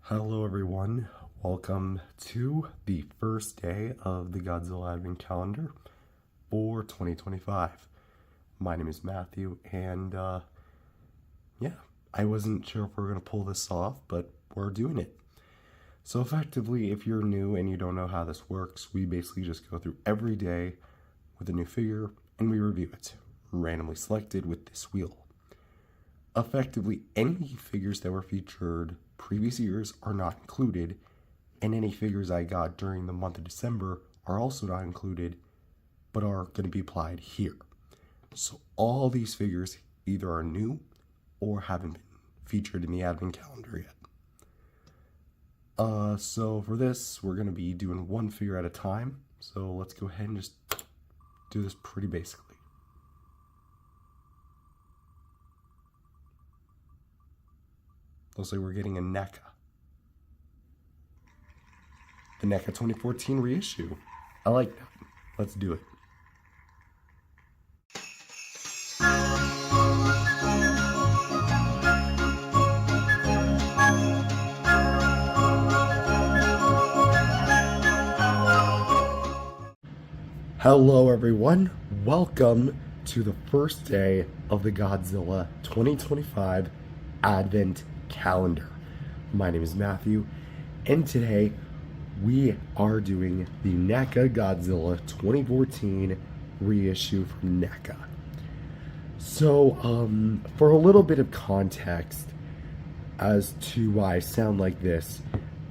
Hello everyone, welcome to the first day of the Godzilla Advent Calendar for 2025. My name is Matthew, and yeah, I wasn't sure if we were going to pull this off, but we're doing it. So effectively, if you're new and you don't know how this works, we basically just go through every day with a new figure and we review it, randomly selected with this wheel. Effectively, any figures that were featured previous years are not included, and any figures I got during the month of December are also not included, but are going to be applied here. So all these figures either are new or haven't been featured in the Advent Calendar yet. So for this, we're going to be doing one figure at a time, so let's go ahead and just do this pretty basically. Looks like we're getting a NECA. The NECA 2014 reissue. I like that. Let's do it. Hello everyone, welcome to the first day of the Godzilla 2025 Advent Calendar. My name is Matthew, and today we are doing the MechaGodzilla 2014 reissue from NECA. So, for a little bit of context as to why I sound like this,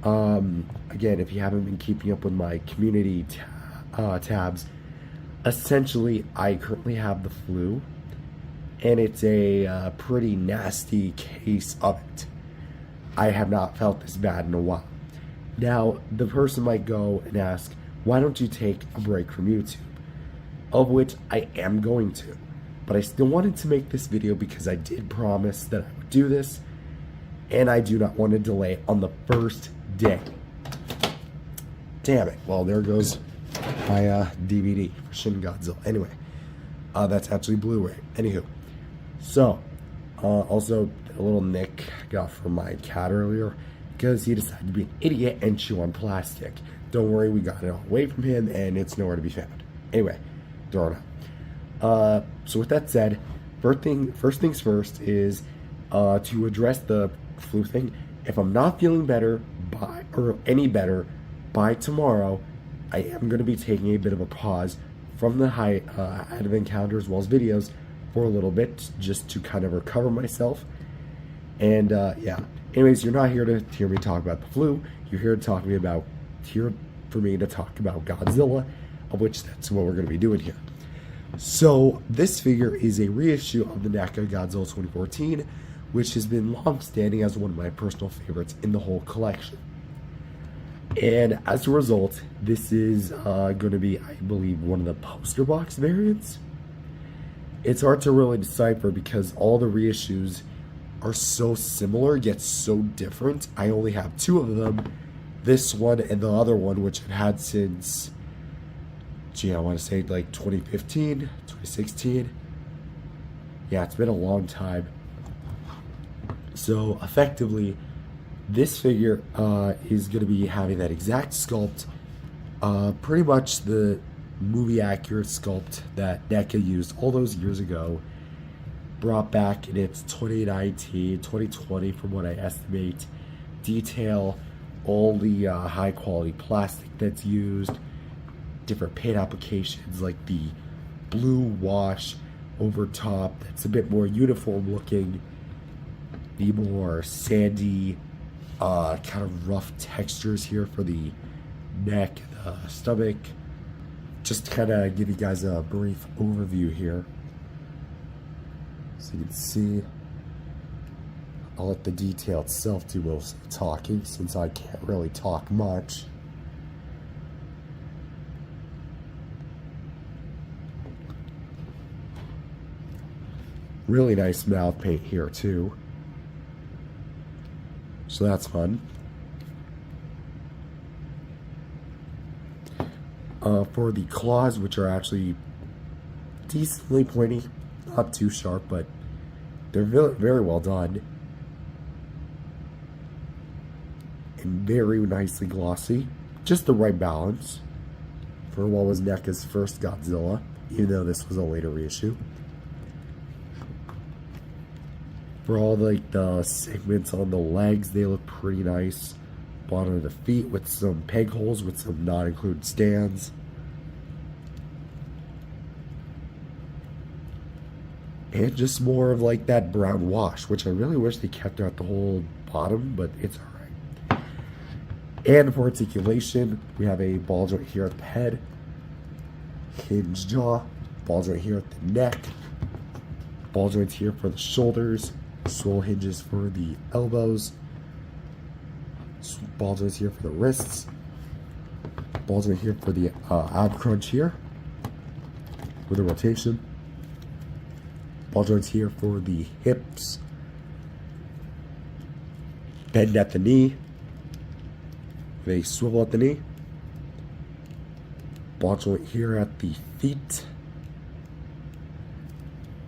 again, if you haven't been keeping up with my community tabs, essentially I currently have the flu, and it's a pretty nasty case of it. I have not felt this bad in a while. Now, the person might go and ask, why don't you take a break from YouTube? Of which I am going to. But I still wanted to make this video because I did promise that I would do this, and I do not want to delay on the first day. Damn it. Well, there goes my DVD for Shin Godzilla. Anyway, that's actually Blu-ray. Anywho. So, also a little nick I got from my cat earlier because he decided to be an idiot and chew on plastic. Don't worry, we got it all away from him and it's nowhere to be found. Anyway, throw it out. So with that said, first things first is to address the flu thing. If I'm not feeling better any better by tomorrow, I am going to be taking a bit of a pause from the Advent Calendar as well as videos for a little bit, just to kind of recover myself. And yeah, anyways, you're not here to hear me talk about the flu. You're here for me to talk about Godzilla, of which that's what we're going to be doing here. So this figure is a reissue of the NECA Godzilla 2014, which has been long-standing as one of my personal favorites in the whole collection. And as a result, this is going to be, I believe, one of the poster box variants. It's hard to really decipher because all the reissues are so similar yet so different. I only have two of them, this one and the other one, which I've had since, I want to say like 2015, 2016. Yeah, it's been a long time. So effectively, this figure is going to be having that exact sculpt, pretty much the movie accurate sculpt that NECA used all those years ago, brought back in its 2019, 2020 from what I estimate, detail, all the high quality plastic that's used, different paint applications like the blue wash over top that's a bit more uniform looking, the more sandy kind of rough textures here for the neck, the stomach. Just to kind of give you guys a brief overview here. So you can see, I'll let the detail itself do most of the talking since I can't really talk much. Really nice mouth paint here too. So that's fun. For the claws, which are actually decently pointy, not too sharp, but they're very well done. and very nicely glossy. Just the right balance for what was NECA's first Godzilla, even though this was a later reissue. For all like the segments on the legs, they look pretty nice. Bottom of the feet with some peg holes with some not included stands. And just more of like that brown wash, which I really wish they kept out the whole bottom, but it's alright. And for articulation, we have a ball joint here at the head, hinge jaw, ball joint here at the neck, ball joints here for the shoulders, swivel hinges for the elbows, ball joints here for the wrists, ball joint here for the ab crunch here with a rotation, ball joints here for the hips, bend at the knee, with a swivel at the knee, ball joint here at the feet,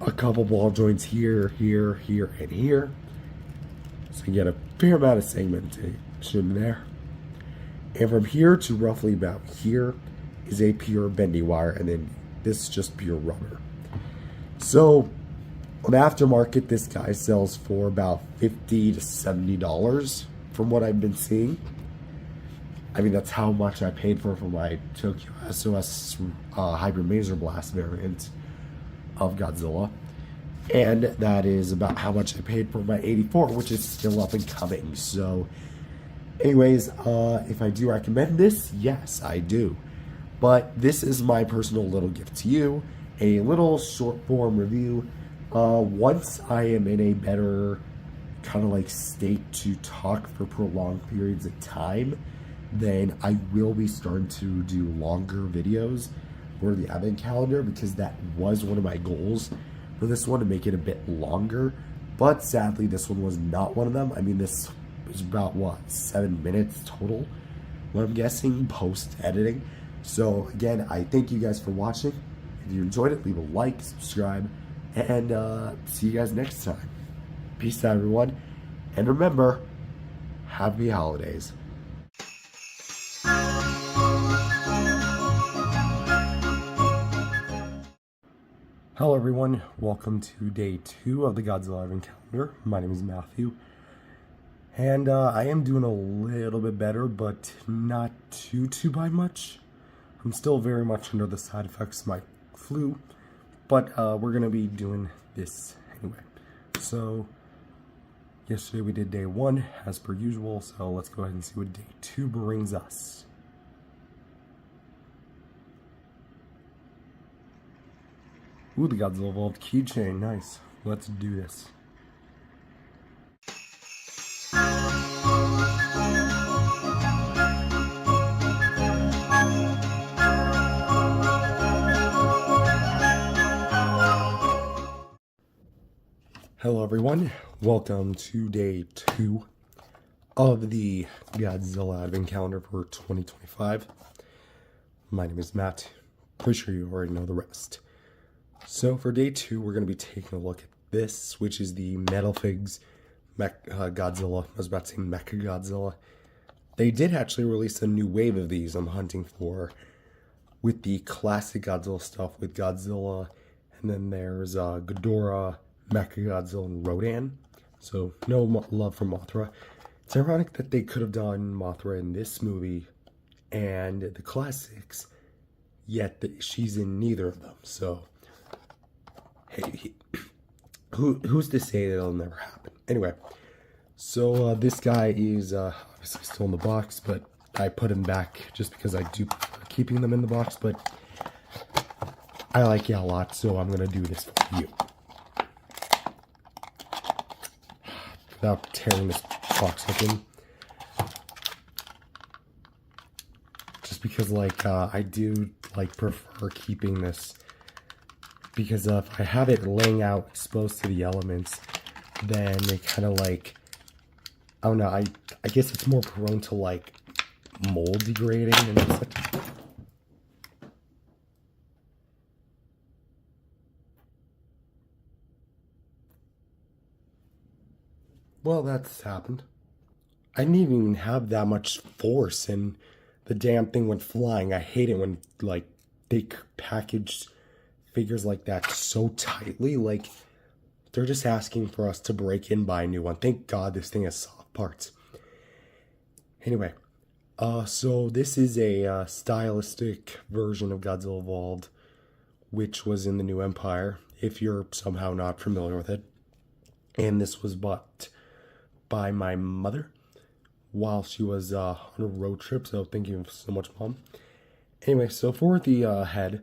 a couple ball joints here, here, here, and here. So you get a fair amount of segmentation there. And from here to roughly about here is a pure bendy wire, and then this is just pure rubber. So on the aftermarket, this guy sells for about $50 to $70 from what I've been seeing. I mean, that's how much I paid for my Tokyo SOS Hybrid Maser Blast variant of Godzilla. And that is about how much I paid for my 84, which is still up and coming. So anyways, if I do recommend this, yes, I do. But this is my personal little gift to you, a little short form review. Once I am in a better kind of like state to talk for prolonged periods of time, then I will be starting to do longer videos for the advent calendar, because that was one of my goals for this one, to make it a bit longer. But sadly, this one was not one of them. I mean, this was about, what, 7 minutes total, what I'm guessing, post-editing. So again, I thank you guys for watching. If you enjoyed it, leave a like, subscribe, and see you guys next time. Peace out, everyone. And remember, happy holidays. Hello everyone, welcome to day 2 of the Godzilla advent calendar. My name is Matthew, and I am doing a little bit better, but not too by much. I'm still very much under the side effects of my flu, but we're going to be doing this anyway. So, yesterday we did day 1 as per usual, so let's go ahead and see what day 2 brings us. Ooh, the Godzilla Evolved keychain, nice. Let's do this. Hello everyone, welcome to day 2 of the Godzilla advent calendar for 2025. My name is Matt, pretty sure you already know the rest. So for day 2, we're going to be taking a look at this, which is the Metalfigs Godzilla. I was about to say MechaGodzilla. They did actually release a new wave of these I'm hunting for, with the classic Godzilla stuff with Godzilla, and then there's Ghidorah, MechaGodzilla, and Rodan. So no love for Mothra. It's ironic that they could have done Mothra in this movie and the classics, yet she's in neither of them. So hey, who's to say that it'll never happen? Anyway, so this guy is obviously still in the box, but I put him back just because I do prefer keeping them in the box, but I like you a lot, so I'm going to do this for you. Without tearing this box open. Just because, like, I do, like, prefer keeping this, because if I have it laying out exposed to the elements, then it kind of like, I don't know, I guess it's more prone to like mold degrading and such. Well, that's happened. I didn't even have that much force, and the damn thing went flying. I hate it when like they package figures like that so tightly. Like they're just asking for us to break in, buy a new one. Thank God this thing has soft parts. Anyway, so this is a stylistic version of Godzilla Evolved, which was in the New Empire, if you're somehow not familiar with it. And this was bought by my mother while she was on a road trip, so thank you so much, Mom. Anyway, so for the head,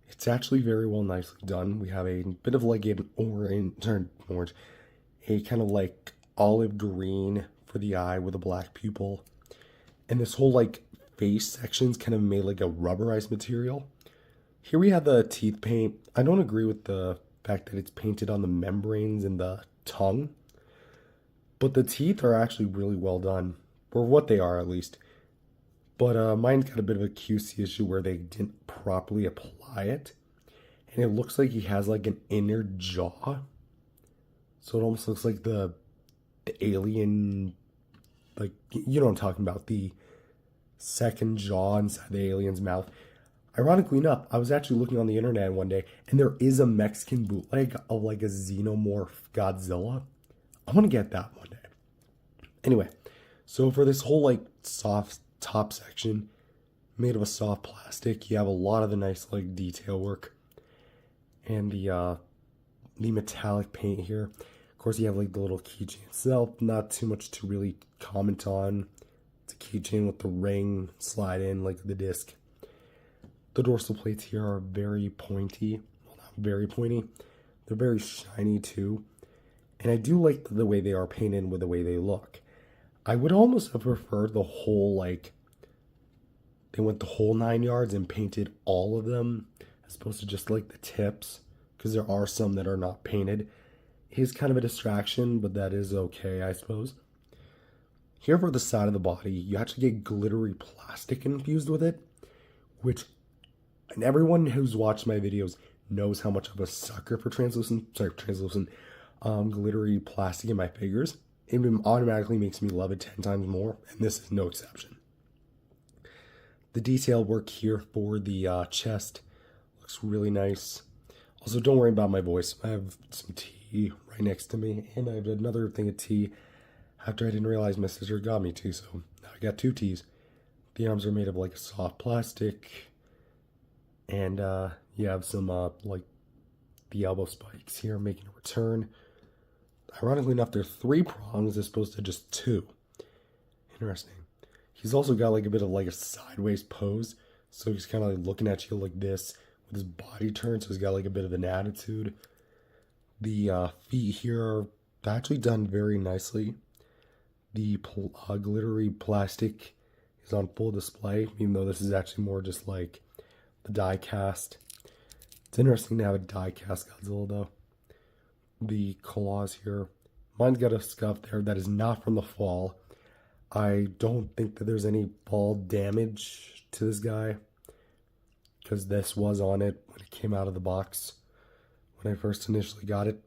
it's actually very well nicely done. We have a bit of like an orange, a kind of like olive green for the eye with a black pupil. And this whole like face section's kind of made like a rubberized material. Here we have the teeth paint. I don't agree with the fact that it's painted on the membranes and the tongue, but the teeth are actually really well done, or what they are at least. But mine's got a bit of a QC issue where they didn't properly apply it. And it looks like he has like an inner jaw. So it almost looks like the alien, like, you know what I'm talking about, the second jaw inside the alien's mouth. Ironically enough, I was actually looking on the internet one day, and there is a Mexican bootleg of like a xenomorph Godzilla. I want to get that one day. Anyway, so for this whole like soft top section made of a soft plastic, you have a lot of the nice like detail work and the metallic paint here. Of course, you have like the little keychain itself. Not too much to really comment on. It's a keychain with the ring slide in like the disc. The dorsal plates here are very pointy. Well, not very pointy. They're very shiny too. And I do like the way they are painted with the way they look. I would almost have preferred the whole, like, they went the whole 9 yards and painted all of them as opposed to just like the tips, because there are some that are not painted. It is kind of a distraction, but that is okay, I suppose. Here for the side of the body, you actually get glittery plastic infused with it, which, and everyone who's watched my videos knows how much of a sucker for translucent, glittery plastic in my figures. It automatically makes me love it 10 times more, and this is no exception. The detail work here for the chest looks really nice. Also, don't worry about my voice. I have some tea right next to me, and I have another thing of tea after I didn't realize my sister got me tea, so now I got 2 teas. The arms are made of like a soft plastic, and you have some like the elbow spikes here making a return. Ironically enough, there are 3 prongs as opposed to just 2. Interesting. He's also got like a bit of like a sideways pose, so he's kind of like looking at you like this with his body turned, so he's got like a bit of an attitude. The feet here are actually done very nicely. The glittery plastic is on full display, even though this is actually more just like the die cast. It's interesting to have a die cast Godzilla though. The claws here, mine's got a scuff there that is not from the fall. I don't think that there's any fall damage to this guy, because this was on it when it came out of the box when I first initially got it.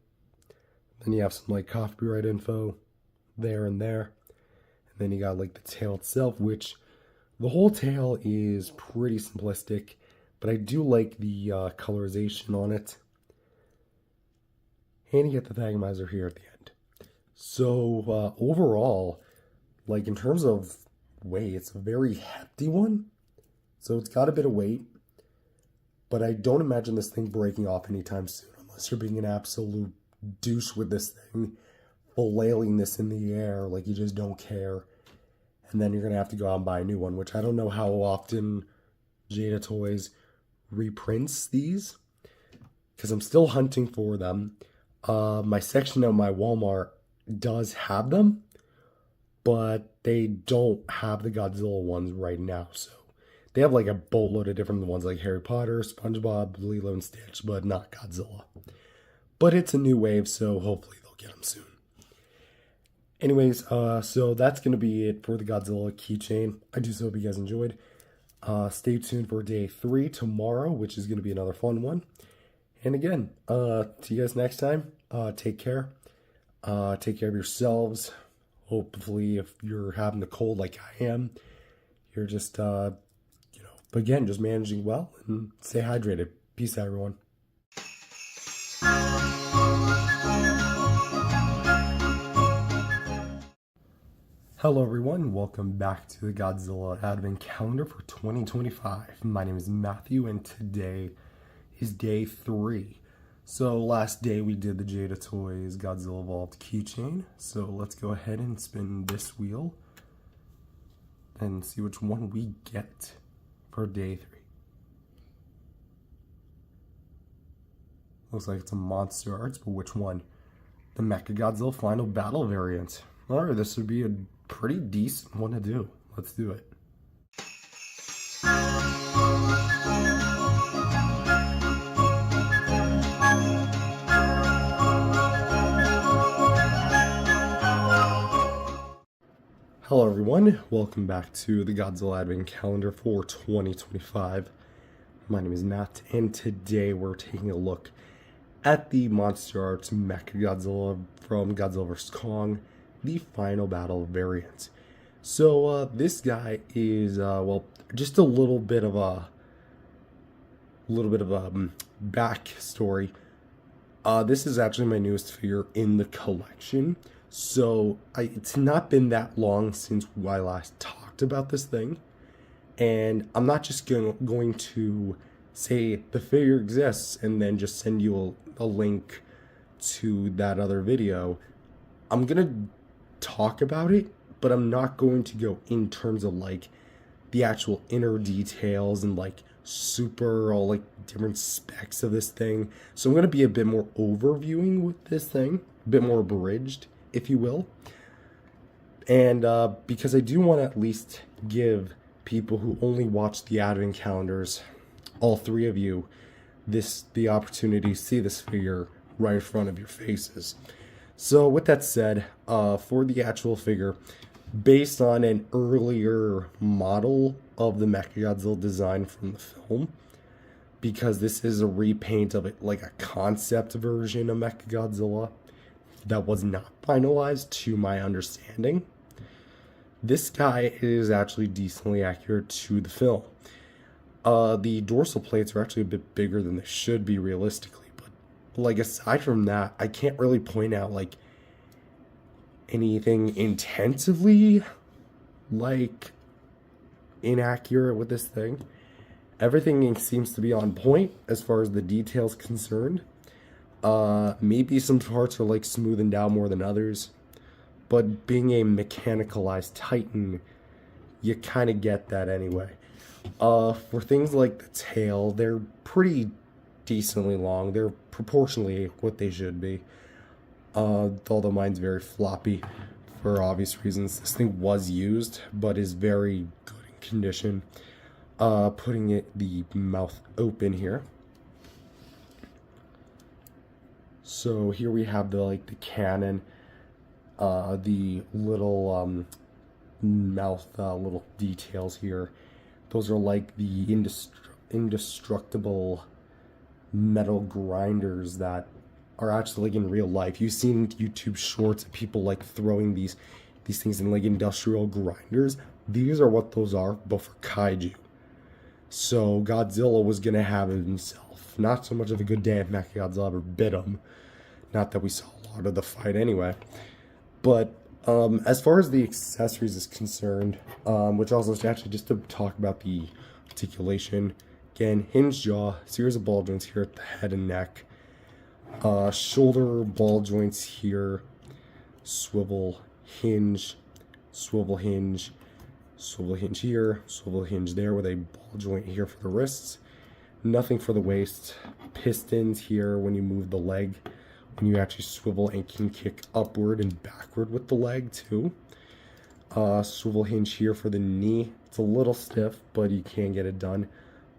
Then you have some like copyright info there and there, and then you got like the tail itself, which the whole tail is pretty simplistic, but I do like the colorization on it. And you get the Thagomizer here at the end. So overall, like in terms of weight, it's a very hefty one. So it's got a bit of weight, but I don't imagine this thing breaking off anytime soon, unless you're being an absolute douche with this thing, flailing this in the air like you just don't care. And then you're going to have to go out and buy a new one, which I don't know how often Jada Toys reprints these, because I'm still hunting for them. My section of my Walmart does have them, but they don't have the Godzilla ones right now. So they have like a boatload of different ones like Harry Potter, SpongeBob, Lilo and Stitch, but not Godzilla. But it's a new wave, so hopefully they'll get them soon. Anyways, so that's going to be it for the Godzilla keychain. I just hope you guys enjoyed. Stay tuned for day 3 tomorrow, which is going to be another fun one. And again, see you guys next time. Take care. Take care of yourselves. Hopefully, if you're having the cold like I am, you're just, but again, just managing well and stay hydrated. Peace out, everyone. Hello everyone, welcome back to the Godzilla Advent Calendar for 2025. My name is Matthew and today is day 3. So last day we did the Jada Toys Godzilla Evolved keychain. So let's go ahead and spin this wheel and see which one we get for day 3. Looks like it's a MonsterArts, but which one? The MechaGodzilla Final Battle variant. Alright, this would be a pretty decent one to do. Let's do it. Hello everyone, welcome back to the Godzilla Advent Calendar for 2025. My name is Matt, and today we're taking a look at the MonsterArts MechaGodzilla from Godzilla vs. Kong, the Final Battle variant. So this guy is just a little bit of a backstory. This is actually my newest figure in the collection. So it's not been that long since I last talked about this thing, and I'm not just going to say the figure exists and then just send you a link to that other video. I'm gonna talk about it, but I'm not going to go in terms of like the actual inner details and like super all like different specs of this thing. So I'm gonna be a bit more overviewing with this thing, a bit more abridged, if you will. And because I do want to at least give people who only watch the Advent calendars, all 3 of you, the opportunity to see this figure right in front of your faces. So with that said, for the actual figure, based on an earlier model of the MechaGodzilla design from the film, because this is a repaint of it, like a concept version of MechaGodzilla that was not finalized to my understanding, this guy is actually decently accurate to the film. The dorsal plates are actually a bit bigger than they should be realistically. Like, aside from that, I can't really point out, like, anything intensively, like, inaccurate with this thing. Everything seems to be on point as far as the details concerned. Maybe some parts are, like, smoothened out more than others. But being a mechanicalized Titan, you kind of get that anyway. For things like the tail, they're pretty decently long. They're proportionally what they should be. Although mine's very floppy for obvious reasons. This thing was used, but is very good in condition. Putting the mouth open here. So here we have the cannon, the little mouth little details here. Those are like the indestructible metal grinders that are actually like in real life. You've seen YouTube shorts of people like throwing these things in like industrial grinders. These are what those are, but for kaiju. So Godzilla was gonna have it himself. Not so much of a good day if MechaGodzilla ever bit him. Not that we saw a lot of the fight anyway. But as far as the accessories is concerned, which also is actually just to talk about the articulation. Again, hinged jaw, series of ball joints here at the head and neck, shoulder ball joints here, swivel hinge, swivel hinge, swivel hinge here, swivel hinge there with a ball joint here for the wrists, nothing for the waist, pistons here when you move the leg, when you actually swivel and can kick upward and backward with the leg too. Swivel hinge here for the knee. It's a little stiff, but you can get it done.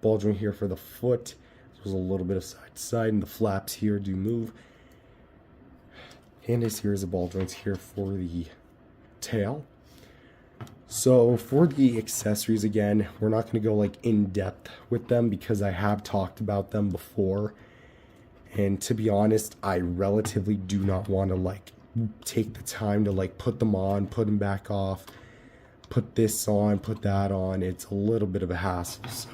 Ball joint here for the foot. There's a little bit of side to side, and the flaps here do move. And a series of ball joints here for the tail. So for the accessories, again, we're not going to go like in depth with them because I have talked about them before. And to be honest, I relatively do not want to like take the time to like put them on, put them back off, put this on, put that on. It's a little bit of a hassle. So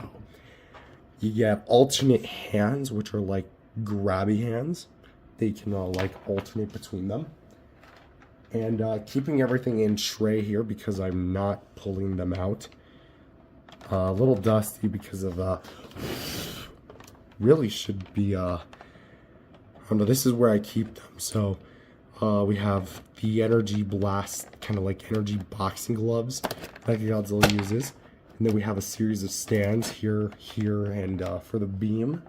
you get alternate hands, which are like grabby hands. They can like alternate between them. And keeping everything in tray here because I'm not pulling them out. A little dusty because of really should be oh no, this is where I keep them. So we have the energy blast, kind of like energy boxing gloves MechaGodzilla uses, and then we have a series of stands here, and for the beam,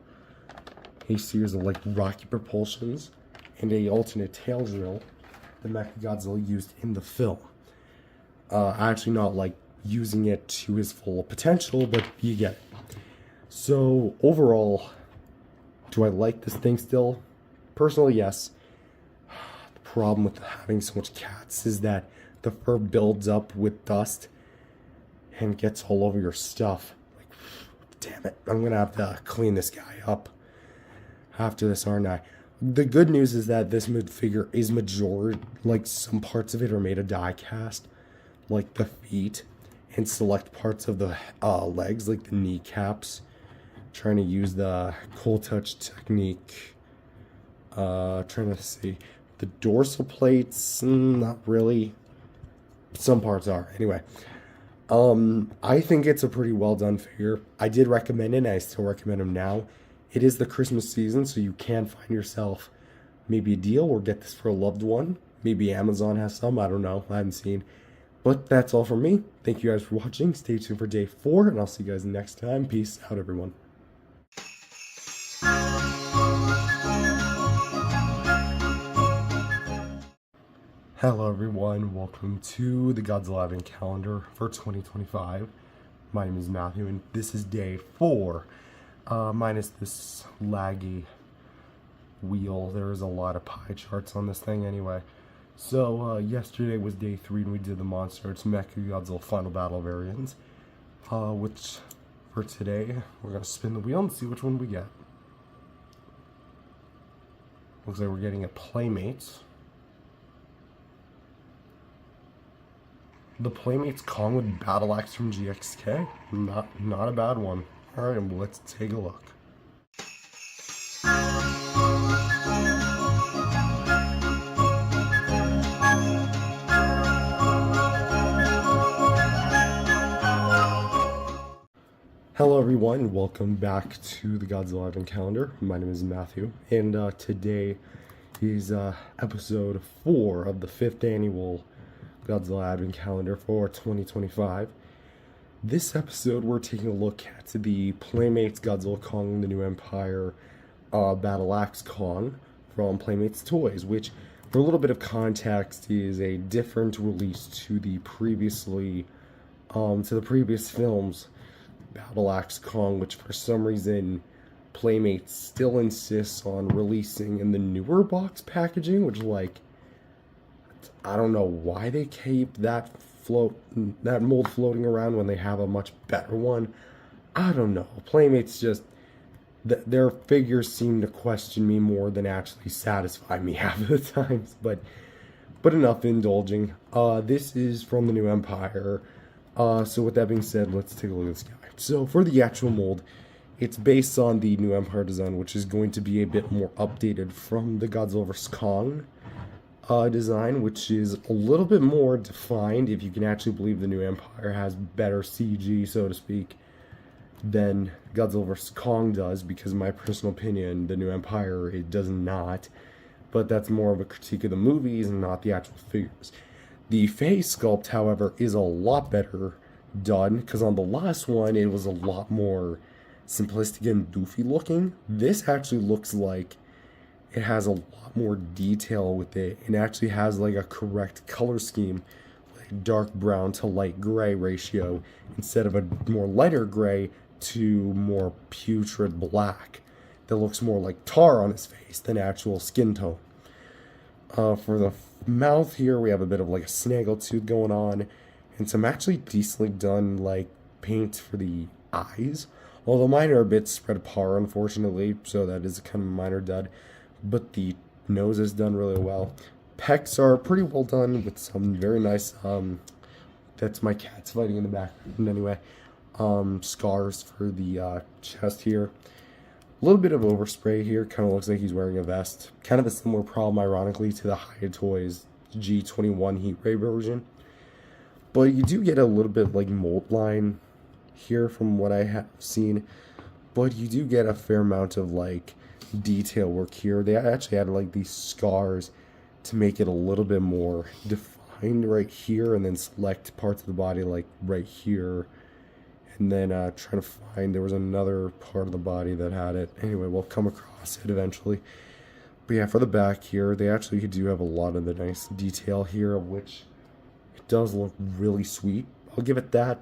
a series of like rocket propulsions, and a alternate tail drill that MechaGodzilla used in the film. Actually not like using it to his full potential, but you get it. So overall, do I like this thing still? Personally, yes. The problem with having so much cats is that the fur builds up with dust and gets all over your stuff. Like, damn it, I'm gonna have to clean this guy up after this, aren't I? The good news is that this figure is like some parts of it are made of die cast, like the feet and select parts of the legs, like the kneecaps. Trying to use the cold touch technique. Trying to see the dorsal plates, not really. Some parts are. Anyway, I think it's a pretty well done figure. I did recommend it, and I still recommend him now. It is the Christmas season, so you can find yourself maybe a deal or get this for a loved one. Maybe Amazon has some. I don't know. I haven't seen. But that's all from me. Thank you guys for watching. Stay tuned for day 4, and I'll see you guys next time. Peace out, everyone. Hello everyone, welcome to the Godzilla Advent Calendar for 2025. My name is Matthew and this is day 4, minus this laggy wheel. There is a lot of pie charts on this thing anyway. So yesterday was day 3 and we did the MonsterArts MechaGodzilla Final Battle variants, which for today we're going to spin the wheel and see which one we get. Looks like we're getting a Playmates. The Playmates Kong with Battle Axe from GXK. Not a bad one. Alright, let's take a look. Hello everyone, welcome back to the Godzilla Advent Calendar. My name is Matthew, and today is episode 4 of the 5th annual Godzilla Advent Calendar for 2025. This episode we're taking a look at the Playmates Godzilla Kong the New Empire Battle Axe Kong from Playmates Toys, which for a little bit of context is a different release to the previous films Battle Axe Kong, which for some reason Playmates still insists on releasing in the newer box packaging, which like I don't know why they keep that mold floating around when they have a much better one. I don't know. Playmates just their figures seem to question me more than actually satisfy me half of the times. But enough indulging. This is from the New Empire. So with that being said, let's take a look at this guy. So for the actual mold, it's based on the New Empire design, which is going to be a bit more updated from the Godzilla vs. Kong design, which is a little bit more defined, if you can actually believe the New Empire has better CG, so to speak, than Godzilla vs. Kong does, because in my personal opinion, the New Empire, it does not, but that's more of a critique of the movies and not the actual figures. The face sculpt, however, is a lot better done, because on the last one, it was a lot more simplistic and doofy looking. This actually looks like it has a lot more detail with it, and actually has like a correct color scheme, like dark brown to light gray ratio, instead of a more lighter gray to more putrid black that looks more like tar on his face than actual skin tone. For the mouth here, we have a bit of like a snaggletooth going on, and some actually decently done like paint for the eyes, although mine are a bit spread apart unfortunately, so that is a kind of minor dud. But the nose is done really well. pecs are pretty well done with some very nice, that's my cat's fighting in the background anyway, scars for the chest here. A little bit of overspray here, kind of looks like he's wearing a vest. Kind of a similar problem, ironically, to the Hi-Toys G21 Heat Ray version. But you do get a little bit like mold line here from what I have seen. But you do get a fair amount of like detail work here. They actually added like these scars to make it a little bit more defined right here, and then select parts of the body like right here. And then trying to find, there was another part of the body that had it. Anyway, we'll come across it eventually. But yeah, for the back here, they actually do have a lot of the nice detail here, which it does look really sweet. I'll give it that.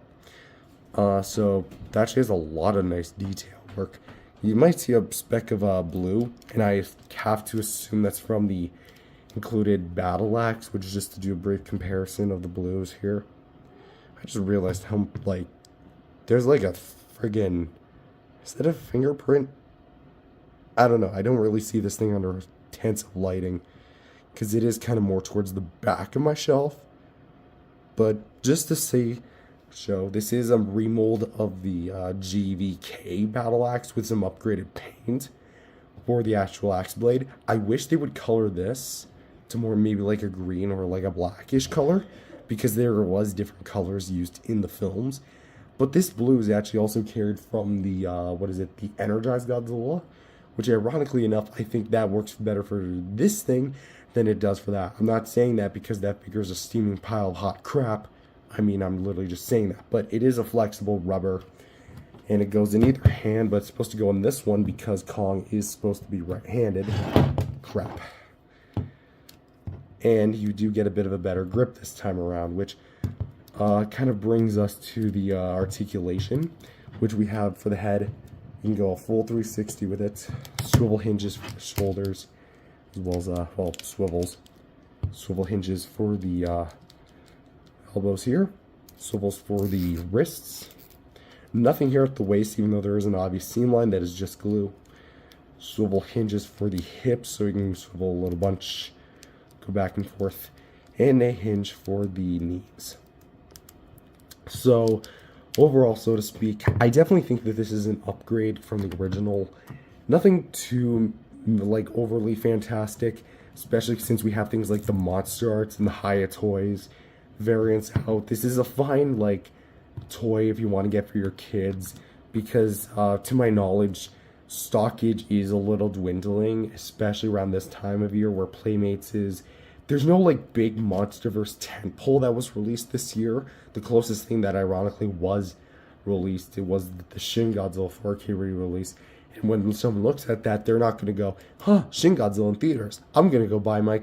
So that actually has a lot of nice detail work. You might see a speck of blue, and I have to assume that's from the included battle axe, which is just to do a brief comparison of the blues here. I just realized how, like, there's like a friggin', is that a fingerprint? I don't know. I don't really see this thing under intensive lighting, because it is kind of more towards the back of my shelf. But just to show, this is a remold of the GVK battle axe with some upgraded paint for the actual axe blade. I wish they would color this to more maybe like a green or like a blackish color, because there was different colors used in the films. But this blue is actually also carried from the, the Energized Godzilla, which ironically enough, I think that works better for this thing than it does for that. I'm not saying that because that figure is a steaming pile of hot crap. I mean, I'm literally just saying that. But it is a flexible rubber, and it goes in either hand, but it's supposed to go in this one because Kong is supposed to be right-handed. Crap. And you do get a bit of a better grip this time around, which kind of brings us to the articulation, which we have for the head. You can go a full 360 with it. Swivel hinges for the shoulders, as well as, swivels. Swivel hinges for the elbows here. Swivels for the wrists. Nothing here at the waist, even though there is an obvious seam line that is just glue. Swivel hinges for the hips, so you can swivel a little bunch, go back and forth. And a hinge for the knees. So, overall, so to speak, I definitely think that this is an upgrade from the original. Nothing too, like, overly fantastic, especially since we have things like the MonsterArts and the Hi-Toys variants out. This is a fine, like, toy if you want to get for your kids, because, to my knowledge, stockage is a little dwindling, especially around this time of year where Playmates is. There's no like big MonsterVerse tentpole that was released this year. The closest thing that ironically was released, it was the Shin Godzilla 4K re-release. And when someone looks at that, they're not going to go, huh, Shin Godzilla in theaters. I'm going to go buy my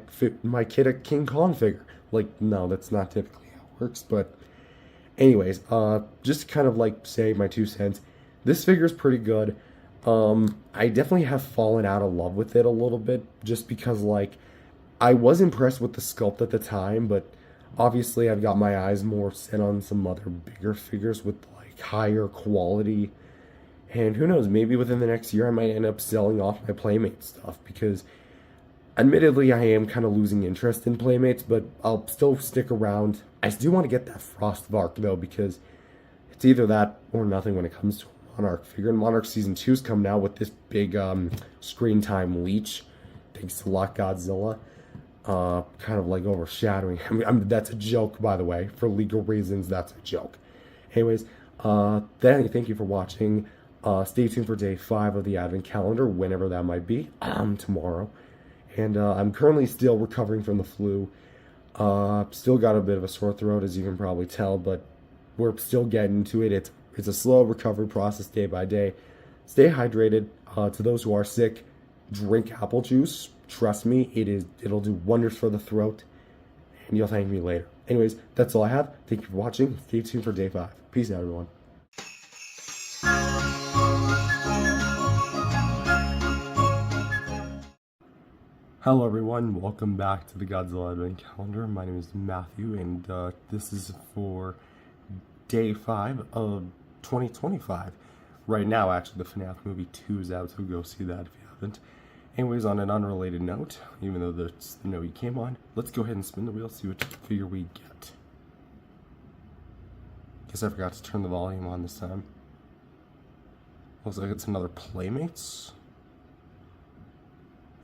kid a King Kong figure. Like, no, that's not typically how it works. But anyways, just kind of like say my 2 cents. This figure is pretty good. I definitely have fallen out of love with it a little bit, just because like I was impressed with the sculpt at the time, but obviously I've got my eyes more set on some other bigger figures with like higher quality. And who knows, maybe within the next year I might end up selling off my Playmates stuff, because admittedly I am kind of losing interest in Playmates, but I'll still stick around. I do want to get that Frostvark though, because it's either that or nothing when it comes to a Monarch figure. And Monarch Season 2 is coming out with this big screen time leech, thanks to Godzilla. Kind of like overshadowing. I mean, that's a joke, by the way. For legal reasons, that's a joke. Anyways, thank you for watching. Stay tuned for day 5 of the Advent calendar, whenever that might be, tomorrow. And I'm currently still recovering from the flu. Still got a bit of a sore throat, as you can probably tell, but we're still getting to it. It's a slow recovery process day by day. Stay hydrated. To those who are sick, drink apple juice. Trust me, it'll do wonders for the throat, and you'll thank me later. Anyways, that's all I have. Thank you for watching. Stay tuned for day 5. Peace out, everyone. Hello, everyone. Welcome back to the Godzilla Advent Calendar. My name is Matthew, and this is for day 5 of 2025. Right now, actually, the FNAF movie 2 is out, so go see that if you haven't. Anyways, on an unrelated note, even though that's the note you came on, let's go ahead and spin the wheel, see what figure we get. Guess I forgot to turn the volume on this time. Looks like it's another Playmates.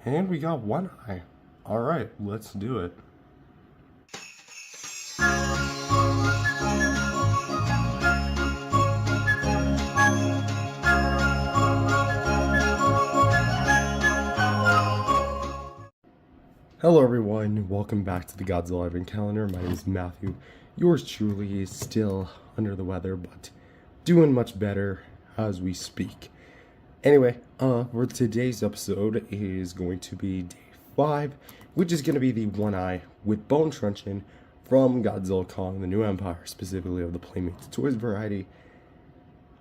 And we got One Eye. Alright, let's do it. Hello everyone, welcome back to the Godzilla Advent Calendar. My name is Matthew. Yours truly is still under the weather, but doing much better as we speak. Anyway, for today's episode is going to be day 5, which is going to be the One Eye with Bone Truncheon from Godzilla Kong, the New Empire, specifically of the Playmates Toys variety.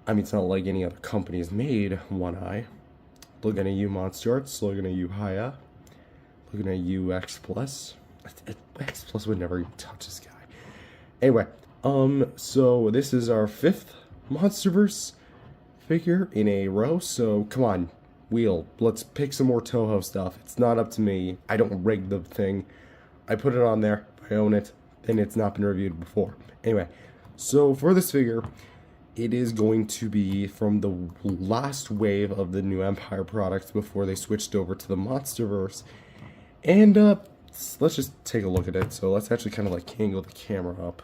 I mean, it's not like any other company has made One Eye. Looking at you, MonsterArts. Looking at you, Hiya. Looking at you, X Plus. X Plus would never even touch this guy. Anyway, so this is our 5th MonsterVerse figure in a row. So come on, wheel. Let's pick some more Toho stuff. It's not up to me. I don't rig the thing. I put it on there. I own it. And it's not been reviewed before. Anyway, so for this figure, it is going to be from the last wave of the New Empire products before they switched over to the MonsterVerse. And let's just take a look at it. So let's actually kind of like angle the camera up,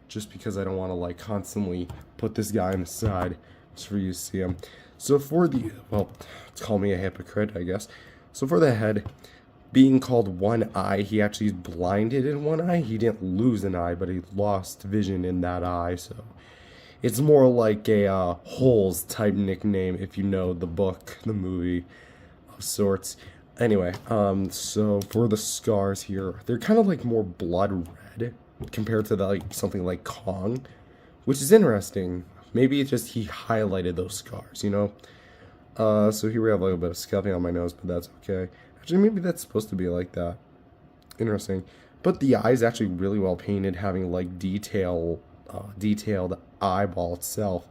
just because I don't want to like constantly put this guy on the side just for you to see him. So for the, well, call me a hypocrite, I guess. So for the head, being called One Eye, he actually is blinded in one eye. He didn't lose an eye, but he lost vision in that eye. So it's more like a Holes type nickname, if you know the book, the movie of sorts. Anyway, so for the scars here, they're kind of like more blood red compared to the, like something like Kong, which is interesting. Maybe it's just he highlighted those scars, you know? So here we have a little bit of scuffing on my nose, but that's okay. Actually, maybe that's supposed to be like that. Interesting. But the eye's actually really well painted, having like detailed eyeball itself.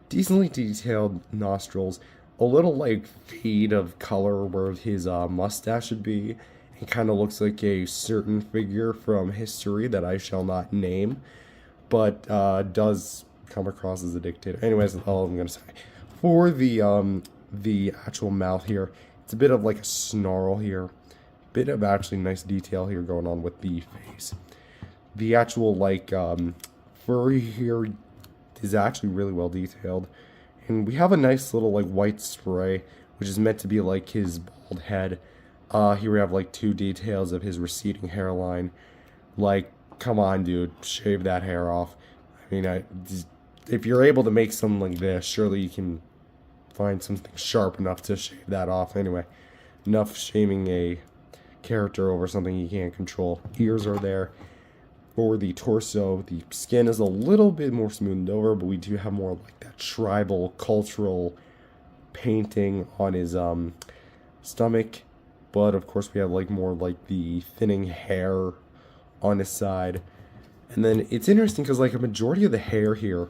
Decently detailed nostrils. A little like fade of color where his mustache should be. It kind of looks like a certain figure from history that I shall not name, but does come across as a dictator. Anyways, that's all I'm gonna say. For the actual mouth here, it's a bit of like a snarl here. Bit of actually nice detail here going on with the face. The actual like fur here is actually really well detailed. And we have a nice little like white spray, which is meant to be like his bald head. Here we have like 2 details of his receding hairline. Like, come on, dude, shave that hair off. I mean, if you're able to make something like this, surely you can find something sharp enough to shave that off. Anyway, enough shaming a character over something you can't control. Ears are there. For the torso, the skin is a little bit more smoothed over, but we do have more like that tribal, cultural painting on his stomach. But of course we have like more like the thinning hair on his side. And then it's interesting because like a majority of the hair here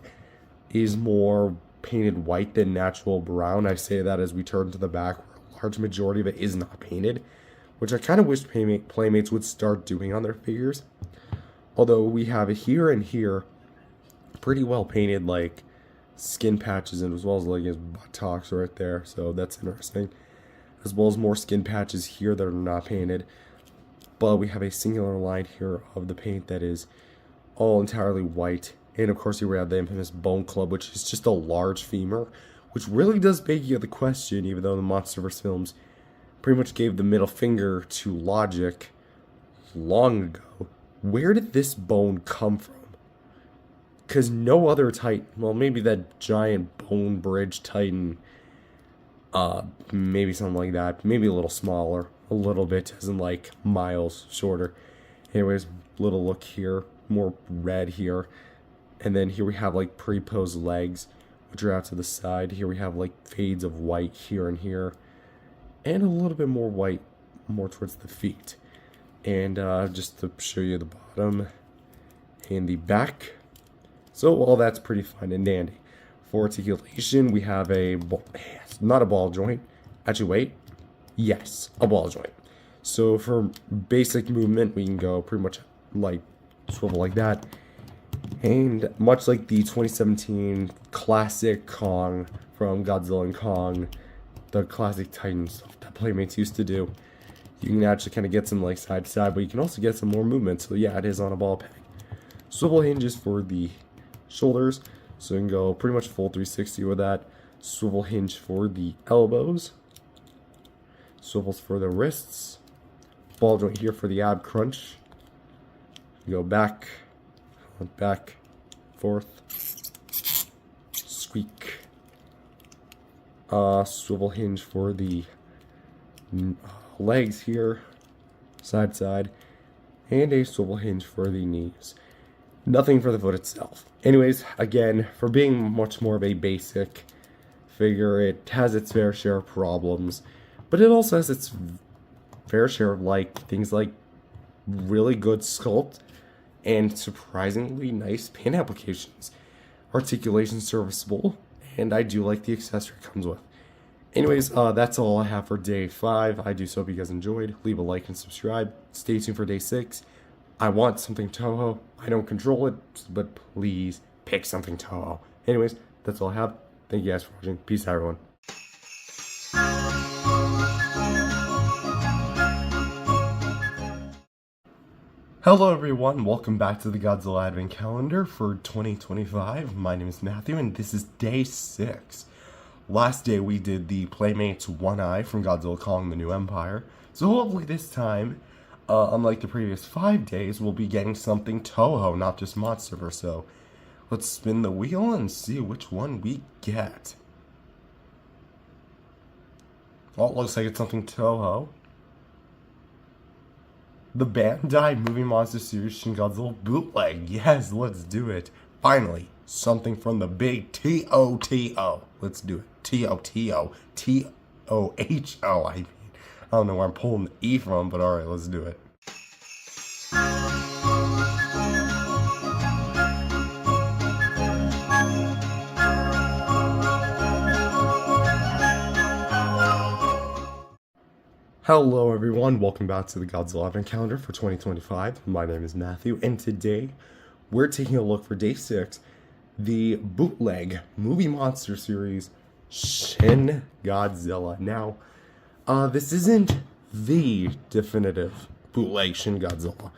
is more painted white than natural brown. I say that as we turn to the back, where a large majority of it is not painted, which I kind of wish Playmates would start doing on their figures. Although we have here and here pretty well painted like skin patches, and as well as like his buttocks right there, so that's interesting. As well as more skin patches here that are not painted. But we have a singular line here of the paint that is all entirely white. And of course here we have the infamous Bone Club, which is just a large femur, which really does beg you the question, even though the MonsterVerse films pretty much gave the middle finger to Logic long ago. Where did this bone come from? Because no other Titan, well, maybe that giant bone bridge Titan, maybe something like that, maybe a little smaller, a little bit, as in like miles shorter. Anyways, little look here, more red here, and then here we have like pre-posed legs, which are out to the side. Here we have like fades of white here and here, and a little bit more white, more towards the feet. And just to show you the bottom and the back. So all that's pretty fine and dandy. For articulation, we have a, not a ball joint. Actually, wait. Yes, a ball joint. So for basic movement, we can go pretty much like swivel like that. And much like the 2017 classic Kong from Godzilla and Kong, the classic Titan stuff that Playmates used to do, you can actually kind of get some like side to side, but you can also get some more movement. So yeah, it is on a ball peg. Swivel hinges for the shoulders, so you can go pretty much full 360 with that. Swivel hinge for the elbows. Swivels for the wrists. Ball joint here for the ab crunch. You go back, forth, squeak. Swivel hinge for the legs here, side to side, and a swivel hinge for the knees. Nothing for the foot itself. Anyways, again, for being much more of a basic figure, it has its fair share of problems, but it also has its fair share of things like really good sculpt and surprisingly nice paint applications. Articulation serviceable, and I do like the accessory it comes with. Anyways, that's all I have for day 5. I do so hope you guys enjoyed. Leave a like and subscribe. Stay tuned for day 6. I want something Toho. I don't control it, but please pick something Toho. Anyways, that's all I have. Thank you guys for watching. Peace out, everyone. Hello everyone, welcome back to the Godzilla Advent Calendar for 2025. My name is Matthew and this is day 6. Last day we did the Playmates One Eye from Godzilla Kong the New Empire. So hopefully this time, unlike the previous 5 days, we'll be getting something Toho, not just MonsterVerse. So let's spin the wheel and see which one we get. Well, it looks like it's something Toho. The Bandai Movie Monster Series Shin Godzilla Bootleg. Yes, let's do it. Finally, something from the big T.O.T.O. Let's do it. T.O.T.O. T.O.H.O. I don't know where I'm pulling the E from, but alright, let's do it. Hello everyone, welcome back to the Godzilla Advent Calendar for 2025. My name is Matthew, and today we're taking a look for day 6, the Bootleg Movie Monster Series Shin Godzilla. Now, this isn't the definitive Bootleg Shin Godzilla.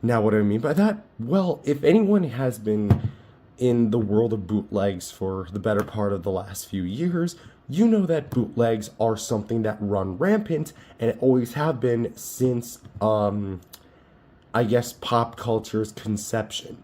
Now, what do I mean by that? Well, if anyone has been in the world of bootlegs for the better part of the last few years, you know that bootlegs are something that run rampant, and it always have been since, I guess, pop culture's conception.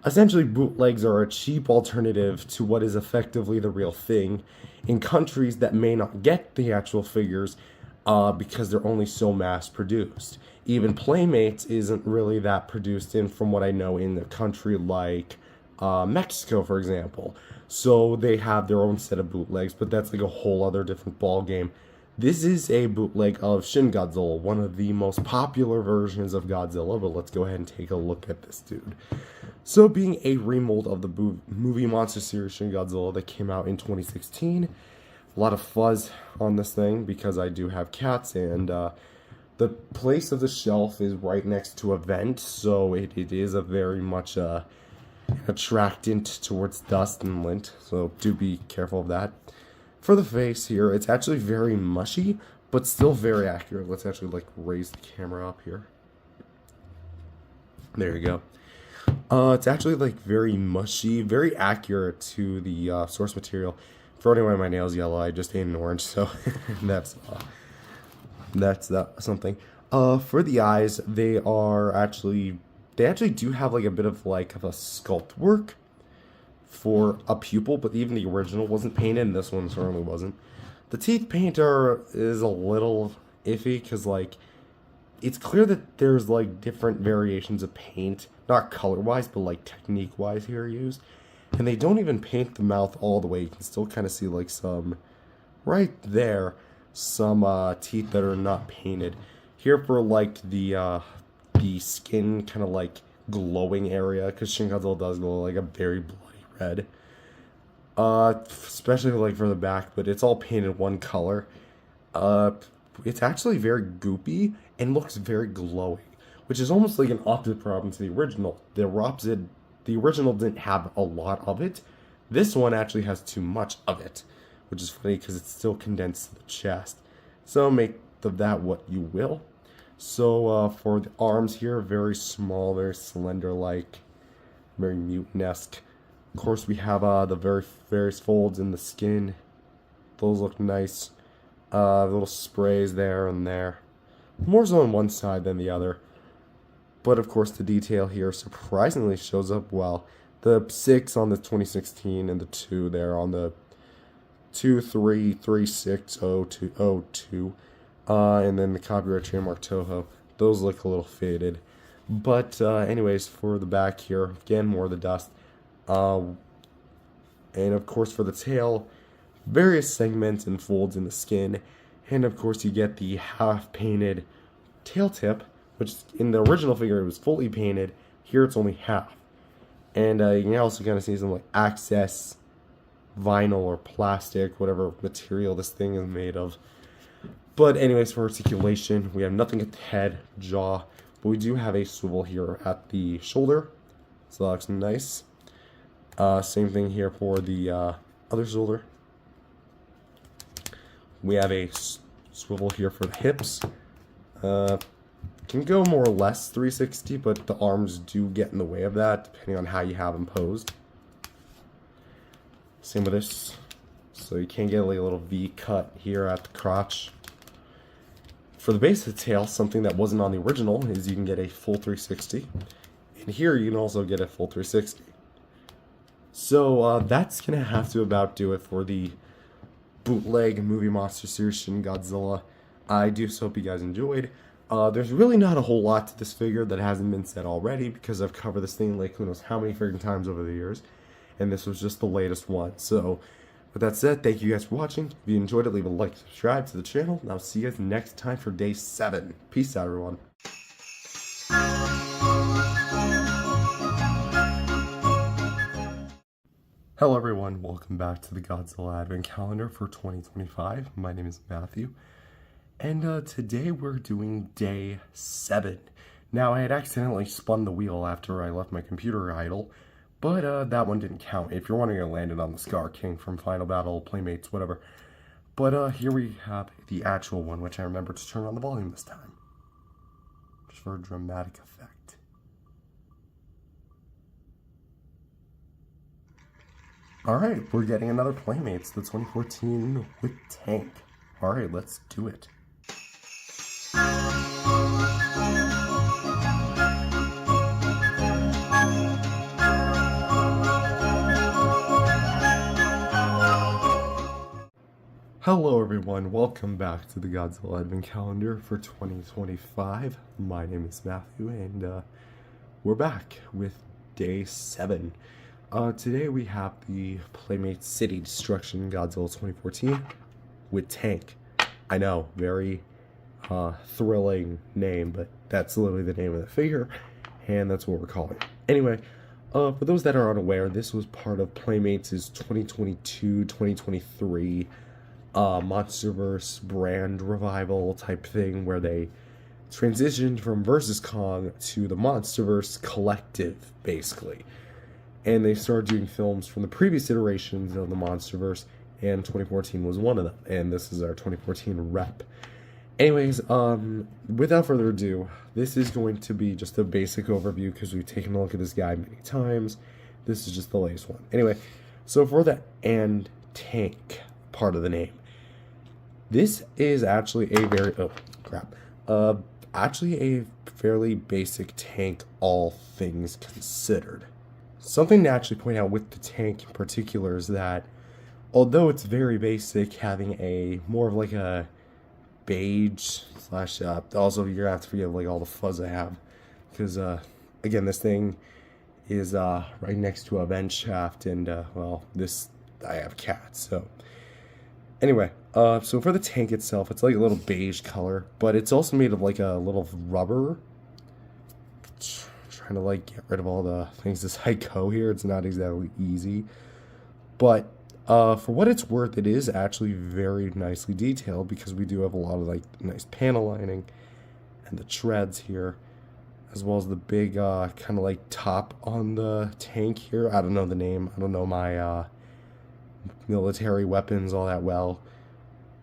Essentially, bootlegs are a cheap alternative to what is effectively the real thing in countries that may not get the actual figures because they're only so mass-produced. Even Playmates isn't really that produced in, from what I know, in a country like Mexico, for example. So they have their own set of bootlegs, but that's like a whole other different ball game. This is a bootleg of Shin Godzilla, one of the most popular versions of Godzilla, but let's go ahead and take a look at this dude. So being a remold of the movie Monster Series Shin Godzilla that came out in 2016, a lot of fuzz on this thing because I do have cats, and the place of the shelf is right next to a vent, so it is a very much attractant towards dust and lint, so do be careful of that. For the face here, it's actually very mushy, but still very accurate. Let's actually raise the camera up here. There you go. It's actually very mushy, very accurate to the source material. For anyway, my nail's yellow. I just ate an orange, so that's something. For the eyes, they actually do have a bit of a sculpt work for a pupil, but even the original wasn't painted, and this one certainly wasn't. The teeth painter is a little iffy because it's clear that there's different variations of paint, not color wise, but technique wise here used, and they don't even paint the mouth all the way. You can still kind of see some right there, some teeth that are not painted. Here for the skin kind of glowing area, because Shin Godzilla does glow a very bloody red, especially for the back, but it's all painted one color. it's actually very goopy and looks very glowing, which is almost like an opposite problem to the original. The original didn't have a lot of it. This one actually has too much of it, which is funny because it's still condensed to the chest. So make of that what you will. So for the arms here, very small, very slender-like, very mutant-esque. Of course, we have the various folds in the skin. Those look nice. Little sprays there and there. More so on one side than the other. But of course, the detail here surprisingly shows up well. The 6 on the 2016 and the 2 there on the 23360202. And then the copyright trademark Toho. Those look a little faded. But anyways, for the back here, again, more of the dust. And of course, for the tail, various segments and folds in the skin. And of course, you get the half-painted tail tip, which in the original figure, it was fully painted. Here, it's only half. And you can also kind of see some like access vinyl or plastic, whatever material this thing is made of. But anyways, for articulation, we have nothing at the head, jaw, but we do have a swivel here at the shoulder, so that looks nice. Same thing here for the other shoulder. We have a swivel here for the hips. Can go more or less 360, but the arms do get in the way of that, depending on how you have them posed. Same with this. So you can get like a little V cut here at the crotch. For the base of the tail, something that wasn't on the original is you can get a full 360. And here you can also get a full 360. So that's going to have to about do it for the bootleg movie monster series Shin Godzilla. I do so hope you guys enjoyed. There's really not a whole lot to this figure that hasn't been said already because I've covered this thing like who knows how many freaking times over the years. And this was just the latest one. So with that said, thank you guys for watching. If you enjoyed it, leave a like, subscribe to the channel, and I'll see you guys next time for day 7. Peace out, everyone. Hello, everyone. Welcome back to the Godzilla Advent Calendar for 2025. My name is Matthew, and today we're doing day 7. Now, I had accidentally spun the wheel after I left my computer idle, but that one didn't count. If you're wondering, I landed on the Scar King from Final Battle, Playmates, whatever. But here we have the actual one, which I remember to turn on the volume this time. Just for a dramatic effect. Alright, we're getting another Playmates, the 2014 with Tank. Alright, let's do it. Hello everyone, welcome back to the Godzilla Advent Calendar for 2025. My name is Matthew, and we're back with day 7. Today we have the Playmates City Destruction Godzilla 2014 with Tank. I know, very thrilling name, but that's literally the name of the figure, and that's what we're calling it. Anyway, for those that are unaware, this was part of Playmates' 2022-2023 MonsterVerse brand revival type thing where they transitioned from Versus Kong to the MonsterVerse collective, basically. And they started doing films from the previous iterations of the MonsterVerse, and 2014 was one of them, and this is our 2014 rep. Anyways, without further ado, this is going to be just a basic overview because we've taken a look at this guy many times. This is just the latest one. Anyway, so for the and Tank part of the name, this is actually a very, actually a fairly basic tank, all things considered. Something to actually point out with the tank in particular is that, although it's very basic, having a more of like a beige slash, also you're gonna have to forgive like all the fuzz I have, because again, this thing is right next to a vent shaft, and well, this, I have cats, so anyway, so for the tank itself, it's like a little beige color, but it's also made of like a little rubber. Trying to like get rid of all the things as I go here. It's not exactly easy, but For what it's worth, it is actually very nicely detailed because we do have a lot of like nice panel lining and the treads here, as well as the big kind of like top on the tank here. I don't know the name. I don't know my military weapons all that well.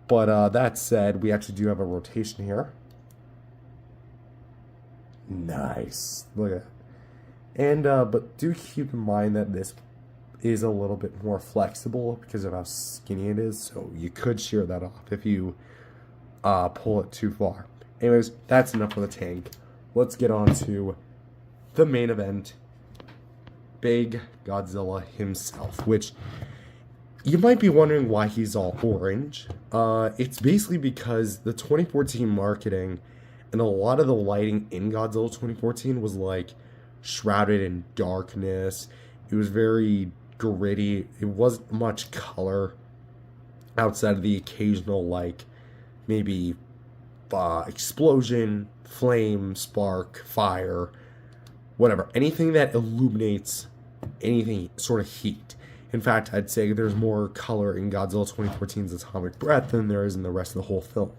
But that said, we actually do have a rotation here. Nice. Look at that. And but do keep in mind that this is a little bit more flexible because of how skinny it is, so you could shear that off if you pull it too far. Anyways, that's enough for the tank. Let's get on to the main event, Big Godzilla himself, which you might be wondering why he's all orange. It's basically because the 2014 marketing and a lot of the lighting in Godzilla 2014 was like shrouded in darkness. It was very gritty. It wasn't much color outside of the occasional like maybe explosion, flame, spark, fire, whatever. Anything that illuminates anything sort of heat. In fact, I'd say there's more color in Godzilla 2014's atomic breath than there is in the rest of the whole film.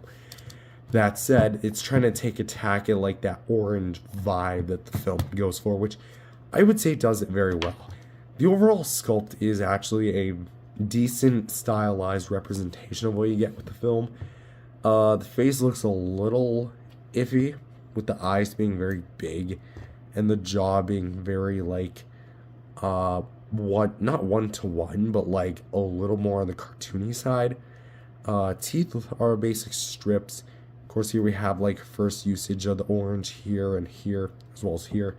That said, it's trying to take a tack at like that orange vibe that the film goes for, which I would say does it very well. The overall sculpt is actually a decent stylized representation of what you get with the film. The face looks a little iffy, with the eyes being very big and the jaw being very like not one-to-one, but like a little more on the cartoony side. Teeth are basic strips. Of course, here we have like first usage of the orange here and here, as well as here.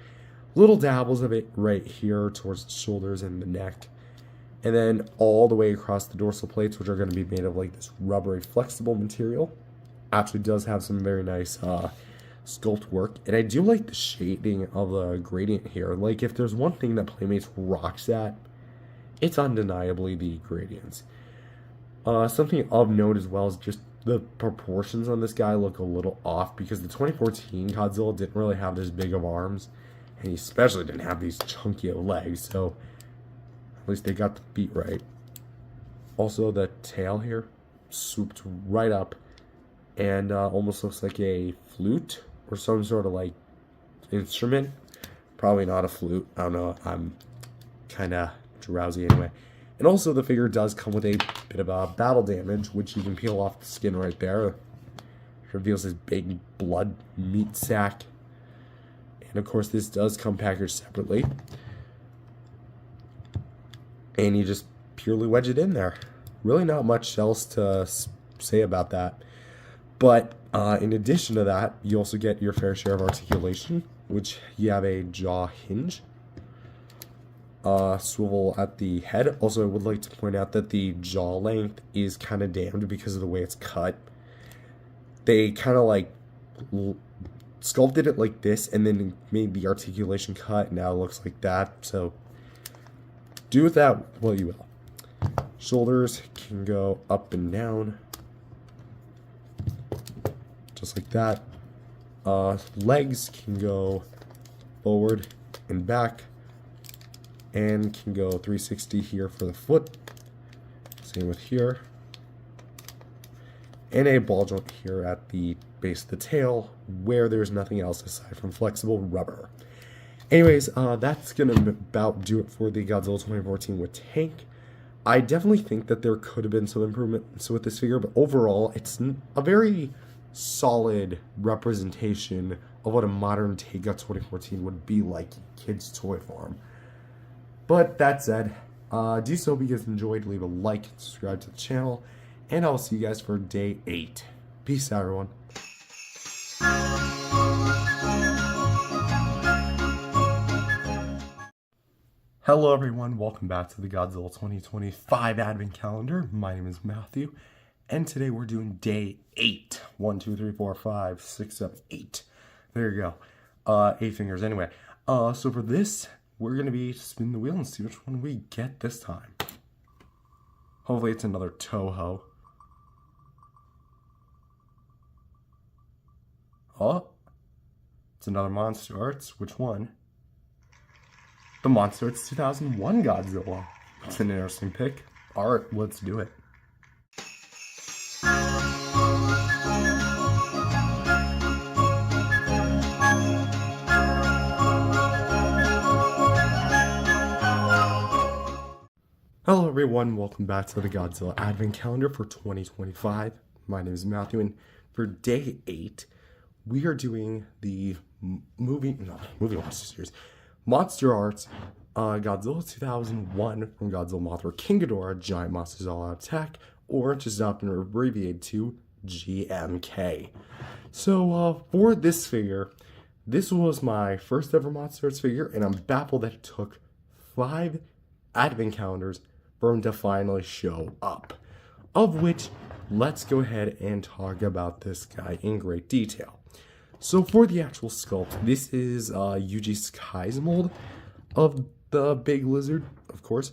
Little dabbles of it right here towards the shoulders and the neck. And then all the way across the dorsal plates, which are going to be made of like this rubbery flexible material. Actually does have some very nice sculpt work. And I do like the shading of the gradient here. Like if there's one thing that Playmates rocks at, it's undeniably the gradients. Something of note as well is just the proportions on this guy look a little off because the 2014 Godzilla didn't really have this big of arms. And he especially didn't have these chunky of legs, so at least they got the beat right. Also, the tail here swooped right up and almost looks like a flute or some sort of like instrument. Probably not a flute. I don't know. I'm kind of drowsy anyway. And also, the figure does come with a bit of battle damage, which you can peel off the skin right there. It reveals this big blood meat sack. And of course, this does come packaged separately. And you just purely wedge it in there. Really not much else to say about that. But in addition to that, you also get your fair share of articulation, which you have a jaw hinge. Swivel at the head. Also, I would like to point out that the jaw length is kind of damned because of the way it's cut. They kind of like sculpted it like this and then made the articulation cut. Now it looks like that. So do with that what you will. Shoulders can go up and down, just like that. Legs can go forward and back, and can go 360 here for the foot. Same with here. And a ball joint here at the base of the tail, where there's nothing else aside from flexible rubber. Anyways, that's going to about do it for the Godzilla 2014 with tank. I definitely think that there could have been some improvements with this figure, but overall, it's a very solid representation of what a modern Tega 2014 would be like in kids' toy form. But that said, do so if you guys enjoyed. Leave a like and subscribe to the channel. And I'll see you guys for day 8. Peace out, everyone. Hello, everyone. Welcome back to the Godzilla 2025 Advent Calendar. My name is Matthew. And today we're doing day 8. 1, 2, 3, 4, 5, 6, 7, 8. There you go. 8 fingers anyway. So for this, we're going to be spinning the wheel and see which one we get this time. Hopefully it's another Toho. Oh, it's another MonsterArts. Which one? The MonsterArts 2001 Godzilla. It's an interesting pick. Alright, let's do it. Hello everyone, welcome back to the Godzilla Advent Calendar for 2025. My name is Matthew, and for day 8, we are doing the movie monster series, MonsterArts, Godzilla 2001 from Godzilla, Mothra, King Ghidorah, Giant Monsters All Out Attack, or just often abbreviated to GMK. So for this figure, this was my first ever MonsterArts figure, and I'm baffled that it took 5 Advent calendars for him to finally show up. Of which, let's go ahead and talk about this guy in great detail. So for the actual sculpt, this is Yuji Sakai's mold of the big lizard, of course.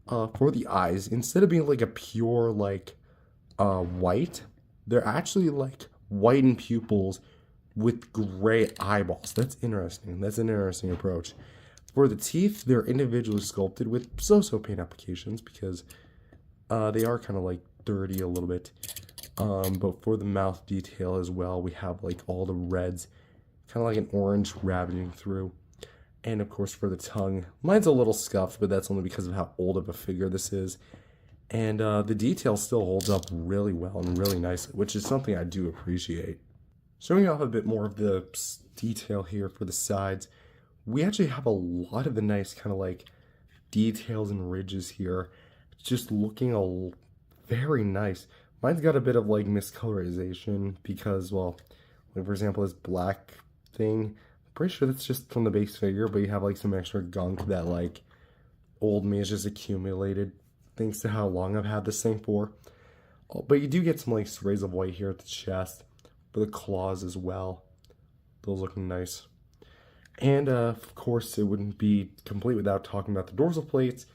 For the eyes, instead of being like a pure like white, they're actually like whitened pupils with gray eyeballs. That's interesting. That's an interesting approach. For the teeth, they're individually sculpted with so-so paint applications because they are kind of like dirty a little bit. But for the mouth detail as well, we have like all the reds, kind of like an orange ravaging through. And of course for the tongue, mine's a little scuffed, but that's only because of how old of a figure this is. And the detail still holds up really well and really nicely, which is something I do appreciate. Showing off a bit more of the detail here for the sides, we actually have a lot of the nice kind of like details and ridges here, just looking very nice. Mine's got a bit of like miscolorization because, well, like for example, this black thing, I'm pretty sure that's just from the base figure, but you have like some extra gunk that like old me has just accumulated thanks to how long I've had this thing for. But you do get some like sprays of white here at the chest, but the claws as well. Those looking nice. And of course, it wouldn't be complete without talking about the dorsal plates,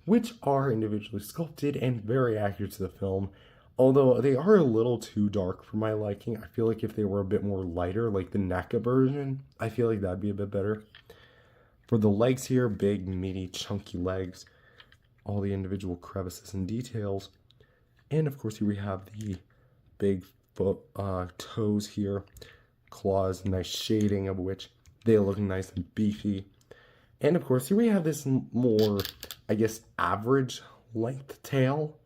which are individually sculpted and very accurate to the film. Although they are a little too dark for my liking. I feel like if they were a bit more lighter, like the NECA version, I feel like that'd be a bit better. For the legs here, big, meaty, chunky legs. All the individual crevices and details. And of course, here we have the big toes here. Claws, nice shading of which they look nice and beefy. And of course, here we have this more, I guess, average length tail.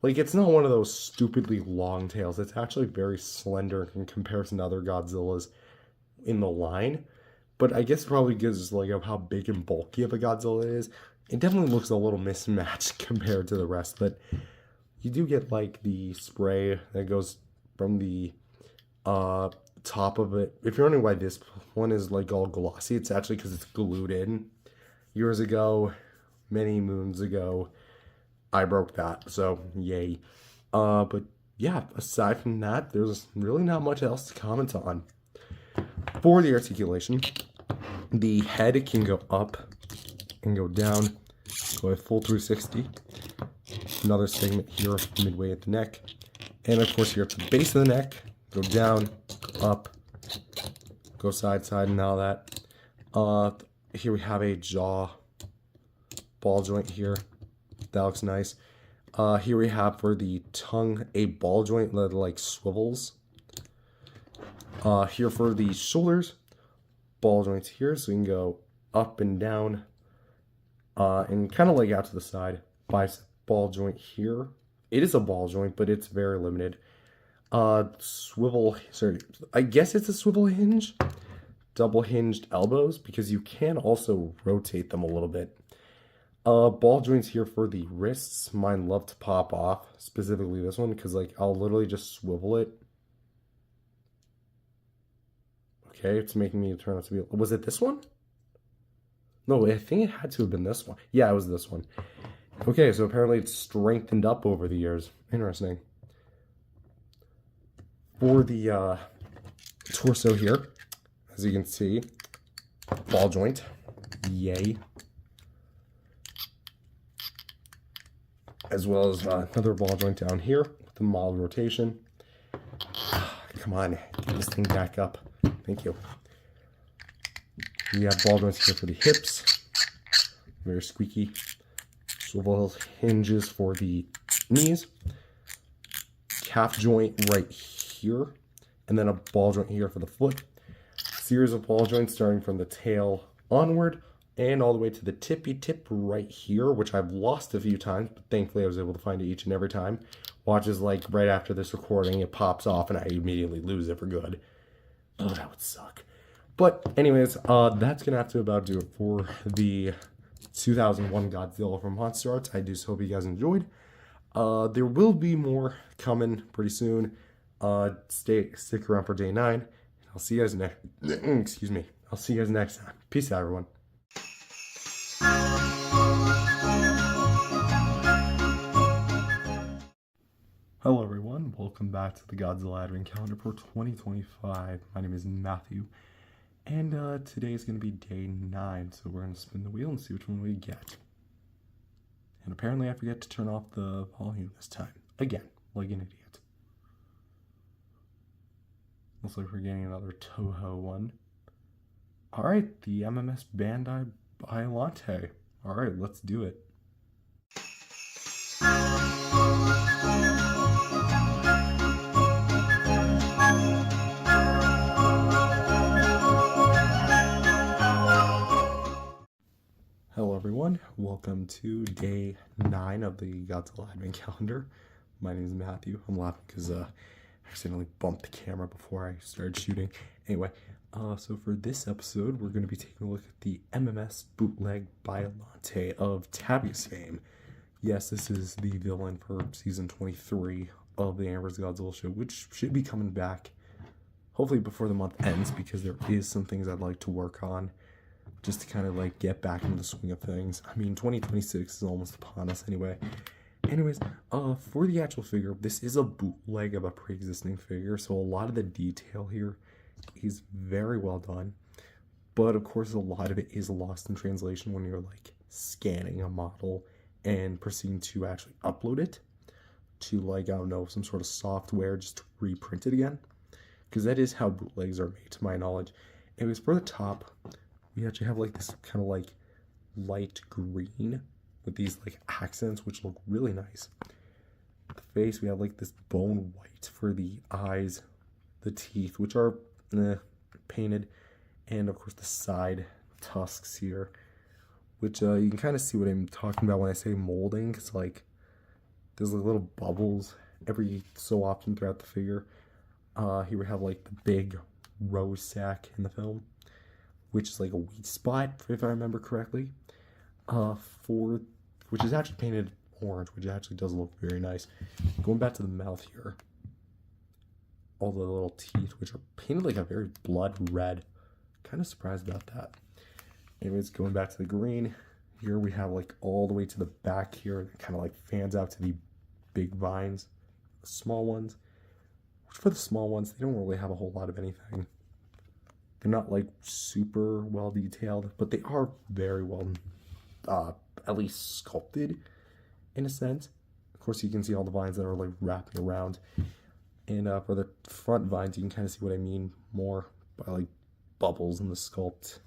Like, it's not one of those stupidly long tails. It's actually very slender in comparison to other Godzillas in the line. But I guess probably gives like of how big and bulky of a Godzilla it is. It definitely looks a little mismatched compared to the rest. But you do get like the spray that goes from the top of it. If you're wondering why this one is like all glossy, it's actually because it's glued in. Years ago, many moons ago, I broke that, so yay. But yeah, aside from that, there's really not much else to comment on. For the articulation, the head can go up and go down, go a full 360. Another segment here midway at the neck, and of course here at the base of the neck, go down, up, go side, and all that. Here we have a jaw ball joint here. That looks nice. Here we have for the tongue a ball joint that like swivels. Here for the shoulders, ball joints here, so you can go up and down, and kind of like out to the side. Bicep ball joint here. It is a ball joint, but it's very limited. Swivel, sorry, I guess it's a swivel hinge. Double hinged elbows, because you can also rotate them a little bit. Ball joints here for the wrists. Mine love to pop off, specifically this one, because like I'll literally just swivel it. Okay, it's making me turn out to be, was it this one? No, I think it had to have been this one. Yeah, it was this one. Okay, so apparently it's strengthened up over the years. Interesting. For the torso here, as you can see, ball joint, yay. As well as another ball joint down here with the mild rotation. Come on, get this thing back up. Thank you. We have ball joints here for the hips, very squeaky. swivel hinges for the knees, calf joint right here, and then a ball joint here for the foot. Series of ball joints starting from the tail onward and all the way to the tippy tip right here, which I've lost a few times, but thankfully I was able to find it each and every time. Watch as, like, right after this recording, it pops off and I immediately lose it for good. Oh, that would suck. But anyways, that's gonna have to about do it for the 2001 Godzilla from MonsterArts. I just hope you guys enjoyed. There will be more coming pretty soon. Stick around for day 9. I'll see you guys next. Excuse me. I'll see you guys next time. Peace out, everyone. Hello, everyone. Welcome back to the Godzilla Advent Calendar for 2025. My name is Matthew, and today is going to be day 9. So we're going to spin the wheel and see which one we get. And apparently, I forget to turn off the volume this time again, like an idiot. Looks like we're getting another Toho one. Alright, the MMS Bandai Biollante. Alright, let's do it. Hello everyone, welcome to day 9 of the Godzilla Advent Calendar. My name is Matthew. I'm laughing because I accidentally bumped the camera before I started shooting. Anyway, so for this episode, we're going to be taking a look at the MMS Bootleg Biollante of Tabi's fame. Yes, this is the villain for season 23 of the Amber's Godzilla show, which should be coming back hopefully before the month ends, because there is some things I'd like to work on just to kind of like get back into the swing of things. I mean, 2026 is almost upon us anyway. Anyways, for the actual figure, this is a bootleg of a pre-existing figure, so a lot of the detail here is very well done. But of course, a lot of it is lost in translation when you're like scanning a model and proceeding to actually upload it to, like, I don't know, some sort of software just to reprint it again. Because that is how bootlegs are made, to my knowledge. Anyways, for the top, we actually have like this kind of like light green with these like accents, which look really nice. The face, we have like this bone white for the eyes, the teeth, which are painted, and of course the side tusks here, which you can kind of see what I'm talking about when I say molding, because like there's like little bubbles every so often throughout the figure. Here we have like the big rose sack in the film, which is like a wheat spot, if I remember correctly. Which is actually painted orange, which actually does look very nice. Going back to the mouth here, all the little teeth, which are painted like a very blood red. Kind of surprised about that. Anyways, going back to the green, here we have like all the way to the back here, it kind of like fans out to the big vines, the small ones. Which for the small ones, they don't really have a whole lot of anything. They're not like super well detailed, but they are very well at least sculpted in a sense. Of course, you can see all the vines that are like wrapping around. And for the front vines, you can kind of see what I mean more by like bubbles in the sculpt.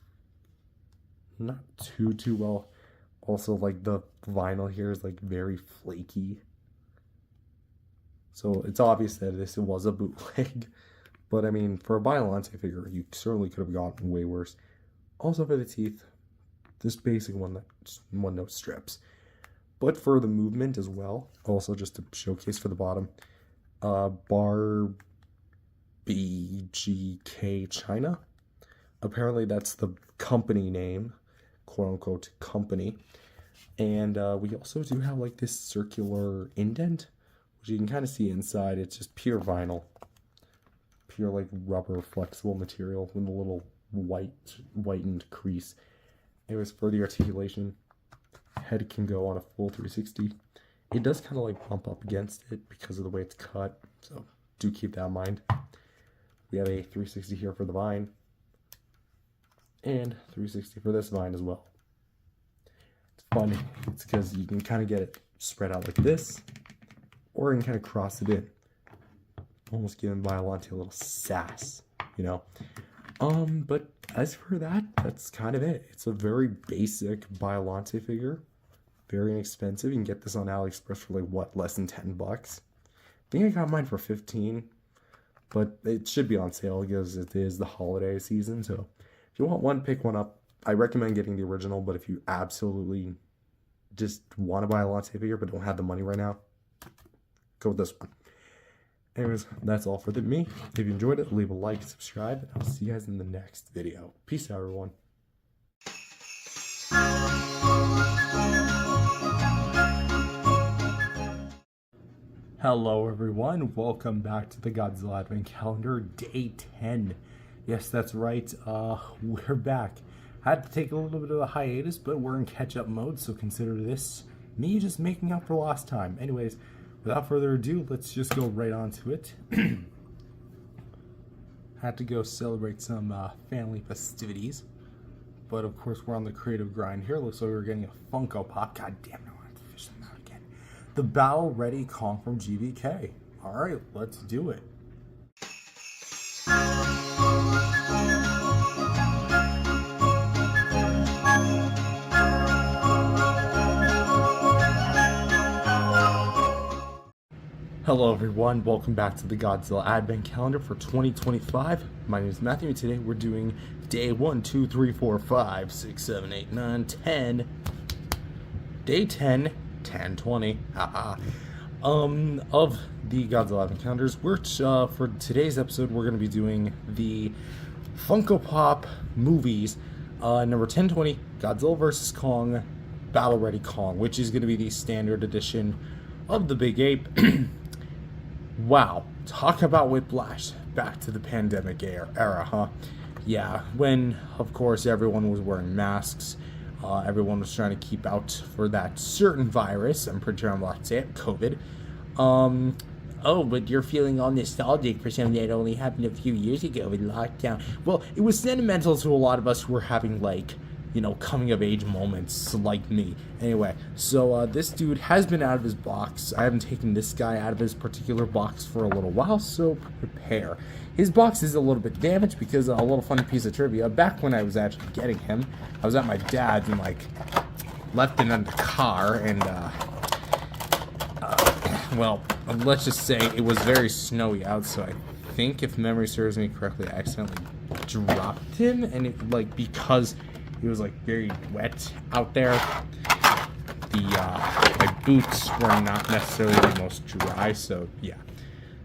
Not too well. Also, like the vinyl here is like very flaky. So it's obvious that this was a bootleg. But I mean, for a Biollante figure, you certainly could have gotten way worse. Also for the teeth, this basic one-note strips. But for the movement as well, also just to showcase for the bottom, Bar BGK China. Apparently that's the company name, quote-unquote company. And we also do have like this circular indent, which you can kind of see inside. It's just pure vinyl. Pure like rubber flexible material with a little whitened crease. Anyways, for the articulation, head can go on a full 360. It does kind of like bump up against it because of the way it's cut, so do keep that in mind. We have a 360 here for the vine, and 360 for this vine as well. It's funny, it's because you can kind of get it spread out like this, or you can kind of cross it in. Almost giving Biollante a little sass, you know. But as for that, that's kind of it. It's a very basic Biollante figure. very inexpensive. You can get this on AliExpress for like, what, less than $10? I think I got mine for 15, but it should be on sale because it is the holiday season. So if you want one, pick one up. I recommend getting the original, but if you absolutely just want to buy a Biollante figure but don't have the money right now, go with this one. Anyways, that's all for me. If you enjoyed it, leave a like, subscribe, and I'll see you guys in the next video. Peace out, everyone. Hello, everyone. Welcome back to the Godzilla Advent Calendar, Day 10. Yes, that's right. We're back. Had to take a little bit of a hiatus, but we're in catch-up mode, so consider this me just making up for lost time. Anyways, without further ado, let's just go right on to it. Had to go celebrate some family festivities, but of course we're on the creative grind here. Looks like we're getting a Funko Pop. God damn it, I want to fish them out again. The Battle Ready Kong from GVK. Alright, let's do it. Hello everyone, welcome back to the Godzilla Advent Calendar for 2025. My name is Matthew and today we're doing day 1, 2, 3, 4, 5, 6, 7, 8, 9, 10. Day 10, 10, 20, of the Godzilla Advent Calendars. For today's episode, we're going to be doing the Funko Pop movies, number 1020, Godzilla vs. Kong, Battle Ready Kong, which is going to be the standard edition of the Big Ape. Wow, talk about whiplash. Back to the pandemic era, huh? Yeah, when, of course, everyone was wearing masks, everyone was trying to keep out for that certain virus. I'm pretty sure I'm allowed to say it, COVID. Oh, but you're feeling all nostalgic for something that only happened a few years ago in lockdown. Well, it was sentimental to a lot of us who were having, like, you know, coming of age moments like me. Anyway, so this dude has been out of his box. I haven't taken this guy out of his particular box for a little while, so prepare. His box is a little bit damaged because a little funny piece of trivia. Back when I was actually getting him, I was at my dad's and, like, left it in the car, and, well, let's just say it was very snowy out, so I think, if memory serves me correctly, I accidentally dropped him, and it, like, because it was like very wet out there, my boots were not necessarily the most dry, so yeah.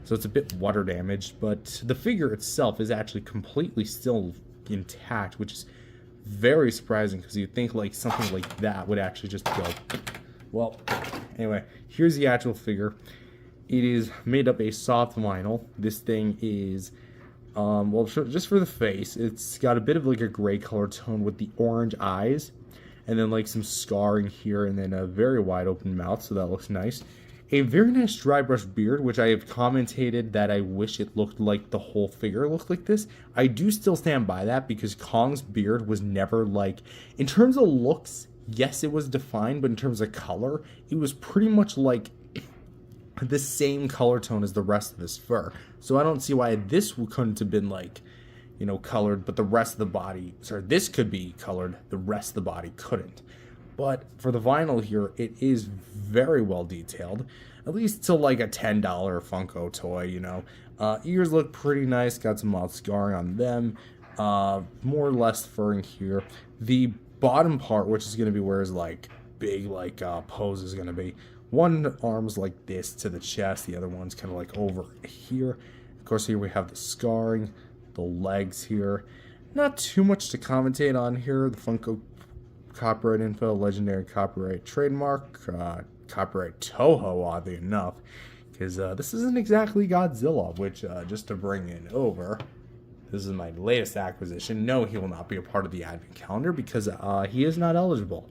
So it's a bit water damaged, but the figure itself is actually completely still intact, which is very surprising because you'd think like something like that would actually just go. Well, anyway, here's the actual figure. It is made up a soft vinyl. This thing is well, just for the face, it's got a bit of like a gray color tone with the orange eyes, and then like some scarring here, and then a very wide open mouth, so that looks nice. A very nice dry brush beard, which I have commented that I wish it looked like the whole figure looked like this. I do still stand by that because Kong's beard was never like, in terms of looks, yes, it was defined, but in terms of color, it was pretty much like the same color tone as the rest of his fur. So I don't see why this couldn't have been like, you know, colored, but the rest of the body, this could be colored, the rest of the body couldn't. But for the vinyl here, it is very well detailed, at least to like a $10 Funko toy, you know. Ears look pretty nice, got some mild scarring on them, more or less furring here. The bottom part, which is going to be where his like big like pose is going to be, one arm's like this to the chest, the other one's kind of like over here. Of course, here we have the scarring, the legs here. Not too much to commentate on here. The Funko copyright info, legendary copyright trademark, copyright Toho, oddly enough, because this isn't exactly Godzilla, which, just to bring it over, this is my latest acquisition. No, he will not be a part of the Advent Calendar because he is not eligible.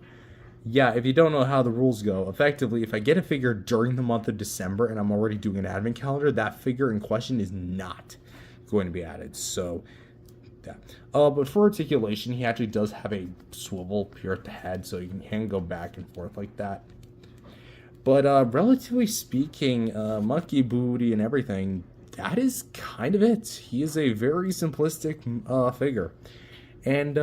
Yeah, if you don't know how the rules go, effectively, if I get a figure during the month of December and I'm already doing an Advent Calendar, that figure in question is not going to be added. So, yeah. But for articulation, he actually does have a swivel here at the head, so you can go back and forth like that. But relatively speaking, monkey booty and everything, that is kind of it. He is a very simplistic figure. And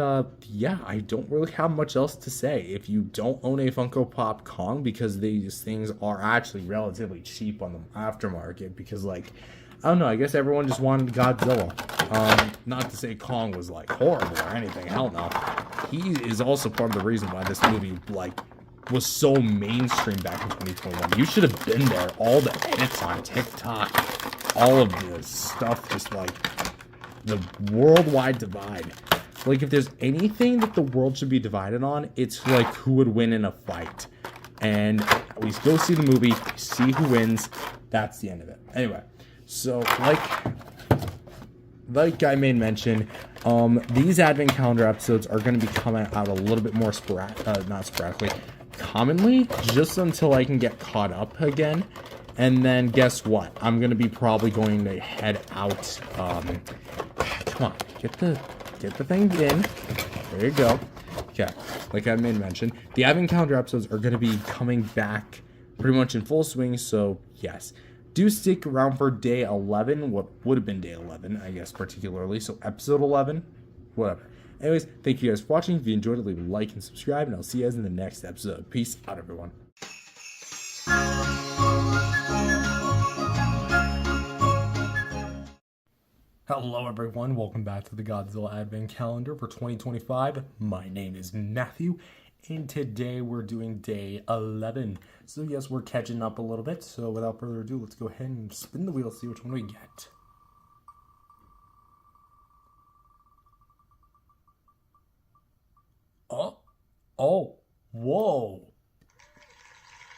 yeah, I don't really have much else to say. If you don't own a Funko Pop Kong, because these things are actually relatively cheap on the aftermarket, because like, I don't know, I guess everyone just wanted Godzilla. Not to say Kong was like horrible or anything, hell no. He is also part of the reason why this movie like was so mainstream back in 2021. You should have been there. All the edits on TikTok, all of this stuff, just like the worldwide divide. Like, if there's anything that the world should be divided on, it's like who would win in a fight. And we go see the movie, see who wins. That's the end of it. Anyway, so like I made mention, these advent calendar episodes are going to be coming out a little bit more not sporadically, commonly, just until I can get caught up again. And then guess what? I'm going to be probably going to head out. Come on, get the thing in. There you go. Okay, like I made mention, the advent calendar episodes are going to be coming back pretty much in full swing. So yes, do stick around for day 11. What would have been day 11, I guess, particularly. So episode 11, whatever. Anyways, thank you guys for watching. If you enjoyed it, leave a like and subscribe, and I'll see you guys in the next episode. Peace out, everyone. Hello everyone, welcome back to the Godzilla Advent Calendar for 2025. My name is Matthew, and today we're doing day 11. So yes, we're catching up a little bit, so without further ado, let's go ahead and spin the wheel, see which one we get. Whoa.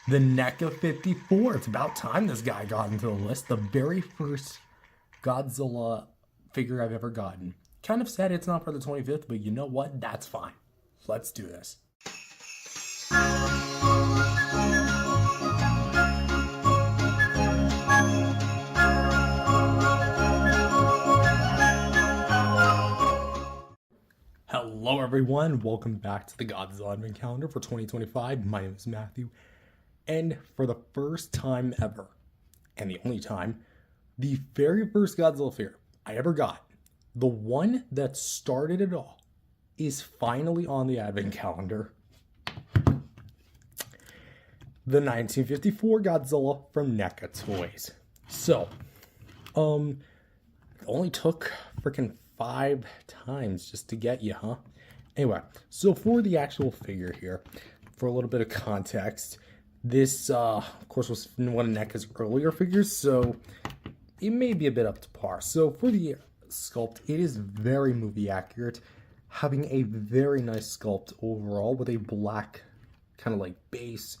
The NECA 54, it's about time this guy got into the list. The very first Godzilla figure I've ever gotten. Kind of sad it's not for the 25th, but you know what? That's fine. Let's do this. Hello everyone, welcome back to the Godzilla Advent Calendar for 2025. My name is Matthew, and for the first time ever, and the only time, the very first Godzilla figure I ever got, the one that started it all, is finally on the Advent Calendar. The 1954 Godzilla from NECA Toys. So, it only took freaking 5 times just to get you, huh? Anyway, so for the actual figure here, for a little bit of context, this, of course, was one of NECA's earlier figures, so it may be a bit up to par. So for the sculpt, it is very movie accurate, having a very nice sculpt overall with a black kind of like base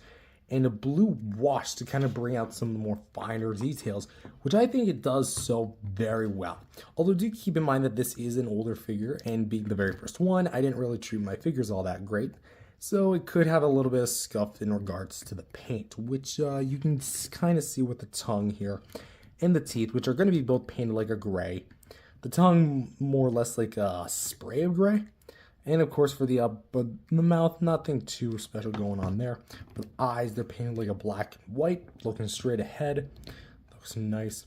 and a blue wash to kind of bring out some of the more finer details, which I think it does so very well. Although do keep in mind that this is an older figure, and being the very first one, I didn't really treat my figures all that great. So it could have a little bit of scuff in regards to the paint, which you can kind of see with the tongue here and the teeth, which are going to be both painted like a gray. The tongue more or less like a spray of gray. And of course for the mouth, nothing too special going on there. The eyes, they're painted like a black and white, looking straight ahead. Looks nice.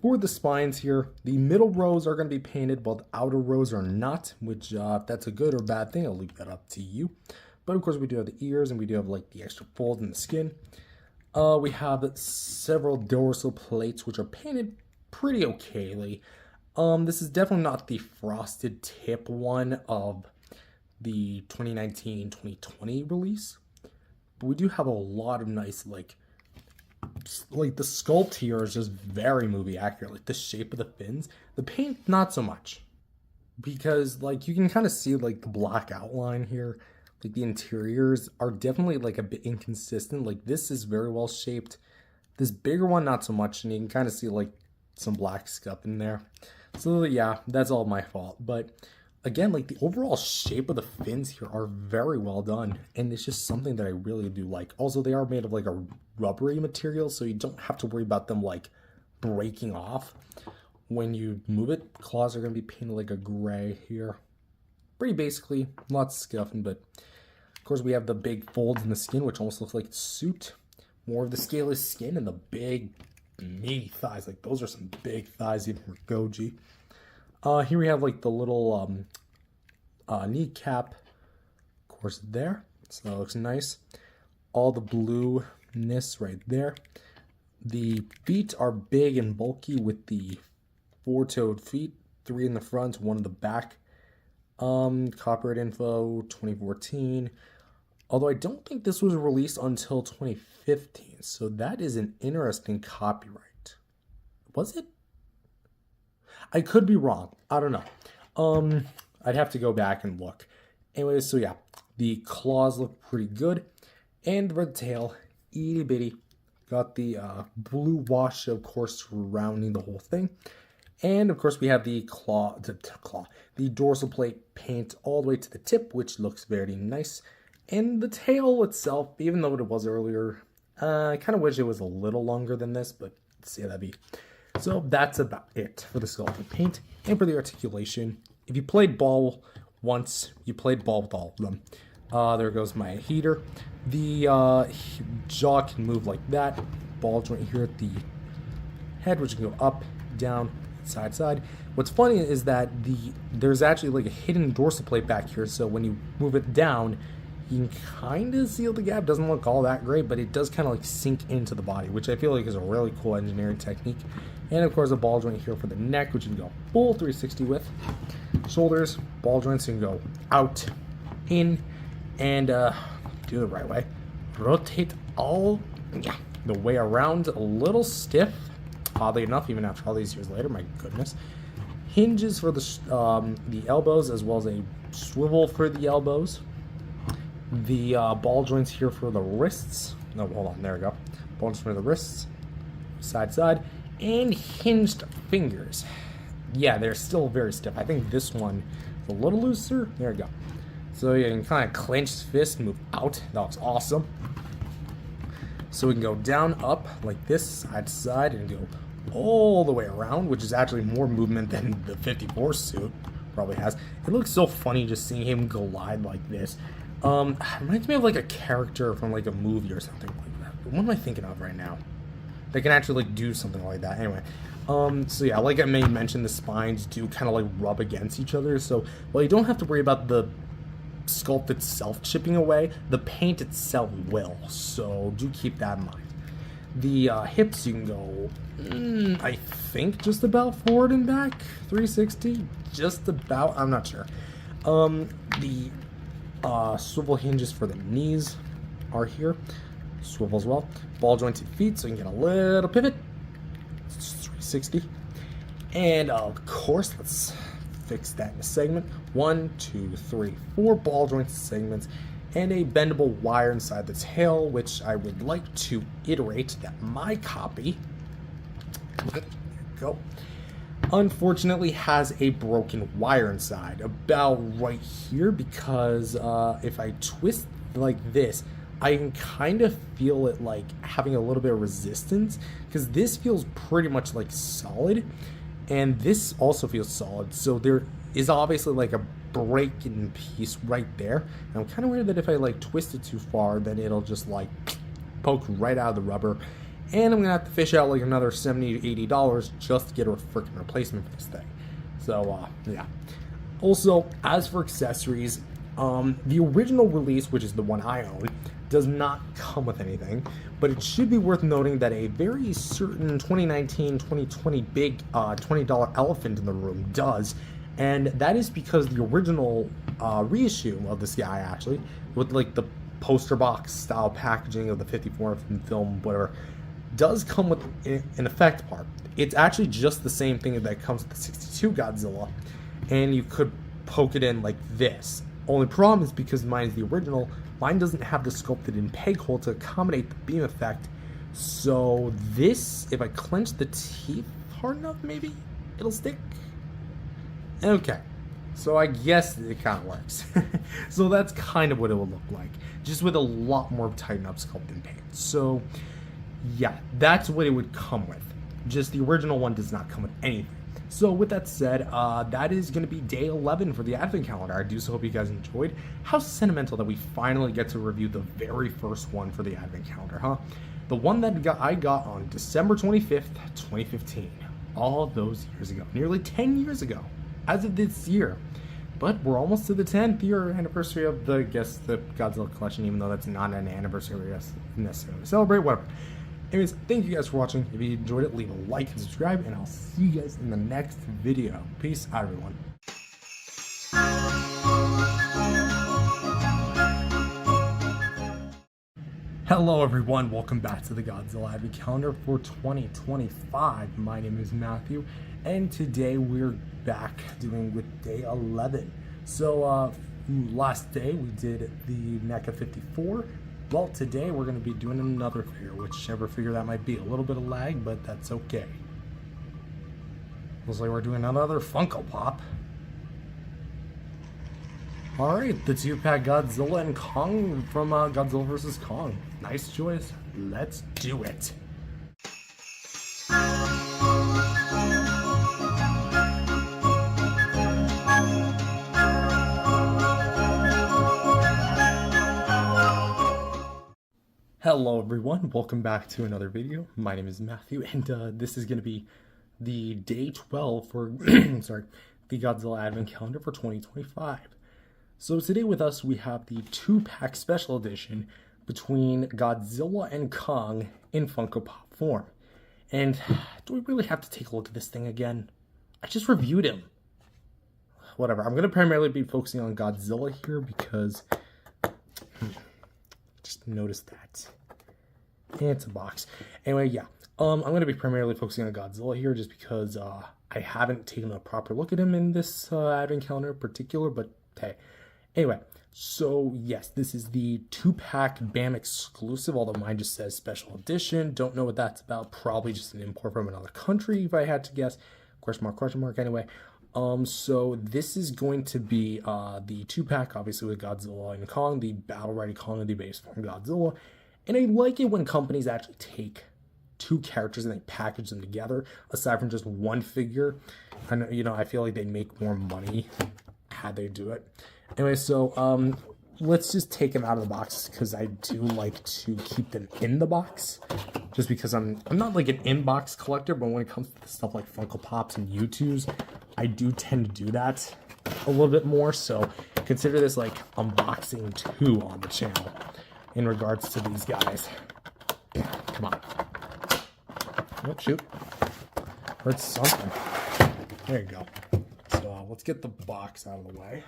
For the spines here, the middle rows are going to be painted, but the outer rows are not, which if that's a good or bad thing, I'll leave that up to you. But of course we do have the ears, and we do have like the extra folds in the skin. We have several dorsal plates, which are painted pretty okayly. This is definitely not the frosted tip one of the 2019-2020 release, but we do have a lot of nice, like the sculpt here is just very movie accurate. Like the shape of the fins, the paint not so much, because like you can kind of see like the black outline here. Like the interiors are definitely like a bit inconsistent. Like this is very well shaped. This bigger one not so much, and you can kind of see like some black scuff in there. So yeah, that's all my fault. But again, like the overall shape of the fins here are very well done, and it's just something that I really do like. Also, they are made of like a rubbery material, so you don't have to worry about them like breaking off when you move it. Claws are going to be painted like a gray here. Pretty basically, lots of scuffing, but of course we have the big folds in the skin, which almost looks like a suit. More of the scaleless skin and the big meaty thighs. Like those are some big thighs even for Goji. Here we have like the little kneecap, of course, there. So that looks nice. All the blueness right there. The feet are big and bulky with the 4-toed feet, 3 in the front, 1 in the back. Copyright info 2014. Although I don't think this was released until 2015, so that is an interesting copyright. Was it? I could be wrong. I don't know. I'd have to go back and look. Anyways, so yeah, the claws look pretty good, and the red tail, itty bitty. Got the blue wash, of course, surrounding the whole thing. And of course, we have the the dorsal plate paint all the way to the tip, which looks very nice. And the tail itself, even though it was earlier, I kind of wish it was a little longer than this, but see how that be. So that's about it for the sculpted paint and for the articulation. If you played ball once, you played ball with all of them. There goes my heater. The jaw can move like that. Ball joint here at the head, which can go up, down, side, side. What's funny is that there's actually like a hidden dorsal plate back here, so when you move it down, you can kind of seal the gap. Doesn't look all that great, but it does kind of like sink into the body, which I feel like is a really cool engineering technique. And of course, a ball joint here for the neck, which you can go full 360 with. Shoulders, ball joints, you can go out, in, and do the right way. Rotate all the way around, a little stiff, oddly enough, even after all these years later. My goodness. Hinges for the elbows, as well as a swivel for the elbows. The ball joints here for the wrists. No, hold on, there we go. Ball joints for the wrists, side side, and hinged fingers. Yeah, they're still very stiff. I think this one is a little looser. There we go. So you can kind of clench his fist, move out. That looks awesome. So we can go down, up, like this, side to side, and go all the way around, which is actually more movement than the 54 suit probably has. It looks so funny just seeing him glide like this. Reminds me of like a character from like a movie or something like that. What am I thinking of right now? They can actually like do something like that. Anyway, so yeah, like I may mention, the spines do kind of like rub against each other. So while you don't have to worry about the sculpt itself chipping away, the paint itself will. So do keep that in mind. The hips, you can go, I think, just about forward and back, 360, just about. I'm not sure. The swivel hinges for the knees are here. Swivel as well. Ball jointed feet, so you can get a little pivot. It's 360. And of course, let's fix that in a segment. 1, 2, 3, 4 ball jointed segments, and a bendable wire inside the tail, which I would like to iterate that my copy, there you go, unfortunately has a broken wire inside, about right here, because if I twist like this, I can kind of feel it like having a little bit of resistance, because this feels pretty much like solid, and this also feels solid, so there is obviously like a break-in piece right there. And I'm kind of worried that if I like twist it too far, then it'll just like poke right out of the rubber, and I'm gonna have to fish out like another $70 to $80 just to get a freaking replacement for this thing. So yeah. Also, as for accessories, the original release, which is the one I own, does not come with anything, but it should be worth noting that a very certain 2019-2020 big $20 elephant in the room does, and that is because the original reissue of this guy, actually, with like the poster box style packaging of the 54 film, whatever, does come with an effect part. It's actually just the same thing that comes with the 62 Godzilla, and you could poke it in like this. Only problem is because mine is the original, mine doesn't have the sculpted in peg hole to accommodate the beam effect. So this, if I clench the teeth hard enough, maybe it'll stick. Okay, so I guess it kind of works. So that's kind of what it will look like, just with a lot more tightened up sculpted paint. So yeah, that's what it would come with. Just the original one does not come with anything. So with that said, that is going to be day 11 for the Advent Calendar. I do so hope you guys enjoyed. How sentimental that we finally get to review the very first one for the Advent Calendar, huh? The one that I got on December 25th, 2015. All those years ago. Nearly 10 years ago, as of this year. but we're almost to the 10th year anniversary of the Godzilla collection, even though that's not an anniversary we necessarily celebrate, whatever. Anyways, thank you guys for watching. If you enjoyed it, leave a like and subscribe, and I'll see you guys in the next video. Peace out, everyone. Hello everyone, welcome back to the Godzilla Advent Calendar for 2025. My name is Matthew, and today we're back doing with day 11. So last day we did the NECA 54. Well, today we're going to be doing another figure, whichever figure that might be. A little bit of lag, but that's okay. Looks like we're doing another Funko Pop. Alright, the 2-pack Godzilla and Kong from Godzilla vs. Kong. Nice choice. Let's do it. Hello everyone, welcome back to another video. My name is Matthew, and this is going to be the day 12 for sorry, the Godzilla Advent Calendar for 2025. So today with us we have the 2-pack special edition between Godzilla and Kong in Funko Pop form. And do we really have to take a look at this thing again? I just reviewed him. Whatever, I'm going to primarily be focusing on Godzilla here because just noticed that. It's a box. Anyway, yeah. I'm going to be primarily focusing on Godzilla here just because I haven't taken a proper look at him in this Advent Calendar in particular, but hey. Anyway, so yes, this is the 2-pack BAM exclusive, although mine just says special edition. Don't know what that's about. Probably just an import from another country, if I had to guess. Question mark, anyway. So this is going to be the 2-pack, obviously, with Godzilla and Kong, the battle-ready Kong of the base form Godzilla. And I like it when companies actually take two characters and they package them together, aside from just one figure. I know, I feel like they'd make more money had they do it. Anyway, so let's just take them out of the box because I do like to keep them in the box. Just because I'm not like an in-box collector, but when it comes to stuff like Funko Pops and U2s, I do tend to do that a little bit more. So consider this like unboxing 2 on the channel in regards to these guys. Come on. Oh, shoot. Heard something. There you go. So let's get the box out of the way.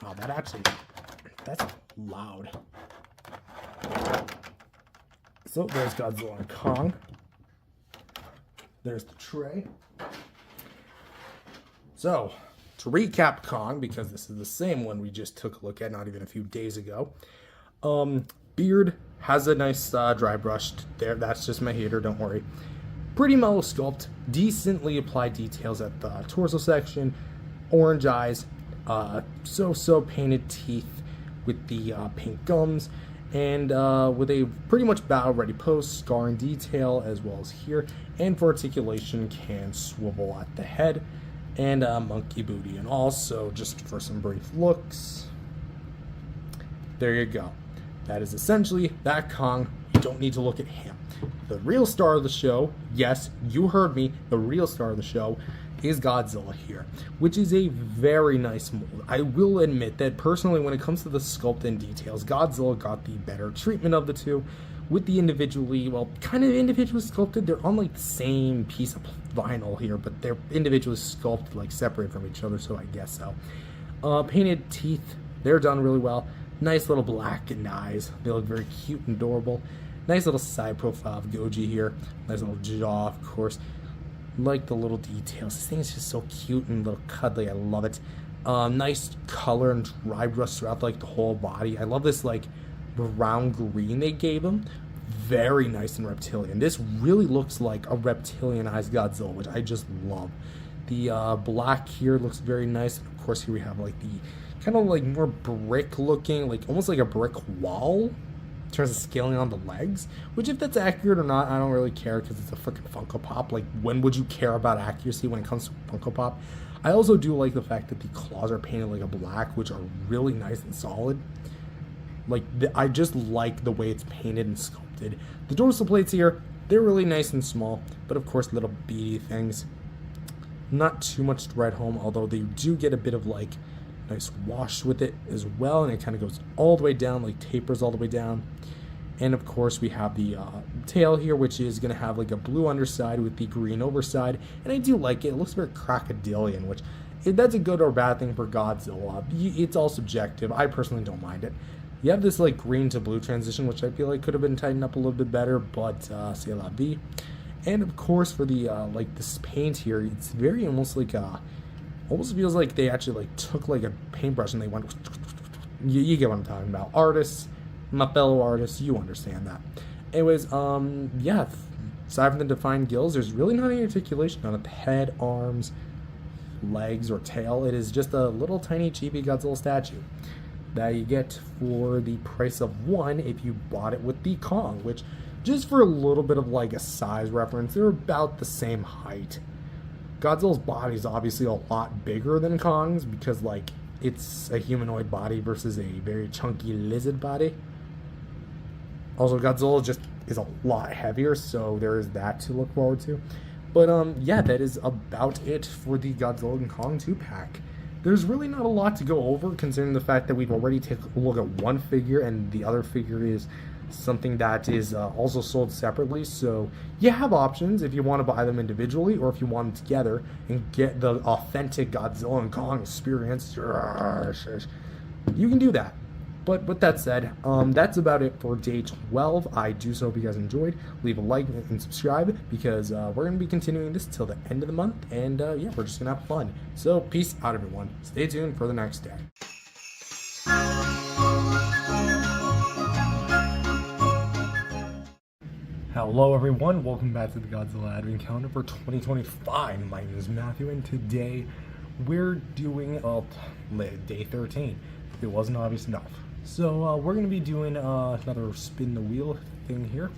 Wow, that's loud. So there's Godzilla and Kong. There's the tray. So, to recap Kong, because this is the same one we just took a look at not even a few days ago. Beard has a nice dry brush there. That's just my hater, don't worry. Pretty mellow sculpt, decently applied details at the torso section, orange eyes, so painted teeth with the pink gums, and with a pretty much battle-ready pose, scarring detail as well as here, and for articulation can swivel at the head, and monkey booty. And also, just for some brief looks, there you go. That is essentially that Kong. You don't need to look at him. The real star of the show, yes, you heard me, the real star of the show is Godzilla here, which is a very nice mold. I will admit that personally, when it comes to the sculpt and details, Godzilla got the better treatment of the two. With the individually, well, kind of individually sculpted, they're on like the same piece of vinyl here, but they're individually sculpted, like separated from each other, so I guess so. Painted teeth, they're done really well. Nice little blackened eyes, they look very cute and adorable. Nice little side profile of Goji here. Nice little jaw, of course. Like the little details. This thing is just so cute and little cuddly. I love it. Nice color and dry brush throughout like the whole body. I love this like brown green they gave him. Very nice and reptilian. This really looks like a reptilianized Godzilla, which I just love. The black here looks very nice. And of course here we have like the kind of like more brick looking, like almost like a brick wall in terms of scaling on the legs, which if that's accurate or not, I don't really care because it's a freaking Funko Pop. Like, when would you care about accuracy when it comes to Funko Pop? I also do like the fact that the claws are painted like a black, which are really nice and solid. Like, I just like the way it's painted and sculpted. The dorsal plates here, They're really nice and small, but of course little beady things. Not too much to write home, although they do get a bit of like nice wash with it as well, and it kind of goes all the way down, like tapers all the way down. And of course we have the tail here, which is going to have like a blue underside with the green overside, and I do like it. It looks very crocodilian, which that's a good or bad thing for Godzilla. It's all subjective. I personally don't mind it. You have this like green to blue transition, which I feel like could have been tightened up a little bit better, but c'est la vie. And of course for the like this paint here, it's very almost like almost feels like they actually like took like a paintbrush and they went. You get what I'm talking about. Artists, my fellow artists, you understand that. Anyways, yeah. Aside from the defined gills, there's really not any articulation on it. The head, arms, legs, or tail. It is just a little tiny chibi Godzilla statue that you get for the price of one if you bought it with the Kong, which, just for a little bit of like a size reference, they're about the same height. Godzilla's body is obviously a lot bigger than Kong's because like it's a humanoid body versus a very chunky lizard body. Also, Godzilla just is a lot heavier, so there is that to look forward to. But yeah, that is about it for the Godzilla and Kong 2-pack. There's really not a lot to go over, considering the fact that we've already taken a look at one figure, and the other figure is something that is also sold separately. So you have options if you want to buy them individually, or if you want them together and get the authentic Godzilla and Kong experience, you can do that. But with that said, that's about it for day 12. I do so hope you guys enjoyed. Leave a like and subscribe, because we're going to be continuing this till the end of the month. And yeah, we're just going to have fun. So peace out, everyone. Stay tuned for the next day. Hello everyone, welcome back to the Godzilla Advent Calendar for 2025. My name is Matthew, and today we're doing day 13. It wasn't obvious enough. So we're going to be doing another spin the wheel thing here.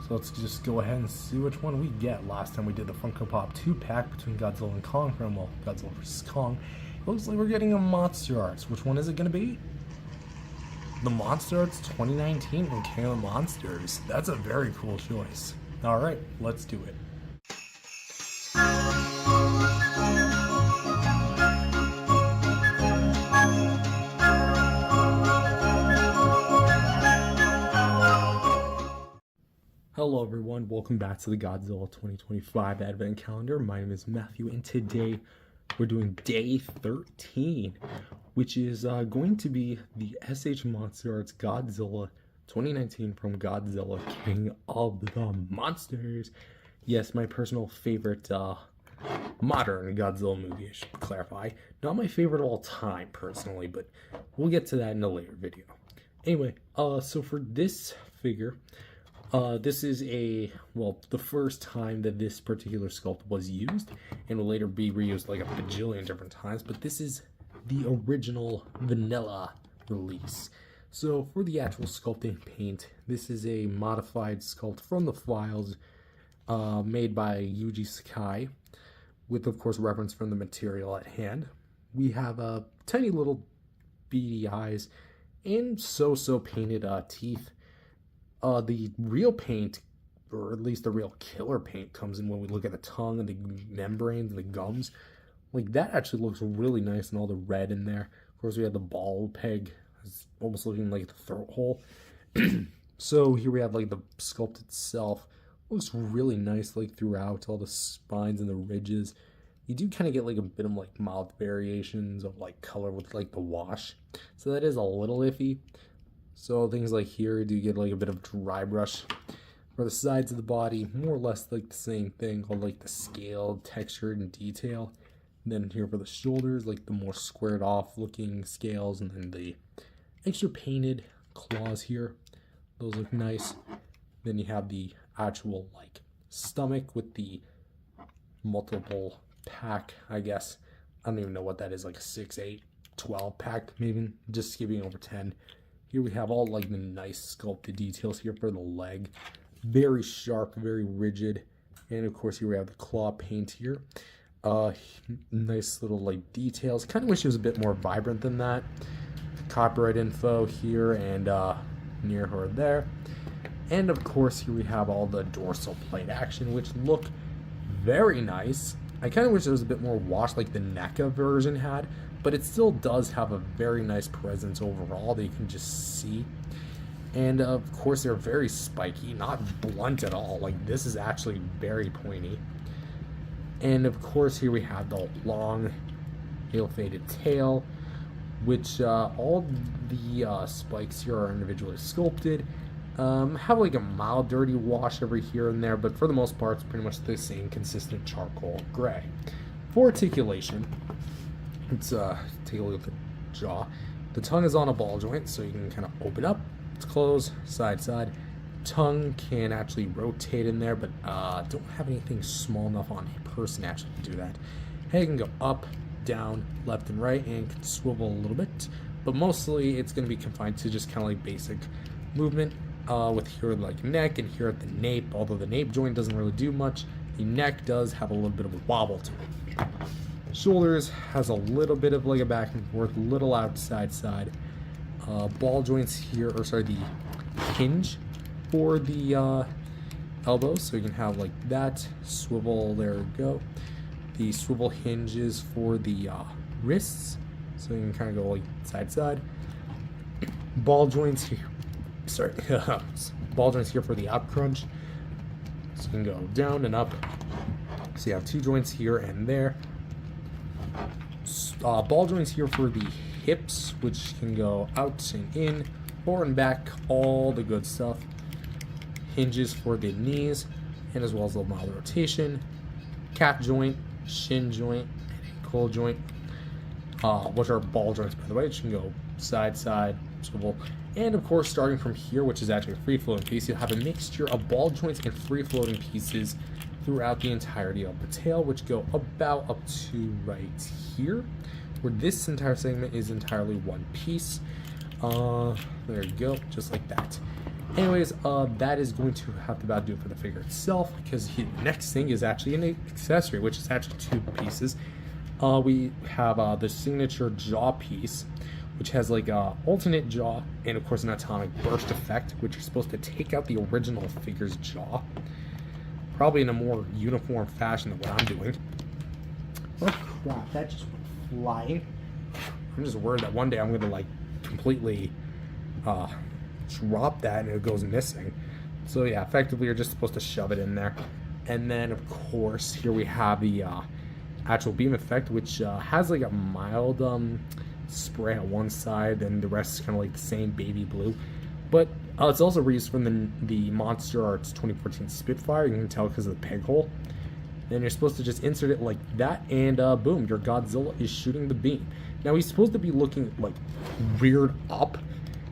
So let's just go ahead and see which one we get. Last time we did the Funko Pop 2-pack between Godzilla and Kong from, well, Godzilla vs. Kong. It looks like we're getting a MonsterArts. Which one is it going to be? The MonsterArts 2019 from King of Monsters. That's a very cool choice. Alright, let's do it. Hello everyone, welcome back to the Godzilla 2025 Advent Calendar. My name is Matthew, and today we're doing day 13, which is going to be the SH MonsterArts Godzilla 2019 from Godzilla King of the Monsters. Yes, my personal favorite modern Godzilla movie, I should clarify. Not my favorite of all time, personally, but we'll get to that in a later video. Anyway, so for this figure, this is the first time that this particular sculpt was used, and will later be reused like a bajillion different times, but this is the original vanilla release. So for the actual sculpting paint, this is a modified sculpt from the files made by Yuji Sakai, with of course reference from the material at hand. We have tiny little beady eyes and so painted teeth. The real paint, or at least the real killer paint, comes in when we look at the tongue and the membranes and the gums. Like, that actually looks really nice, and all the red in there. Of course, we have the ball peg. It's almost looking like the throat hole. So here we have like the sculpt itself. Looks really nice like throughout, all the spines and the ridges. You do kind of get like a bit of like mild variations of like color with like the wash. So that is a little iffy. So things like here, you do get like a bit of dry brush. For the sides of the body, more or less like the same thing, all like the scaled texture and detail. And then here for the shoulders, like the more squared off looking scales, and then the extra painted claws here. Those look nice. Then you have the actual like stomach with the multiple pack, I guess. I don't even know what that is, like a 6, 8, 12 pack, maybe just skipping over 10. Here we have all like the nice sculpted details here for the leg. Very sharp, very rigid. And of course here we have the claw paint here. Nice little like details. Kind of wish it was a bit more vibrant than that. Copyright info here and near her there. And of course, here we have all the dorsal plate action, which look very nice. I kind of wish there was a bit more wash like the NECA version had, but it still does have a very nice presence overall that you can just see. And of course, they're very spiky, not blunt at all. Like, this is actually very pointy. And of course, here we have the long, ill-fated tail, which all the spikes here are individually sculpted. Have like a mild dirty wash every here and there, but for the most part, it's pretty much the same consistent charcoal gray. For articulation, let's take a look at the jaw. The tongue is on a ball joint, so you can kind of open up, it's closed, side, side. Tongue can actually rotate in there, but don't have anything small enough on a person actually to do that. Head can go up, down, left, and right, and can swivel a little bit, but mostly it's going to be confined to just kind of like basic movement. With here like neck and here at the nape, although the nape joint doesn't really do much, the neck does have a little bit of a wobble to it. Shoulders has a little bit of like a back and forth, little outside side. Ball joints here, or sorry, the hinge for the elbows, so you can have like that swivel. There we go. The swivel hinges for the wrists, so you can kind of go like side side. Ball joints here. Sorry, ball joints here for the up crunch, so you can go down and up. So you have two joints here and there. Ball joints here for the hips, which can go out and in, forward and back, all the good stuff. Hinges for the knees, and as well as a mild rotation. Calf joint, shin joint, and ankle joint, which are ball joints by the way, which can go side, side, swivel. And of course, starting from here, which is actually a free-floating piece, you'll have a mixture of ball joints and free-floating pieces throughout the entirety of the tail, which go about up to right here, where this entire segment is entirely one piece. There you go, just like that. Anyways, that is going to have to about do it for the figure itself, because the next thing is actually an accessory, which is actually two pieces. We have the signature jaw piece, which has like a alternate jaw and of course an atomic burst effect, which is supposed to take out the original figure's jaw, probably in a more uniform fashion than what I'm doing. Oh crap, that just went flying. I'm just worried that one day I'm gonna like completely drop that and it goes missing. So yeah, effectively you're just supposed to shove it in there. And then of course here we have the actual beam effect, which has like a mild spray on one side, and the rest is kind of like the same baby blue. But it's also reused from the MonsterArts 2014 Spitfire. You can tell because of the peg hole. Then you're supposed to just insert it like that, and boom, your Godzilla is shooting the beam. Now he's supposed to be looking like reared up,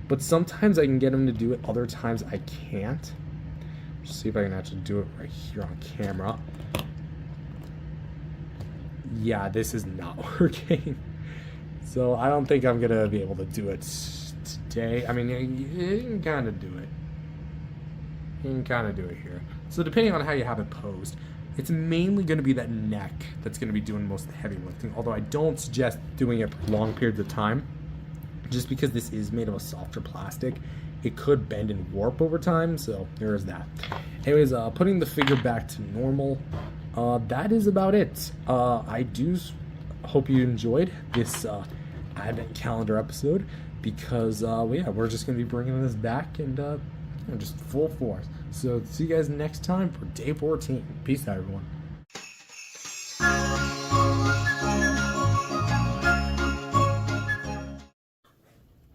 but sometimes I can get him to do it, other times I can't. Just see if I can actually do it right here on camera. Yeah, this is not working. So I don't think I'm gonna be able to do it today. I mean, you can kind of do it. You can kind of do it here. So depending on how you have it posed, it's mainly going to be that neck that's going to be doing most of the heavy lifting. Although I don't suggest doing it for long periods of time, just because this is made of a softer plastic. It could bend and warp over time, so there is that. Anyways, putting the figure back to normal, that is about it. I do hope you enjoyed this advent calendar episode, because well, yeah, we're just going to be bringing this back and just full force. So see you guys next time for day 14. Peace out, everyone.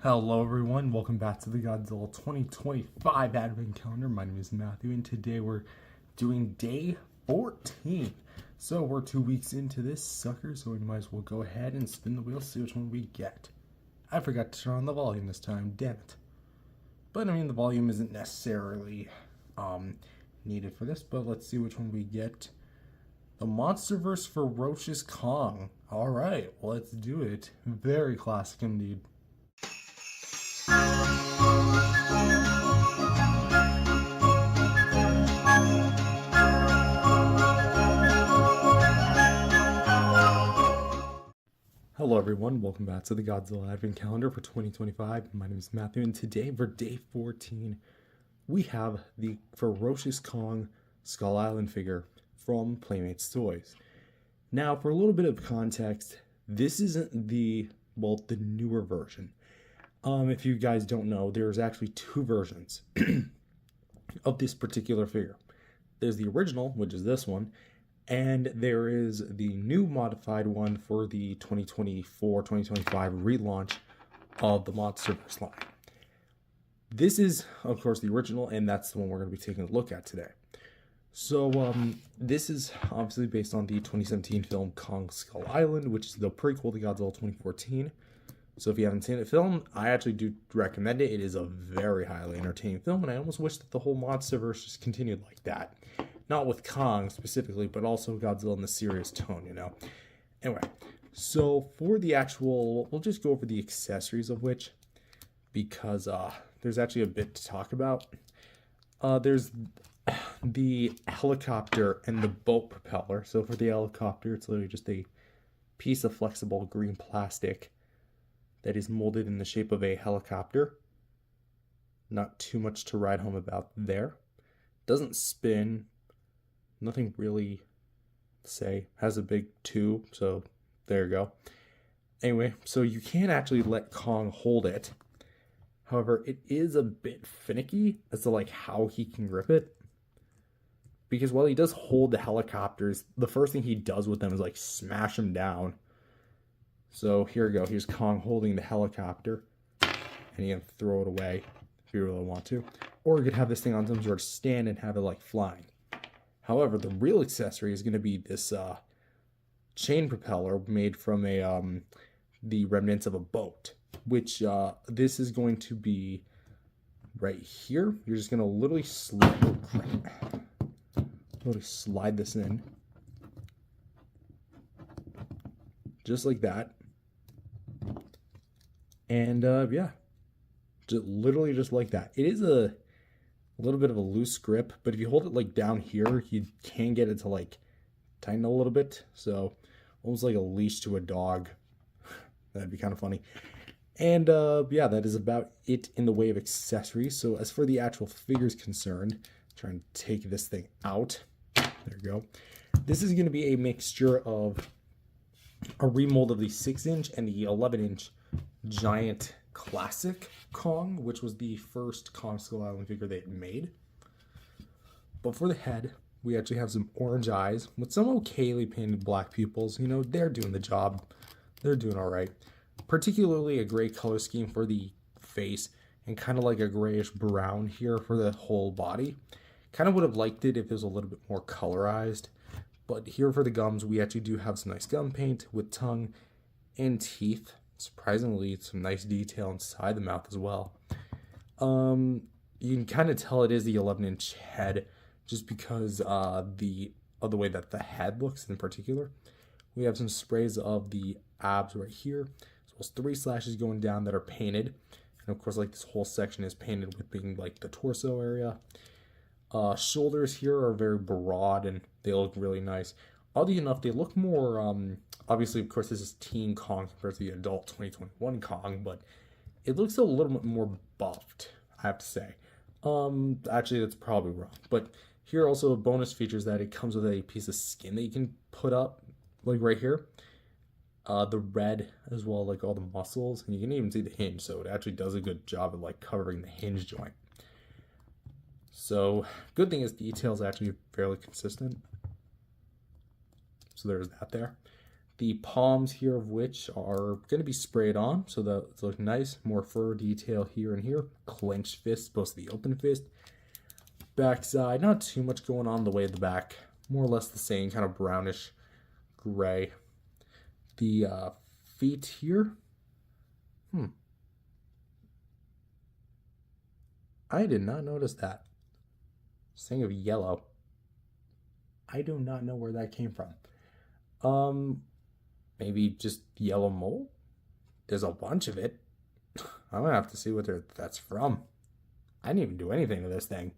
Hello everyone, welcome back to the Godzilla 2025 Advent Calendar. My name is Matthew, and today we're doing day 14. So we're 2 weeks into this sucker, so we might as well go ahead and spin the wheel, see which one we get. I forgot to turn on the volume this time, damn it. But I mean, the volume isn't necessarily needed for this, but let's see which one we get. The MonsterVerse Ferocious Kong. Alright, let's do it. Very classic indeed. Hello everyone, welcome back to the Godzilla Advent Calendar for 2025. My name is Matthew, and today for day 14, we have the Ferocious Kong Skull Island figure from Playmates Toys. Now, for a little bit of context, this isn't the newer version. If you guys don't know, there's actually two versions of this particular figure. There's the original, which is this one, and there is the new modified one for the 2024-2025 relaunch of the MonsterVerse line. This is, of course, the original, and that's the one we're going to be taking a look at today. So, this is obviously based on the 2017 film Kong Skull Island, which is the prequel to Godzilla 2014. So if you haven't seen the film, I actually do recommend it. It is a very highly entertaining film, and I almost wish that the whole MonsterVerse just continued like that. Not with Kong specifically, but also Godzilla in the serious tone, you know? Anyway, so for the actual, we'll just go over the accessories of which, because there's actually a bit to talk about. There's the helicopter and the boat propeller. So for the helicopter, it's literally just a piece of flexible green plastic that is molded in the shape of a helicopter. Not too much to write home about there. Doesn't spin. Nothing really to say. Has a big tube, so there you go. Anyway, so you can't actually let Kong hold it. However, it is a bit finicky as to like how he can grip it. Because while he does hold the helicopters, the first thing he does with them is like smash them down. So here we go. Here's Kong holding the helicopter. And you can throw it away if you really want to. Or you could have this thing on some sort of stand and have it like flying. However, the real accessory is going to be this chain propeller made from the remnants of a boat. Which this is going to be right here. You're just going to literally slide this in. Just like that. And yeah, literally just like that. It is a little bit of a loose grip, but if you hold it like down here, you can get it to like tighten a little bit. So almost like a leash to a dog. That'd be kind of funny. And yeah, that is about it in the way of accessories. So as for the actual figures concerned, try and take this thing out. There you go. This is going to be a mixture of a remold of the 6-inch and the 11-inch giant classic Kong, which was the first Kong Skull Island figure they had made. But for the head, we actually have some orange eyes with some okayly painted black pupils. You know, they're doing the job. They're doing all right. Particularly a gray color scheme for the face and kind of like a grayish brown here for the whole body. Kind of would have liked it if it was a little bit more colorized. But here for the gums, we actually do have some nice gum paint with tongue and teeth. Surprisingly, some nice detail inside the mouth as well. You can kind of tell it is the 11-inch head just because of the way that the head looks in particular. We have some sprays of the abs right here, as well as 3 slashes going down that are painted. And of course, like this whole section is painted with being like the torso area. Shoulders here are very broad and they look really nice. Oddly enough, they look more, obviously, of course, this is Teen Kong compared to the adult 2021 Kong, but it looks a little bit more buffed, I have to say. Actually, that's probably wrong. But here also a bonus feature is that it comes with a piece of skin that you can put up, like right here. The red as well, like all the muscles, and you can even see the hinge, so it actually does a good job of like covering the hinge joint. So, good thing is detail is actually fairly consistent. So there's that there. The palms here of which are going to be sprayed on, so that it's looking nice. More fur detail here and here. Clenched fist, supposed to be open fist. Backside, not too much going on the way of the back. More or less the same, kind of brownish gray. The feet here. I did not notice that. Saying of yellow. I do not know where that came from. Maybe just yellow mold? There's a bunch of it. I'm gonna have to see what that's from. I didn't even do anything to this thing.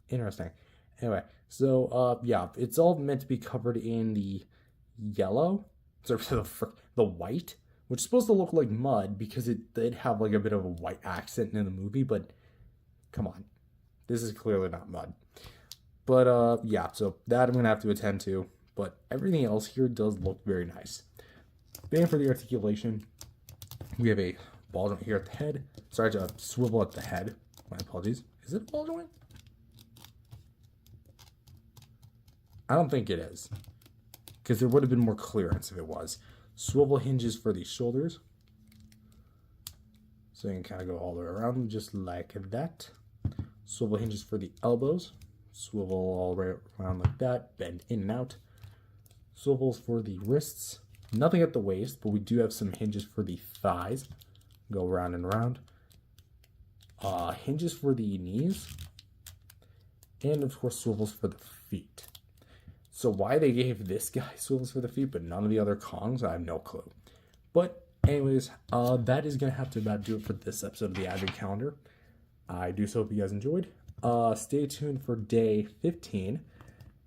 Interesting. Anyway, so yeah, it's all meant to be covered in the yellow, so the white, which is supposed to look like mud because it did have like a bit of a white accent in the movie, but Come on. This is clearly not mud. But, yeah, so that I'm going to have to attend to. But everything else here does look very nice. Band for the articulation. We have a ball joint here at the head. Sorry to swivel at the head. My apologies. Is it a ball joint? I don't think it is, because there would have been more clearance if it was. Swivel hinges for the shoulders. So you can kind of go all the way around just like that. Swivel hinges for the elbows. Swivel all the way around like that. Bend in and out. Swivels for the wrists. Nothing at the waist, but we do have some hinges for the thighs. Go round and round. Hinges for the knees. And of course swivels for the feet. So why they gave this guy swivels for the feet, but none of the other Kongs, I have no clue. But anyways, that is going to have to about do it for this episode of the Advent Calendar. I do so hope you guys enjoyed. Stay tuned for day 15,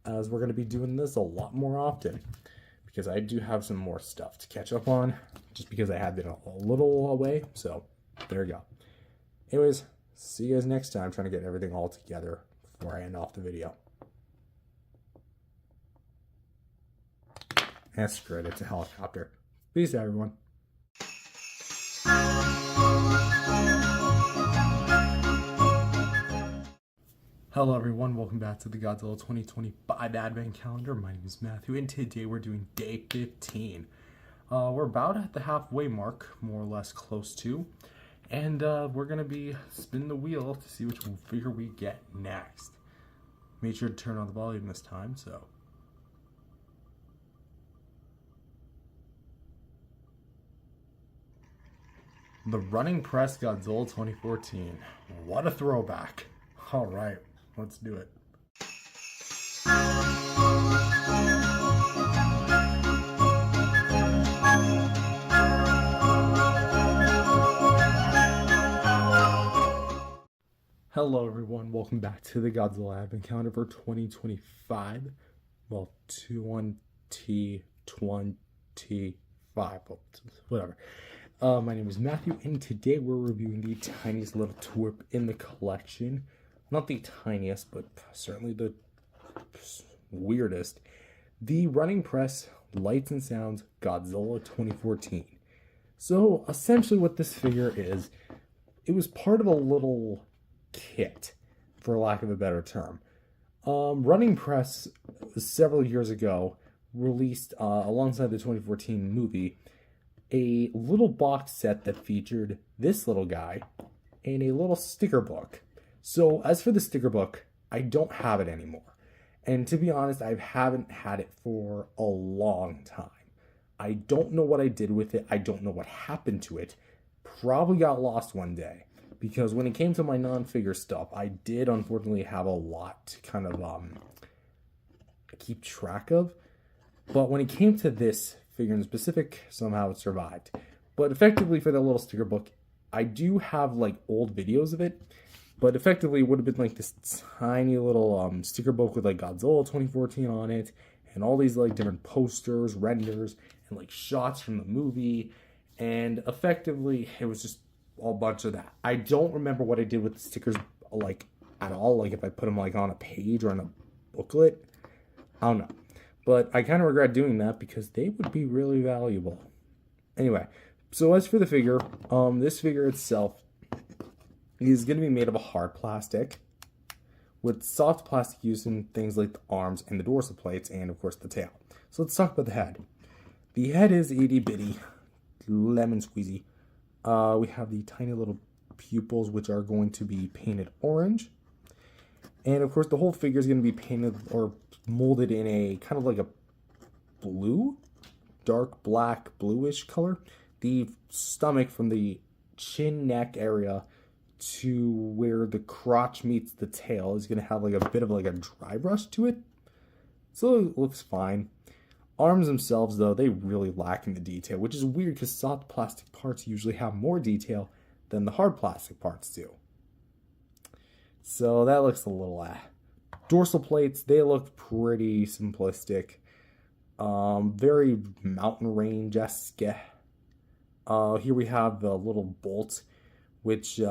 as we're going to be doing this a lot more often, because I do have some more stuff to catch up on, just because I have been a little away. So there you go. Anyways, see you guys next time, trying to get everything all together before I end off the video. And screw it, it's a helicopter. Peace out, everyone. Hello everyone, welcome back to the Godzilla 2025 Advent Calendar. My name is Matthew, and today we're doing day 15. We're about at the halfway mark, more or less close to. And we're going to be spinning the wheel to see which figure we get next. Made sure to turn on the volume this time, so... The Running Press Godzilla 2014. What a throwback. Alright, let's do it. Hello everyone, welcome back to the Godzilla Advent Calendar for 2025. Well, 2025, whatever. My name is Matthew, and today we're reviewing the tiniest little twerp in the collection. Not the tiniest, but certainly the weirdest. The Running Press Lights and Sounds Godzilla 2014. So, essentially what this figure is, it was part of a little kit, for lack of a better term. Running Press, several years ago, released, alongside the 2014 movie, a little box set that featured this little guy and a little sticker book. So as for the sticker book, I don't have it anymore. And to be honest, I haven't had it for a long time. I don't know what I did with it. I don't know what happened to it. Probably got lost one day. Because when it came to my non-figure stuff, I did unfortunately have a lot to kind of keep track of. But when it came to this figure in specific, somehow it survived. But effectively for the little sticker book, I do have like old videos of it, but effectively it would have been like this tiny little sticker book with like Godzilla 2014 on it, and all these like different posters, renders, and like shots from the movie, and effectively it was just a bunch of that. I don't remember what I did with the stickers like at all, like if I put them like on a page or on a booklet. I don't know. But I kind of regret doing that because they would be really valuable. Anyway, so as for the figure, this figure itself is going to be made of a hard plastic with soft plastic used in things like the arms and the dorsal plates and, of course, the tail. So let's talk about the head. The head is itty bitty, lemon squeezy. We have the tiny little pupils, which are going to be painted orange. And, of course, the whole figure is going to be painted or molded in a kind of like a blue, dark black, bluish color. The stomach from the chin neck area to where the crotch meets the tail is going to have like a bit of like a dry brush to it. So it looks fine. Arms themselves, though, they really lack in the detail, which is weird because soft plastic parts usually have more detail than the hard plastic parts do. So that looks a little Dorsal plates, they look pretty simplistic. Very mountain range-esque. Here we have the little bolt, which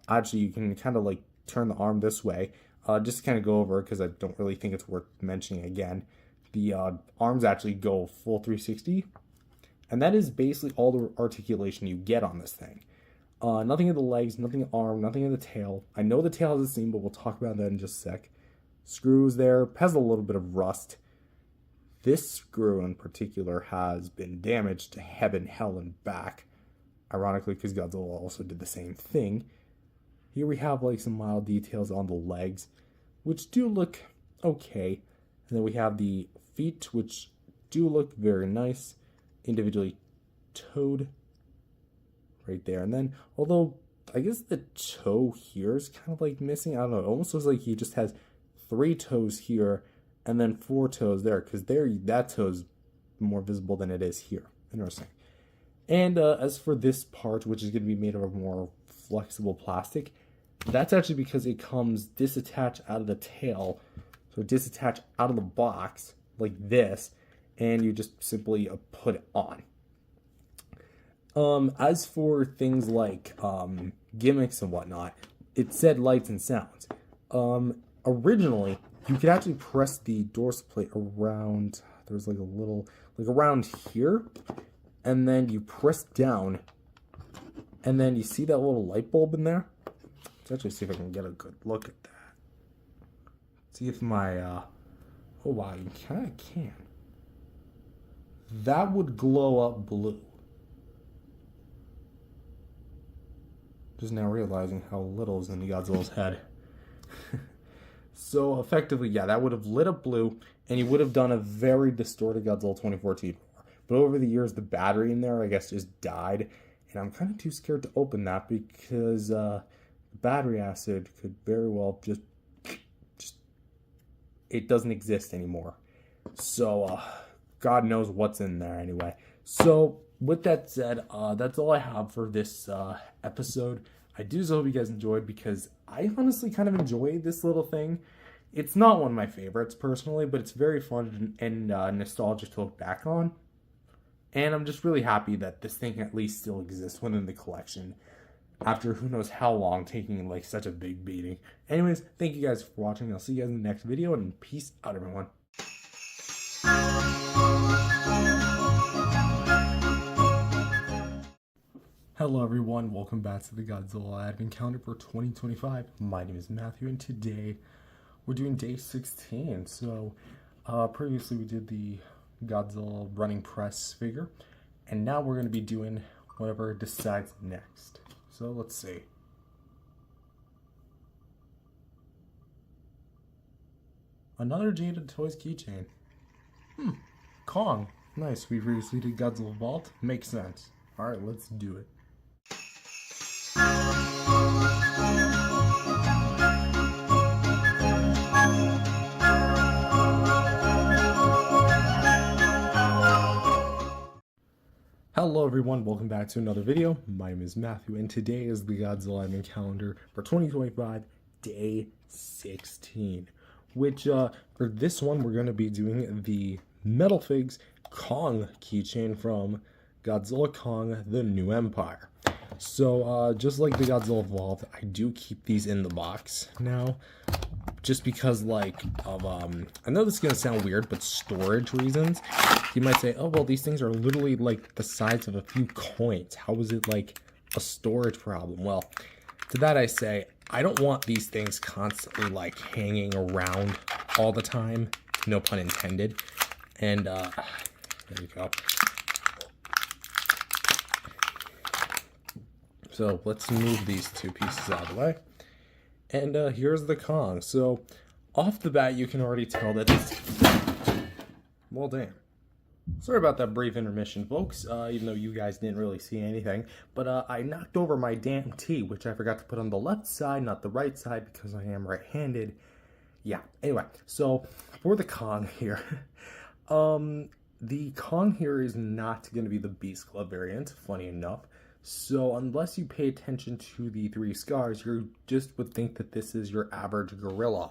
actually you can kind of like turn the arm this way, just to kind of go over, because I don't really think it's worth mentioning again, the arms actually go full 360, and that is basically all the articulation you get on this thing. Nothing in the legs, nothing in the arm, nothing in the tail. I know the tail has a seam, but we'll talk about that in just a sec. Screws there, has a little bit of rust. This screw in particular has been damaged to heaven, hell, and back. Ironically, because Godzilla also did the same thing. Here we have like some mild details on the legs, which do look okay. And then we have the feet, which do look very nice, individually toed right there. And then, although I guess the toe here is kind of like missing, I don't know, it almost looks like he just has 3 toes here and then 4 toes there, because there, that toe is more visible than it is here. Interesting. And as for this part, which is going to be made of a more flexible plastic, that's actually because it comes disattached out of the tail. So disattached out of the box like this, and you just simply put it on. As for things like gimmicks and whatnot, it said lights and sounds. Originally, you could actually press the dorsal plate around, there's like a little, like around here, and then you press down, and then you see that little light bulb in there? Let's actually see if I can get a good look at that. See if my, oh wow, you kind of can. That would glow up blue. Just now realizing how little is in the Godzilla's head. So effectively, yeah, that would have lit up blue, and you would have done a very distorted Godzilla 2014. But over the years, the battery in there, I guess, just died, and I'm kind of too scared to open that because battery acid could very well just it doesn't exist anymore. So God knows what's in there anyway. So with that said, that's all I have for this episode. I do hope you guys enjoyed, because I honestly kind of enjoy this little thing. It's not one of my favorites personally, but it's very fun and nostalgic to look back on. And I'm just really happy that this thing at least still exists within the collection after who knows how long, taking like such a big beating. Anyways, thank you guys for watching. I'll see you guys in the next video, and peace out, everyone. Hello everyone, welcome back to the Godzilla Advent Calendar for 2025. My name is Matthew, and today we're doing day 16. So previously we did the Godzilla running press figure, and now we're going to be doing whatever it decides next. So let's see. Another Jada Toys keychain. Kong. Nice, we previously did Godzilla Vault. Makes sense. Alright, let's do it. Hello everyone, welcome back to another video. My name is Matthew, and today is the Godzilla Advent Calendar for 2025, day 16. Which, for this one, we're going to be doing the Metalfigs Kong keychain from Godzilla Kong, The New Empire. So, just like the Godzilla Evolved, I do keep these in the box now, just because, like, of, I know this is going to sound weird, but storage reasons. You might say, oh, well, these things are literally, like, the size of a few coins. How is it, like, a storage problem? Well, to that I say, I don't want these things constantly, like, hanging around all the time. No pun intended. And, there you go. So let's move these two pieces out of the way. And here's the Kong. So off the bat, you can already tell that it's... Well, damn. Sorry about that brief intermission, folks, even though you guys didn't really see anything. But I knocked over my damn tea, which I forgot to put on the left side, not the right side, because I am right-handed. Yeah, anyway, so for the Kong here, the Kong here is not going to be the Beast Club variant, funny enough. So unless you pay attention to the 3 scars, you just would think that this is your average gorilla.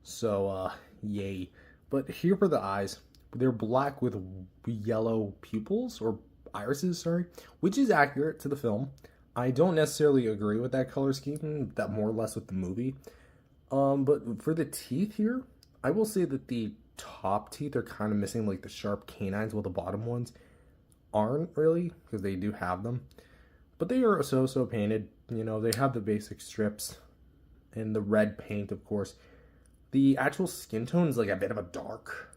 So, yay. But here for the eyes, they're black with yellow pupils, or irises, sorry, which is accurate to the film. I don't necessarily agree with that color scheme, that more or less with the movie. But for the teeth here, I will say that the top teeth are kind of missing like the sharp canines, while the bottom ones aren't really, because they do have them. But they are so painted. You know, they have the basic strips and the red paint, of course. The actual skin tone is like a bit of a dark.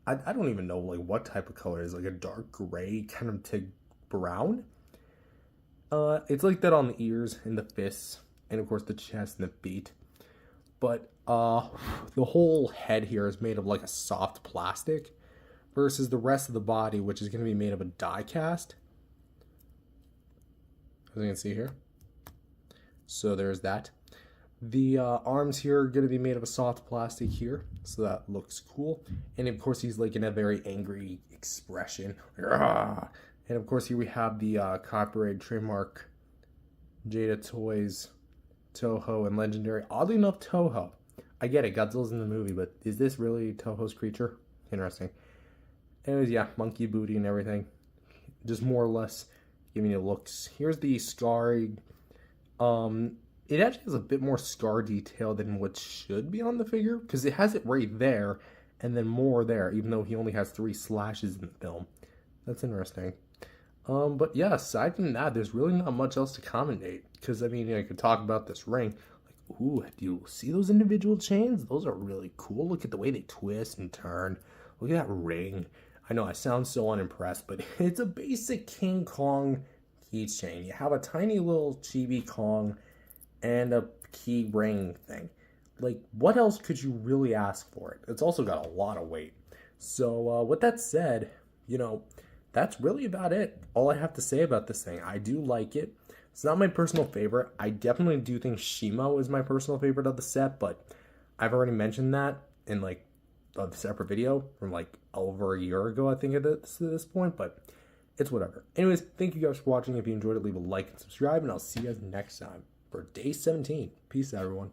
I don't even know like what type of color it is, like a dark gray kind of to brown. It's like that on the ears and the fists, and of course the chest and the feet. But the whole head here is made of like a soft plastic, versus the rest of the body, which is going to be made of a die cast, as you can see here. So there's that. The arms here are going to be made of a soft plastic here, so that looks cool. And of course he's like in a very angry expression. And of course here we have the copyright trademark Jada Toys, Toho, and Legendary. Oddly enough, Toho. I get it, Godzilla's in the movie, but is this really Toho's creature? Interesting. Anyways, yeah, monkey booty and everything. Just more or less giving you looks. Here's the scarring. It actually has a bit more scar detail than what should be on the figure, because it has it right there and then more there, even though he only has 3 slashes in the film. That's interesting. But yeah, aside from that, there's really not much else to commentate, because I mean, I could talk about this ring. Like, ooh, do you see those individual chains? Those are really cool. Look at the way they twist and turn. Look at that ring. I know I sound so unimpressed, but it's a basic King Kong keychain. You have a tiny little chibi Kong and a key ring thing. Like, what else could you really ask for it? It's also got a lot of weight. So with that said, you know, that's really about it. All I have to say about this thing. I do like it. It's not my personal favorite. I definitely do think Shimo is my personal favorite of the set, but I've already mentioned that in like a separate video from like over a year ago, I think, at this point, but it's whatever. Anyways, thank you guys for watching. If you enjoyed it, leave a like and subscribe, and I'll see you guys next time for day 17. Peace out, everyone.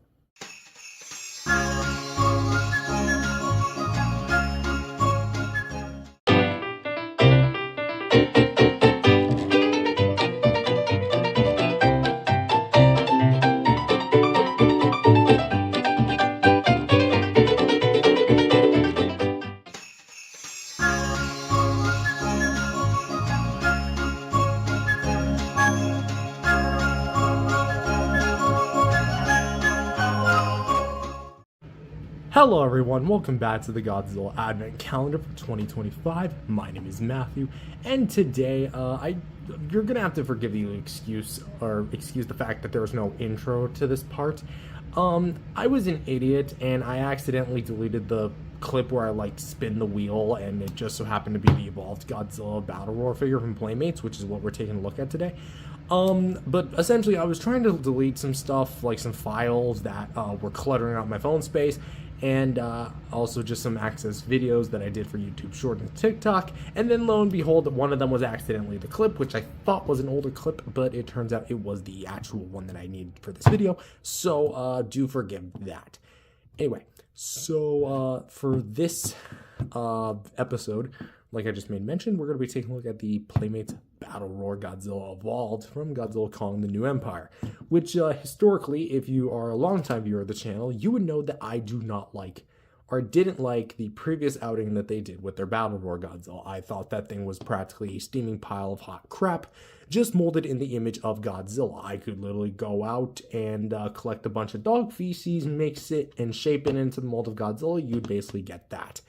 Hello everyone, welcome back to the Godzilla Advent Calendar for 2025. My name is Matthew, and today you're gonna have to forgive the excuse the fact that there was no intro to this part. I was an idiot and I accidentally deleted the clip where I like spin the wheel, and it just so happened to be the evolved Godzilla Battle Roar figure from Playmates, which is what we're taking a look at today. But essentially I was trying to delete some stuff, like some files that were cluttering out my phone space, and also just some access videos that I did for YouTube Short and TikTok, and then lo and behold, one of them was accidentally the clip, which I thought was an older clip, but it turns out it was the actual one that I needed for this video, so do forgive that. Anyway, so for this episode, like I just made mention, we're going to be taking a look at the Playmates Battle Roar Godzilla Evolved from Godzilla Kong: The New Empire, which historically, if you are a longtime viewer of the channel, you would know that I do not like, or didn't like, the previous outing that they did with their Battle Roar Godzilla. I thought that thing was practically a steaming pile of hot crap, just molded in the image of Godzilla. I could literally go out and collect a bunch of dog feces, mix it, and shape it into the mold of Godzilla. You'd basically get that.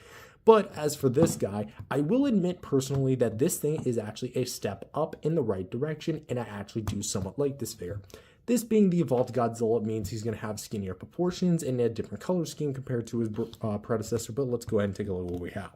But as for this guy, I will admit personally that this thing is actually a step up in the right direction, and I actually do somewhat like this figure. This being the evolved Godzilla means he's going to have skinnier proportions and a different color scheme compared to his predecessor, but let's go ahead and take a look at what we have.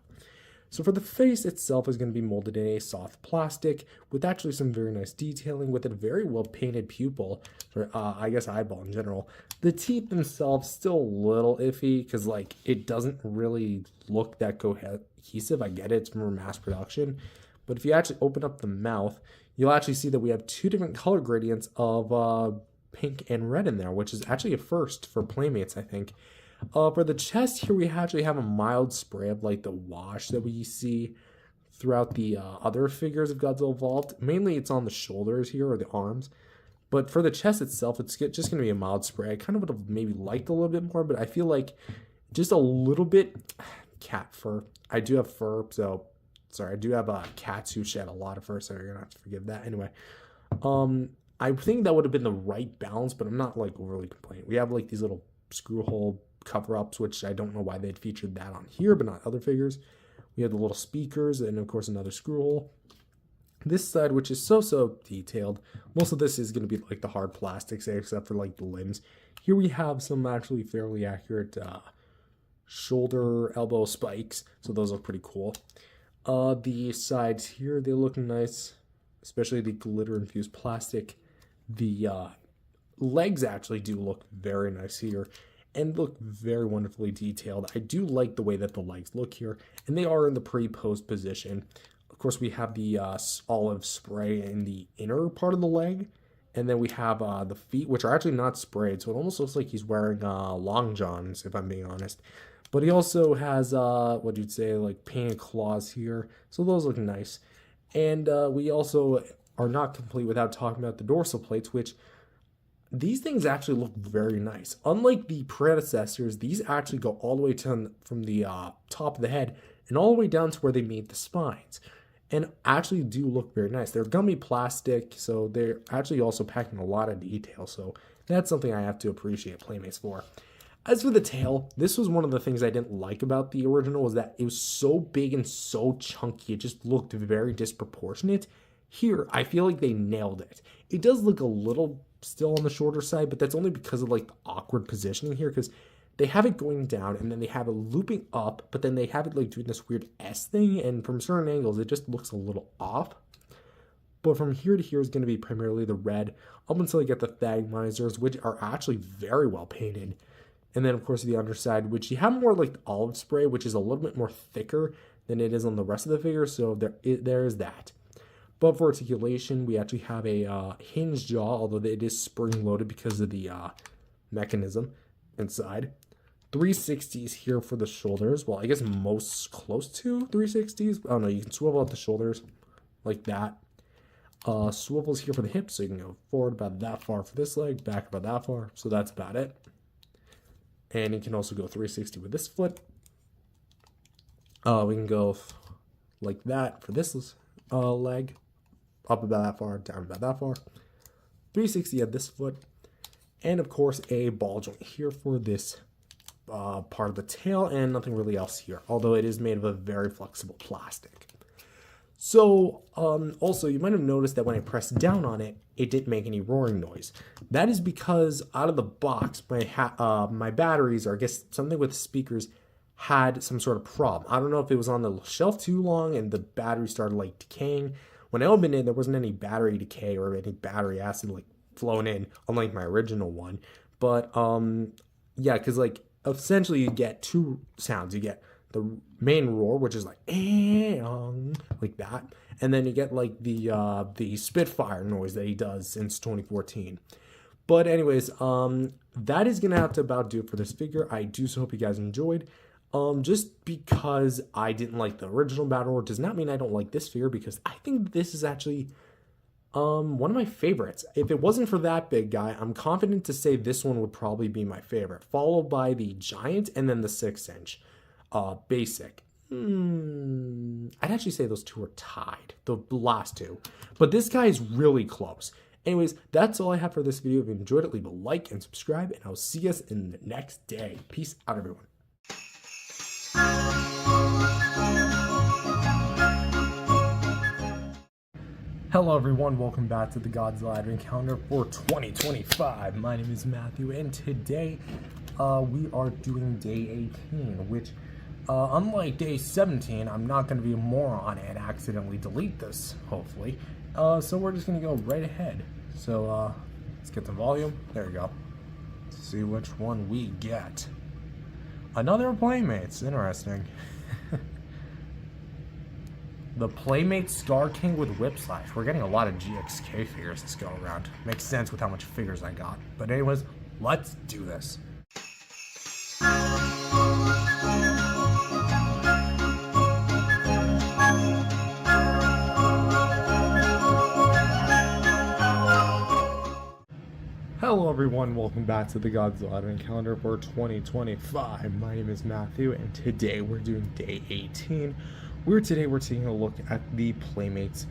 So for the face itself is going to be molded in a soft plastic with actually some very nice detailing with a very well painted pupil, or I guess eyeball in general. The teeth themselves still a little iffy because like it doesn't really look that cohesive. I get it, it's from mass production, but if you actually open up the mouth, you'll actually see that we have 2 different color gradients of pink and red in there, which is actually a first for Playmates, I think. For the chest here, we actually have a mild spray of like the wash that we see throughout the other figures of Godzilla Evolved. Mainly it's on the shoulders here, or the arms. But for the chest itself, it's just going to be a mild spray. I kind of would have maybe liked a little bit more, but I feel like just a little bit cat fur. I do have fur, so sorry, I do have cats who shed a lot of fur, so you're gonna have to forgive that. Anyway, I think that would have been the right balance, but I'm not like overly complaining. We have like these little screw hole cover-ups, which I don't know why they'd featured that on here, but not other figures. We have the little speakers, and of course another screw hole. This side, which is so detailed, most of this is going to be like the hard plastics, except for like the limbs. Here we have some actually fairly accurate shoulder, elbow spikes, so those look pretty cool. The sides here, they look nice, especially the glitter-infused plastic. The legs actually do look very nice here and look very wonderfully detailed. I do like the way that the legs look here, and they are in the pre-posed position. Of course, we have the olive spray in the inner part of the leg, and then we have the feet, which are actually not sprayed, so it almost looks like he's wearing long johns, if I'm being honest. But he also has, what you'd say, like painted claws here, so those look nice. And we also are not complete without talking about the dorsal plates, which these things actually look very nice. Unlike the predecessors, these actually go all the way from the top of the head and all the way down to where they meet the spines, and actually do look very nice. They're gummy plastic, so they're actually also packing a lot of detail, so that's something I have to appreciate Playmates for. As for the tail, this was one of the things I didn't like about the original, was that it was so big and so chunky, it just looked very disproportionate. Here, I feel like they nailed it. It does look a little still on the shorter side, but that's only because of like the awkward positioning here, because they have it going down and then they have it looping up, but then they have it like doing this weird S thing, and from certain angles it just looks a little off. But from here to here is going to be primarily the red, up until you get the Thaagmeisers, which are actually very well painted. And then of course the underside, which you have more like the olive spray, which is a little bit more thicker than it is on the rest of the figure, so there is that. But for articulation, we actually have a hinged jaw, although it is spring-loaded because of the mechanism inside. 360s here for the shoulders. Well, I guess most close to 360s. Oh no, you can swivel out the shoulders like that. Swivels here for the hips, so you can go forward about that far for this leg, back about that far. So that's about it. And you can also go 360 with this foot. We can go like that for this leg, up about that far, down about that far. 360 at this foot, and of course a ball joint here for this part of the tail, and nothing really else here, although it is made of a very flexible plastic. So also you might have noticed that when I pressed down on it, it didn't make any roaring noise. That is because out of the box, my batteries, or I guess something with speakers, had some sort of problem. I don't know if it was on the shelf too long and the battery started like decaying. When I opened it, there wasn't any battery decay or any battery acid like flowing in, unlike my original one. But yeah, because like essentially you get two sounds. You get the main roar, which is like that, and then you get like the Spitfire noise that he does since 2014. But anyways, that is gonna have to about do it for this figure. I do so hope you guys enjoyed. Just because I didn't like the original Battle Roar does not mean I don't like this figure, because I think this is actually one of my favorites. If it wasn't for that big guy, I'm confident to say this one would probably be my favorite, followed by the Giant and then the 6-inch basic. I'd actually say those two are tied, the last two, but this guy is really close. Anyways, that's all I have for this video. If you enjoyed it, leave a like and subscribe, and I'll see you guys in the next day. Peace out, everyone. Hello everyone, welcome back to the Godzilla Advent Calendar for 2025. My name is Matthew, and today we are doing day 18, which unlike day 17, I'm not going to be a moron and accidentally delete this, hopefully. So we're just going to go right ahead. So let's get the volume. There we go. Let's see which one we get. Another Playmates, interesting. The Playmates Scar King with Whip Slash. We're getting a lot of GXK figures this go around. Makes sense with how much figures I got. But anyways, let's do this. Hello everyone, welcome back to the Godzilla Advent Calendar for 2025. My name is Matthew and today we're doing day 18. Today we're taking a look at the Playmates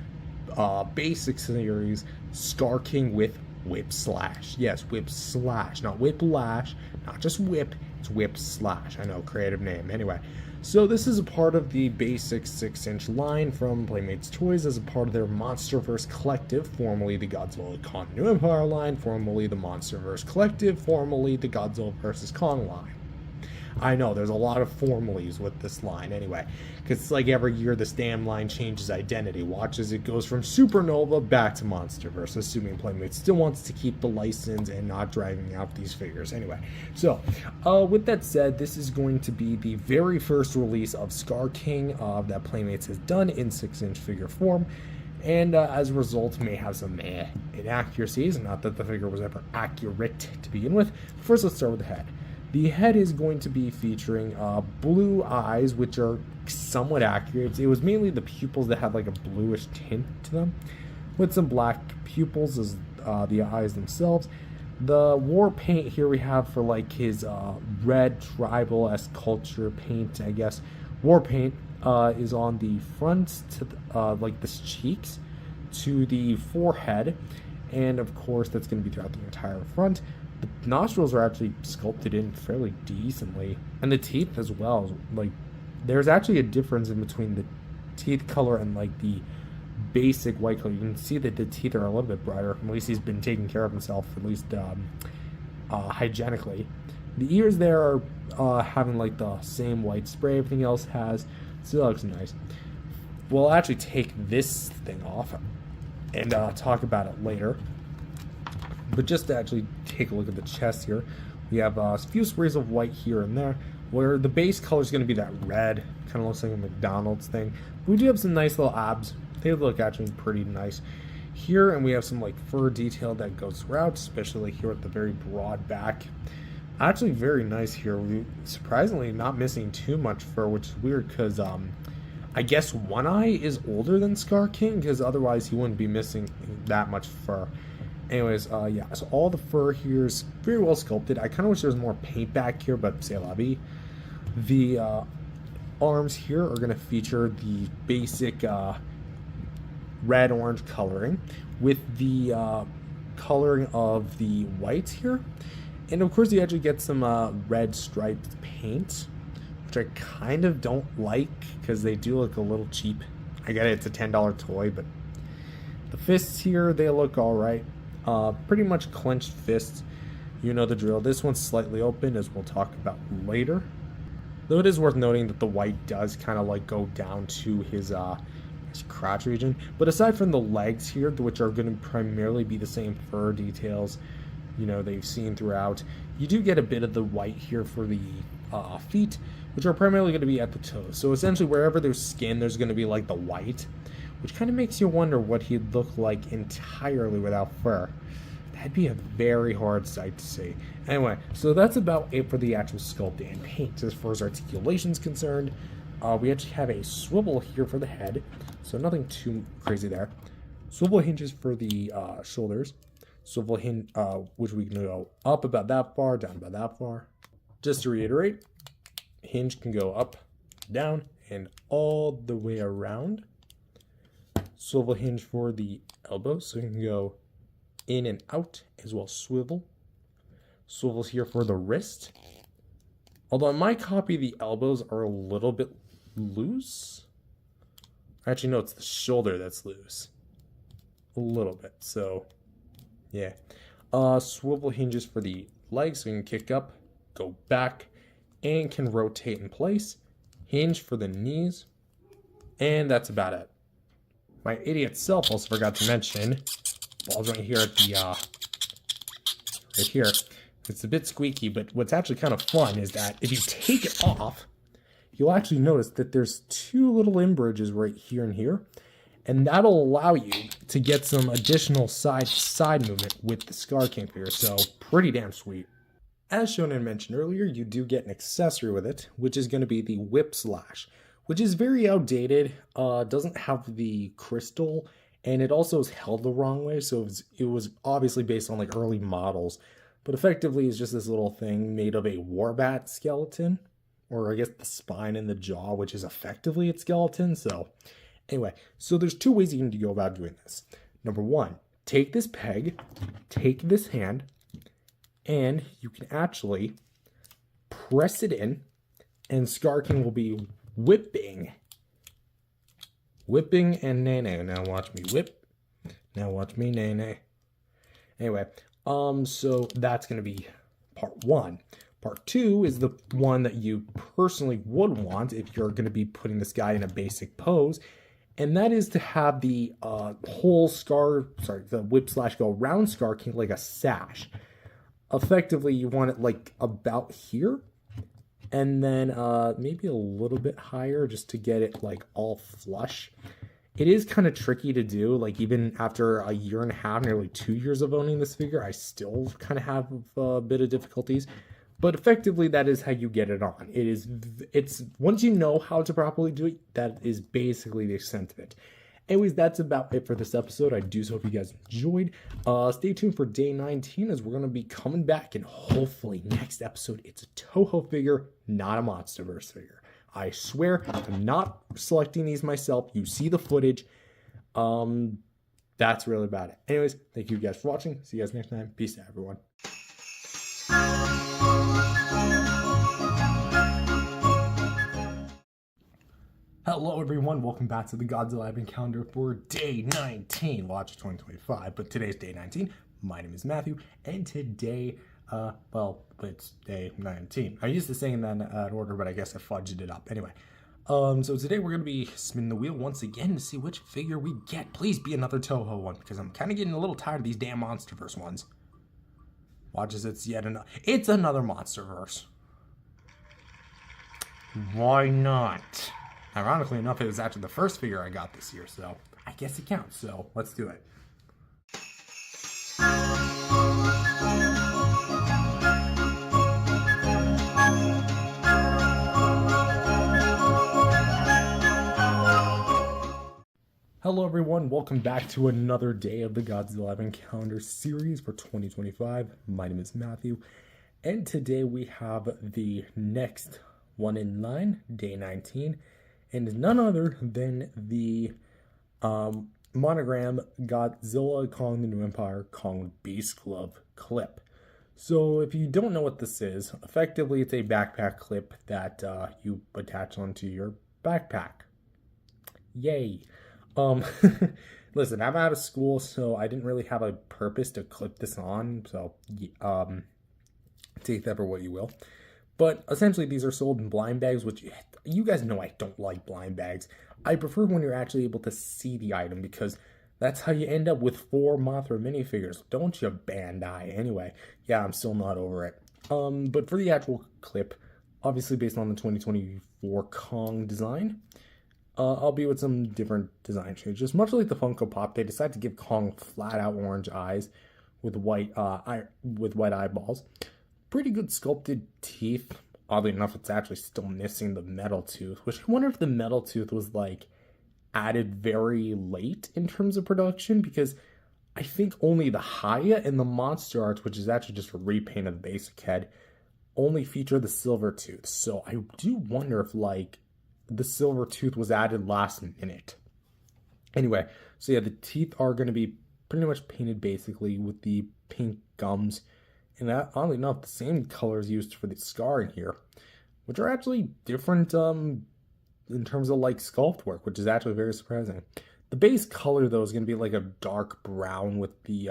basic series Scar King with Whip Slash. Yes, Whip Slash, not Whip Lash, not just Whip, it's Whip Slash. I know, creative name. Anyway, so this is a part of the basic 6-inch line from Playmates Toys as a part of their MonsterVerse collective, formerly the Godzilla Kong New Empire line, formerly the MonsterVerse collective, formerly the Godzilla vs. Kong line. I know, there's a lot of formalies with this line anyway, because it's like every year this damn line changes identity. Watch as it goes from Supernova back to MonsterVerse, assuming Playmates still wants to keep the license and not dragging out these figures. Anyway, so with that said, this is going to be the very first release of Scar King that Playmates has done in 6-inch figure form. And as a result, may have some inaccuracies. Not that the figure was ever accurate to begin with. First, let's start with the head. The head is going to be featuring blue eyes, which are somewhat accurate. It was mainly the pupils that had like a bluish tint to them, with some black pupils as the eyes themselves. The war paint here we have for like his red tribal-esque culture paint, I guess. War paint is on the front to like the cheeks to the forehead, and of course that's going to be throughout the entire front. The nostrils are actually sculpted in fairly decently, and the teeth as well. Like, there's actually a difference in between the teeth color and like the basic white color. You can see that the teeth are a little bit brighter. At least he's been taking care of himself, at least hygienically. The ears there are having like the same white spray everything else has, so that looks nice. We'll actually take this thing off and talk about it later. But just to actually take a look at the chest here, we have a few sprays of white here and there, where the base color is going to be that red, kind of looks like a McDonald's thing. We do have some nice little abs. They look actually pretty nice here, and we have some like fur detail that goes throughout, especially here at the very broad back. Actually very nice here. We surprisingly not missing too much fur, which is weird because I guess One Eye is older than Scar King, because otherwise he wouldn't be missing that much fur. Anyways, yeah, so all the fur here is very well sculpted. I kind of wish there was more paint back here, but c'est la vie. The arms here are going to feature the basic red-orange coloring with the coloring of the whites here. And of course you actually get some red striped paint, which I kind of don't like because they do look a little cheap. I get it, it's a $10 toy, but the fists here, they look alright. Pretty much clenched fists, you know the drill. This one's slightly open, as we'll talk about later. Though it is worth noting that the white does kind of like go down to his crotch region. But aside from the legs here, which are going to primarily be the same fur details, you know, they've seen throughout, you do get a bit of the white here for the feet, which are primarily going to be at the toes. So essentially wherever there's skin, there's going to be like the white, which kind of makes you wonder what he'd look like entirely without fur. That'd be a very hard sight to see. Anyway, so that's about it for the actual sculpt and paint. As far as articulation's concerned, we actually have a swivel here for the head, so nothing too crazy there. Swivel hinges for the shoulders. Swivel hinge, which we can go up about that far, down about that far. Just to reiterate, hinge can go up, down, and all the way around. Swivel hinge for the elbows, so you can go in and out, as well as swivel. Swivels here for the wrist. Although in my copy, the elbows are a little bit loose. Actually, no, it's the shoulder that's loose. A little bit, so yeah. Swivel hinges for the legs, so you can kick up, go back, and can rotate in place. Hinge for the knees, and that's about it. My idiot self also forgot to mention, balls right here at the, right here. It's a bit squeaky, but what's actually kind of fun is that if you take it off, you'll actually notice that there's two little in-bridges right here and here, and that'll allow you to get some additional side movement with the Scar King figure, so pretty damn sweet. As shown and mentioned earlier, you do get an accessory with it, which is going to be the Whip Slash, which is very outdated, doesn't have the crystal and it also is held the wrong way, so it was obviously based on like early models, but effectively it's just this little thing made of a warbat skeleton, or I guess the spine and the jaw, which is effectively its skeleton. So anyway, so there's two ways you can go about doing this. Number one, take this peg, take this hand, and you can actually press it in, and Scar King will be whipping and nay. Now watch me whip. Now watch me nay. Anyway, so that's gonna be part one. Part two is the one that you personally would want if you're gonna be putting this guy in a basic pose, and that is to have the the whip/go round Scar King like a sash. Effectively, you want it like about here, and then maybe a little bit higher just to get it like all flush. It is kind of tricky to do, like even after a year and a half, nearly 2 years of owning this figure, I still kind of have a bit of difficulties. But effectively, that is how you get it on. It's once you know how to properly do it, that is basically the extent of it. Anyways, that's about it for this episode. I do hope you guys enjoyed. Stay tuned for day 19 as we're going to be coming back, and hopefully next episode, it's a Toho figure, not a MonsterVerse figure. I swear, I'm not selecting these myself. You see the footage. That's really about it. Anyways, thank you guys for watching. See you guys next time. Peace out, everyone. Hello everyone, welcome back to the Godzilla advent calendar for day 19. Watch 2025, but today's day 19. My name is Matthew, and today, it's day 19. I used to saying that in order, but I guess I fudged it up. Anyway, so today we're going to be spinning the wheel once again to see which figure we get. Please be another Toho one, because I'm kind of getting a little tired of these damn MonsterVerse ones. Watch as it's it's another MonsterVerse. Why not? Ironically enough, it was actually the first figure I got this year, so I guess it counts. So let's do it. Hello everyone, welcome back to another day of the Godzilla advent calendar series for 2025. My name is Matthew, and today we have the next one in line, day 19. And none other than the monogram Godzilla Kong the New Empire Kong Beast Club clip. So if you don't know what this is, effectively it's a backpack clip that you attach onto your backpack. Yay. Listen, I'm out of school, so I didn't really have a purpose to clip this on, so take that for what you will. But essentially, these are sold in blind bags, which you guys know I don't like blind bags. I prefer when you're actually able to see the item, because that's how you end up with 4 Mothra minifigures. Don't you, Bandai? Anyway, yeah, I'm still not over it. But for the actual clip, obviously based on the 2024 Kong design, I'll be with some different design changes. Much like the Funko Pop, they decided to give Kong flat-out orange eyes with white eyeballs. Pretty good sculpted teeth. Oddly enough, it's actually still missing the metal tooth, which I wonder if the metal tooth was like added very late in terms of production, because I think only the Haya and the MonsterArts, which is actually just a repaint of the basic head, only feature the silver tooth. So I do wonder if like the silver tooth was added last minute. Anyway, so yeah, the teeth are going to be pretty much painted basically with the pink gums. And that, oddly enough, the same colors used for the scar in here, which are actually different in terms of like sculpt work, which is actually very surprising. The base color though is going to be like a dark brown, with the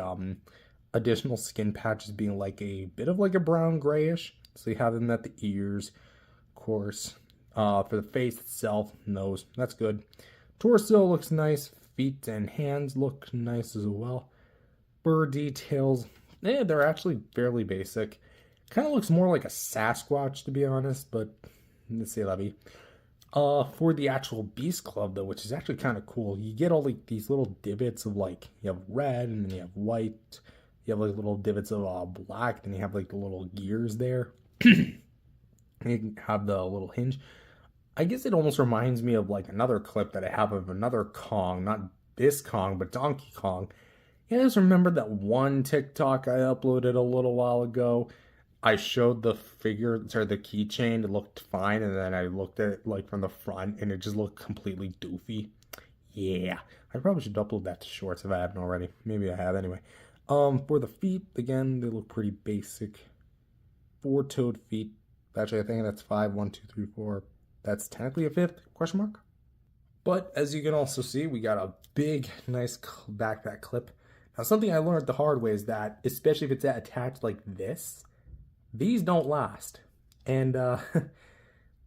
additional skin patches being like a bit of like a brown grayish. So you have them at the ears, of course. For the face itself, nose, that's good. Torso looks nice. Feet and hands look nice as well. Fur details, they're actually fairly basic. Kind of looks more like a Sasquatch, to be honest, but let's say that be. For the actual Beast Club, though, which is actually kind of cool, you get all like these little divots of like, you have red, and then you have white, you have like little divots of black, then you have like the little gears there. You can have the little hinge. I guess it almost reminds me of like another clip that I have of another Kong, not this Kong, but Donkey Kong. You guys remember that one TikTok I uploaded a little while ago? I showed the figure, sorry, the keychain. It looked fine, and then I looked at it like from the front, and it just looked completely doofy. Yeah, I probably should upload that to shorts if I haven't already. Maybe I have anyway. For the feet, again, they look pretty basic. 4-toed feet. Actually, I think that's 5. 1, 2, 3, 4. That's technically a 5th? Question mark. But as you can also see, we got a big, nice backpack clip. Now, something I learned the hard way is that, especially if it's attached like this, these don't last. And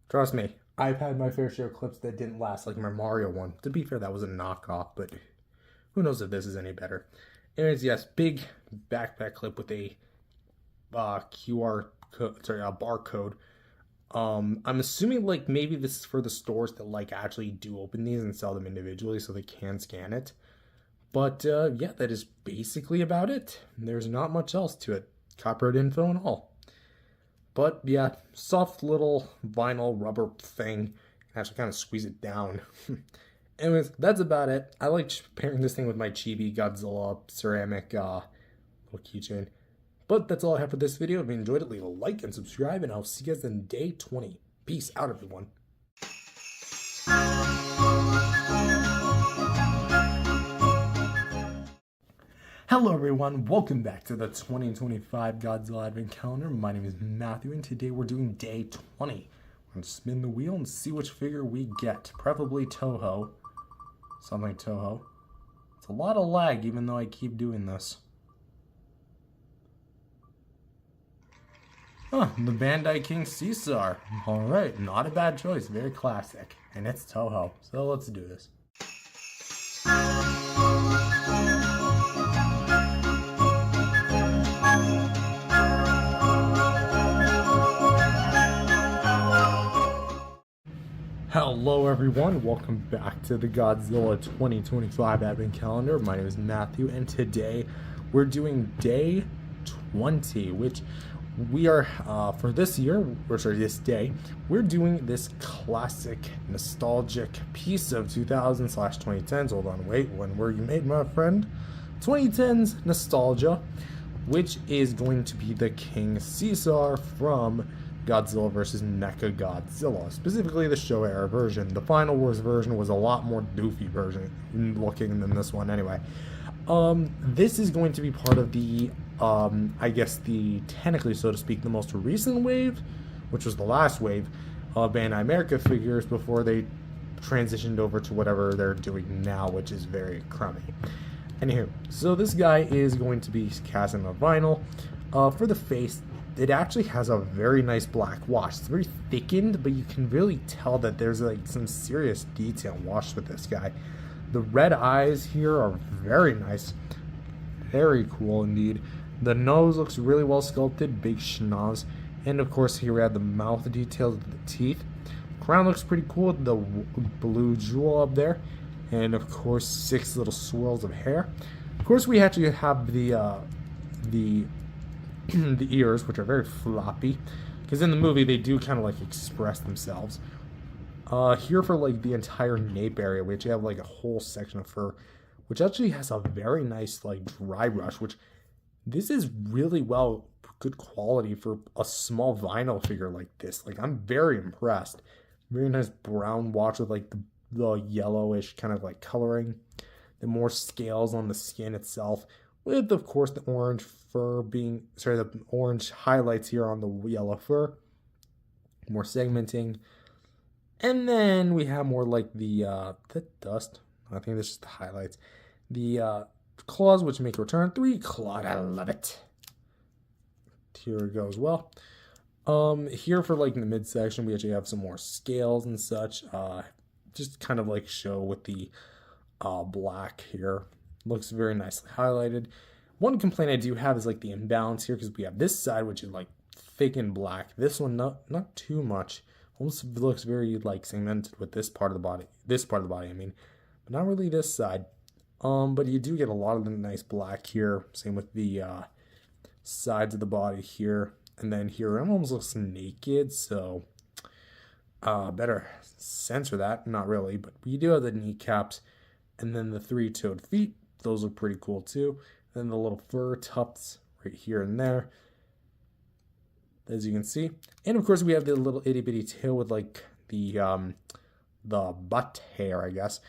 trust me, I've had my fair share of clips that didn't last, like my Mario one. To be fair, that was a knockoff, but who knows if this is any better. Anyways, yes, big backpack clip with a QR code, sorry, a barcode. I'm assuming like maybe this is for the stores that like actually do open these and sell them individually so they can scan it. But yeah, that is basically about it. There's not much else to it. Copyright info and all. But yeah, soft little vinyl rubber thing. Actually kind of squeeze it down. Anyways, that's about it. I like pairing this thing with my chibi Godzilla ceramic little keychain. But that's all I have for this video. If you enjoyed it, leave a like and subscribe, and I'll see you guys in day 20. Peace out, everyone. Hello everyone, welcome back to the 2025 Godzilla Advent Calendar. My name is Matthew, and today we're doing day 20. We're going to spin the wheel and see which figure we get. Preferably Toho. Something Toho. It's a lot of lag even though I keep doing this. Huh, the Bandai King Caesar. Alright, not a bad choice, very classic. And it's Toho, so let's do this. Hello everyone, welcome back to the Godzilla 2025 Advent Calendar. My name is Matthew, and today we're doing day 20, which we are, for this year, or sorry, this day, we're doing this classic, nostalgic piece of 2000/2010s. Hold on, wait, when were you made, my friend? 2010s nostalgia, which is going to be the King Caesar from Godzilla vs. MechaGodzilla, specifically the Showa era version. The Final Wars version was a lot more doofy version looking than this one anyway. This is going to be part of the, I guess the, technically so to speak, the most recent wave, which was the last wave of Bandai America figures before they transitioned over to whatever they're doing now, which is very crummy. Anywho, so this guy is going to be cast in a vinyl. For the face, it actually has a very nice black wash. It's very thickened, but you can really tell that there's like some serious detail washed with this guy. The red eyes here are very nice. Very cool indeed. The nose looks really well sculpted, big schnoz. And of course here we have the mouth details of the teeth. Crown looks pretty cool with the blue jewel up there. And of course 6 little swirls of hair. Of course we actually have the the ears, which are very floppy, because in the movie they do kind of like express themselves. Here for like the entire nape area, we actually have like a whole section of fur, which actually has a very nice like dry brush, which this is really good quality for a small vinyl figure like this. Like, I'm very impressed. Very nice brown wash with like the yellowish kind of like coloring, the more scales on the skin itself, with of course the orange fur being, sorry, the orange highlights here on the yellow fur, more segmenting. And then we have more like the dust. I think this is the highlights. The claws, which make a return. 3 clawed. I love it. Here it goes. Well, here for like in the midsection, we actually have some more scales and such. Just kind of like show with the black here. Looks very nicely highlighted. One complaint I do have is like the imbalance here, because we have this side which is like thick and black. This one not too much. Almost looks very like segmented with this part of the body. This part of the body, I mean, but not really this side. But you do get a lot of the nice black here. Same with the sides of the body here, and then here it almost looks naked. So better censor that. Not really, but you do have the kneecaps. And then the three-toed feet, those look pretty cool too. Then the little fur tufts right here and there, as you can see. And of course we have the little itty bitty tail with like the butt hair, I guess.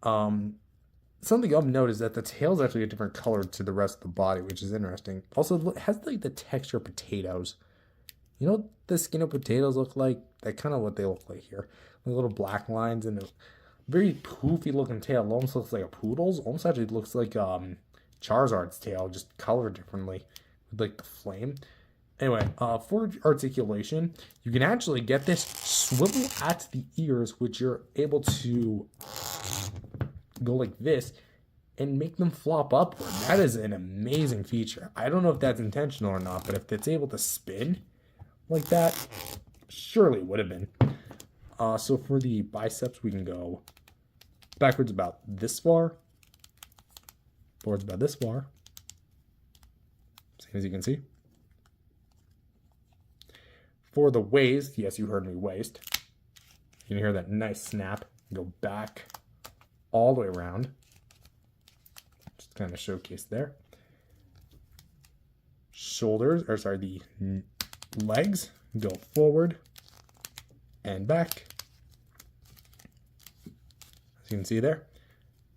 Something of note is that the tail is actually a different color to the rest of the body, which is interesting. Also, it has like the texture of potatoes. You know what the skin of potatoes look like? That's kind of what they look like here. Like little black lines and a very poofy looking tail. It almost looks like a poodle's. Almost actually looks like Charizard's tail, just colored differently with like the flame. Anyway, for articulation, you can actually get this swivel at the ears, which you're able to go like this and make them flop upward. That is an amazing feature. I don't know if that's intentional or not, but if it's able to spin like that, surely it would have been. So for the biceps, we can go backwards about this far, forwards about this far, same as you can see. For the waist, yes, you heard me, waist. You can hear that nice snap. Go back all the way around. Just kind of showcase there. Shoulders, or sorry, the legs go forward and back. As you can see there.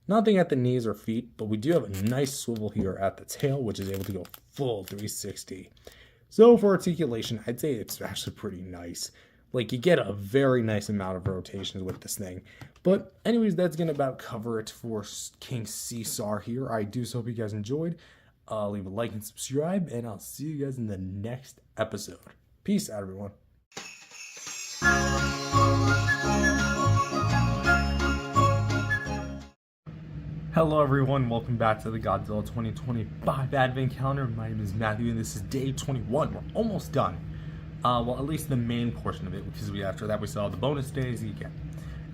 Nothing at the knees or feet, but we do have a nice swivel here at the tail, which is able to go full 360. So for articulation, I'd say it's actually pretty nice. Like, you get a very nice amount of rotations with this thing. But anyways, that's going to about cover it for King Caesar here. I do hope you guys enjoyed. Leave a like and subscribe, and I'll see you guys in the next episode. Peace out, everyone. Hello everyone, welcome back to the Godzilla 2025 Advent Calendar. My name is Matthew and this is day 21. We're almost done. Well, at least the main portion of it, because after that we saw the bonus days you get.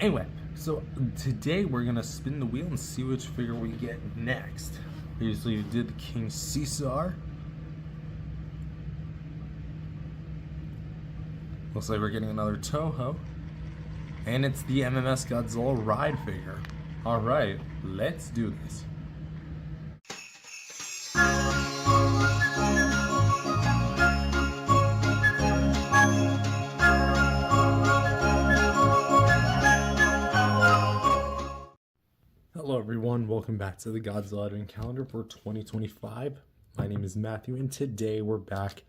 Anyway, so today we're going to spin the wheel and see which figure we get next. Previously we did the King Caesar. Looks like we're getting another Toho. And it's the MMS Godzilla ride figure. Alright, let's do this. Hello everyone, welcome back to the Godzilla Advent Calendar for 2025. My name is Matthew and today we're back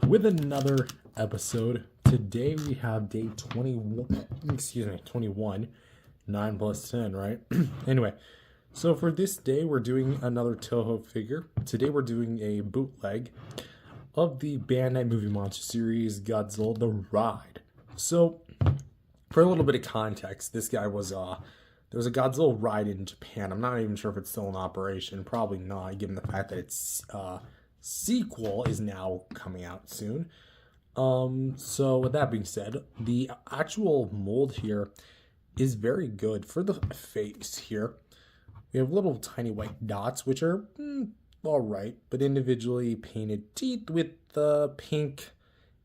with another episode. Today we have day 21. 9 plus 10, right? Anyway, so for this day, we're doing another Toho figure. Today, we're doing a bootleg of the Bandai Movie Monster Series Godzilla The Ride. So, for a little bit of context, this guy was, there was a Godzilla ride in Japan. I'm not even sure if it's still in operation. Probably not, given the fact that its sequel is now coming out soon. So, with that being said, the actual mold here is very good. For the face here, we have little tiny white dots, which are all right, but individually painted teeth with the pink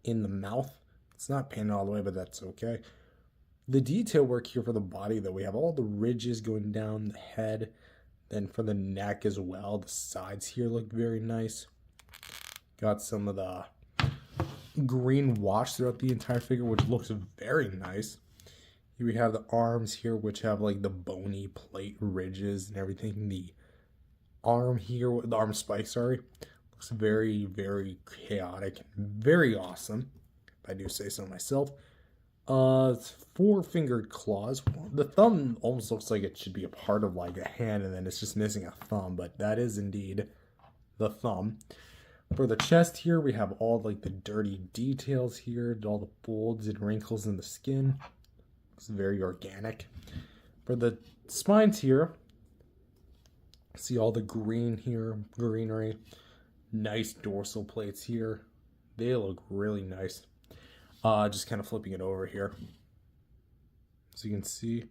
in the mouth. It's not painted all the way, but that's okay. The detail work here for the body, though, we have all the ridges going down the head, then for the neck as well. The sides here look very nice. Got some of the green wash throughout the entire figure, which looks very nice. Here we have the arms here, which have like the bony plate ridges and everything. The arm here, the arm spike, sorry, looks very, very chaotic and very awesome, if I do say so myself. 4-fingered claws. The thumb almost looks like it should be a part of like a hand, and then it's just missing a thumb, but that is indeed the thumb. For the chest here, we have all like the dirty details here, all the folds and wrinkles in the skin. It's very organic. For the spines here, see all the green here, greenery. Nice dorsal plates here. They look really nice. Just kind of flipping it over here, so you can see.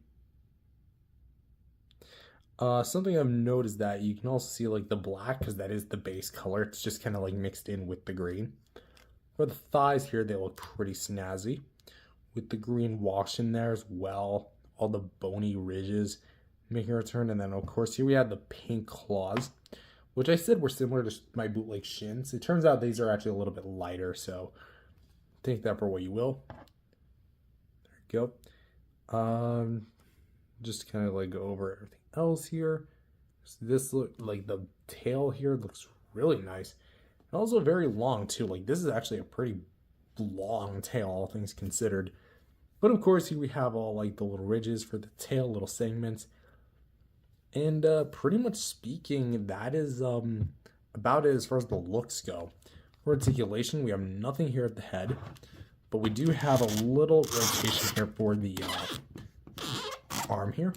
Something I've noticed is that you can also see like the black, because that is the base color. It's just kind of like mixed in with the green. For the thighs here, they look pretty snazzy, with the green wash in there as well. All the bony ridges, making a return. And then, of course, here we have the pink claws, which I said were similar to my bootleg Shins. It turns out these are actually a little bit lighter, so take that for what you will. There you go. Just kind of like go over everything else here. So this look like the tail here looks really nice. And also very long too. Like this is actually a pretty long tail, all things considered. But of course here we have all like the little ridges for the tail, little segments. And pretty much speaking, that is about it as far as the looks go. For articulation, we have nothing here at the head, but we do have a little rotation here for the arm here.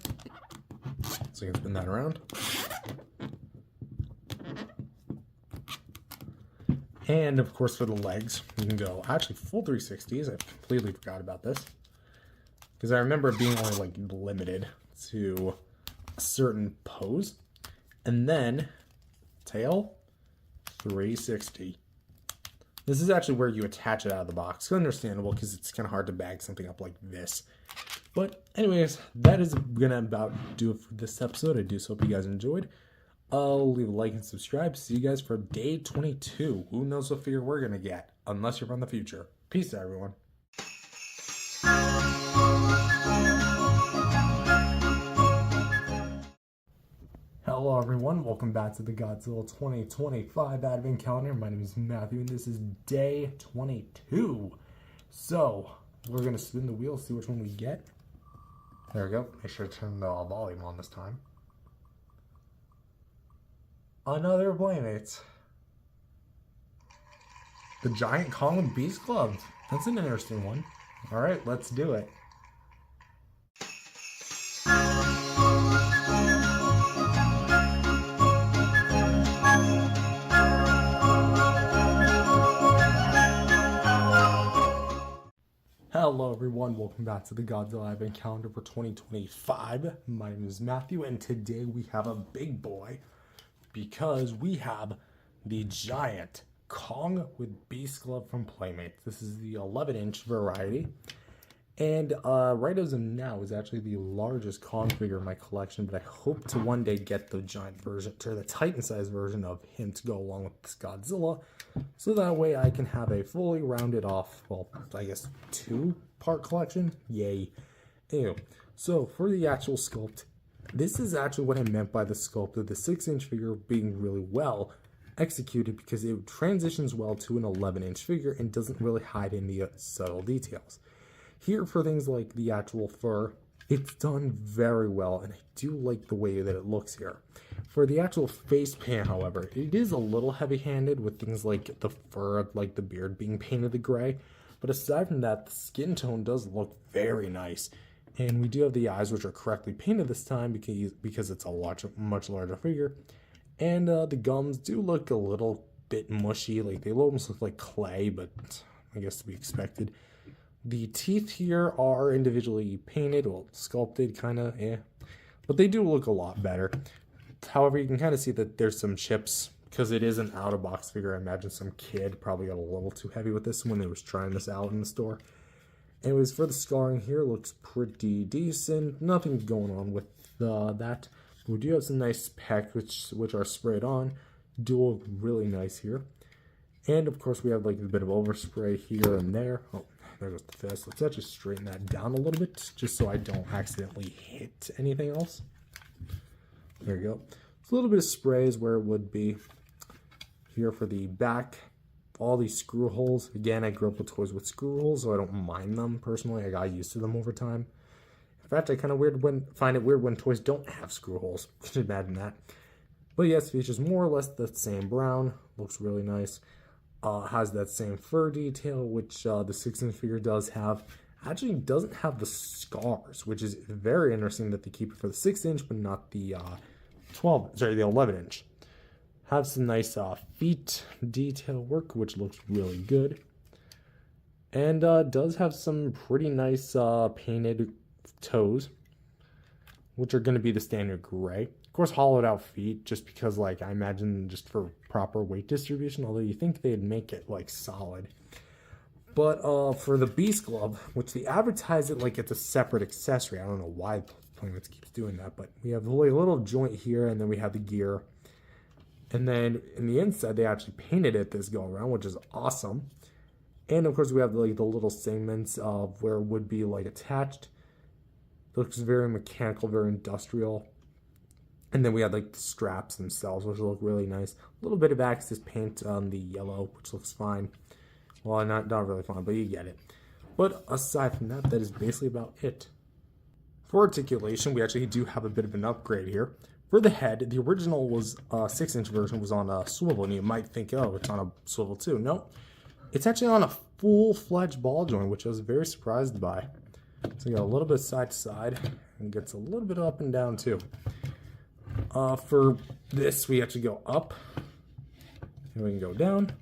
So you can spin that around. And of course for the legs, you can go actually full 360s. I completely forgot about this. Because I remember it being only like limited to a certain pose. And then tail 360. This is actually where you attach it out of the box. It's understandable because it's kind of hard to bag something up like this. But anyways, that is gonna about do it for this episode. I do so hope you guys enjoyed. Leave a like and subscribe. See you guys for day 22. Who knows what figure we're gonna get, unless you're from the future. Peace out, everyone. Hello everyone, welcome back to the Godzilla 2025 Advent Calendar. My name is Matthew and this is day 22. So, we're going to spin the wheel, see which one we get. There we go. Make sure to turn the volume on this time. Another Playmates. The Giant Kong and Beast Club. That's an interesting one. Alright, let's do it. Hello everyone, welcome back to the Godzilla Advent Calendar for 2025. My name is Matthew and today we have a big boy because we have the Giant Kong with Beast Glove from Playmates. This is the 11-inch variety and right as of now is actually the largest Kong figure in my collection, but I hope to one day get the giant version or the Titan size version of him to go along with this Godzilla. So that way I can have a fully rounded off, well, I guess 2-part collection. Yay. Anyway, so for the actual sculpt, this is actually what I meant by the sculpt of the 6-inch figure being really well executed because it transitions well to an 11-inch figure and doesn't really hide any subtle details. Here for things like the actual fur, it's done very well and I do like the way that it looks here. For the actual face paint, however, it is a little heavy-handed with things like the fur, like the beard being painted the gray. But aside from that, the skin tone does look very nice. And we do have the eyes, which are correctly painted this time because it's a much larger figure. And the gums do look a little bit mushy. Like they almost look like clay, but I guess to be expected. The teeth here are individually painted, well, sculpted, kind of, but they do look a lot better. However, you can kind of see that there's some chips, because it is an out-of-box figure. I imagine some kid probably got a little too heavy with this when they was trying this out in the store. Anyways, for the scarring here, looks pretty decent. Nothing going on with that. We do have some nice pecks, which are sprayed on. Do look really nice here. And, of course, we have like a bit of overspray here and there. Oh, there goes the fist. Let's actually straighten that down a little bit, just so I don't accidentally hit anything else. There you go. It's a little bit of sprays where it would be. Here for the back, all these screw holes. Again, I grew up with toys with screw holes, so I don't mind them personally. I got used to them over time. In fact, I kind of find it weird when toys don't have screw holes. Could you imagine that? But yes, features more or less the same brown. Looks really nice. Has that same fur detail, which the 6-inch figure does have. Actually doesn't have the scars, which is very interesting that they keep it for the 6-inch, but not the the 11-inch. Have some nice feet detail work, which looks really good. And does have some pretty nice painted toes, which are going to be the standard gray. Of course, hollowed out feet, just because, like, I imagine just for proper weight distribution, although you think they'd make it, like, solid. But for the Beast Glove, which they advertise it like it's a separate accessory. I don't know why Playmates keeps doing that, but we have the little joint here, and then we have the gear. And then in the inside, they actually painted it this go around, which is awesome. And of course, we have like the little segments of where it would be like attached. It looks very mechanical, very industrial. And then we have like the straps themselves, which look really nice. A little bit of Axis paint on the yellow, which looks fine. Well, not really fine, but you get it. But aside from that, that is basically about it. For articulation, we actually do have a bit of an upgrade here. For the head, the original was 6-inch version was on a swivel, and you might think, oh, it's on a swivel too. No, it's actually on a full-fledged ball joint, which I was very surprised by. So you got a little bit side to side, and gets a little bit up and down too. For this, we actually go up, and we can go down.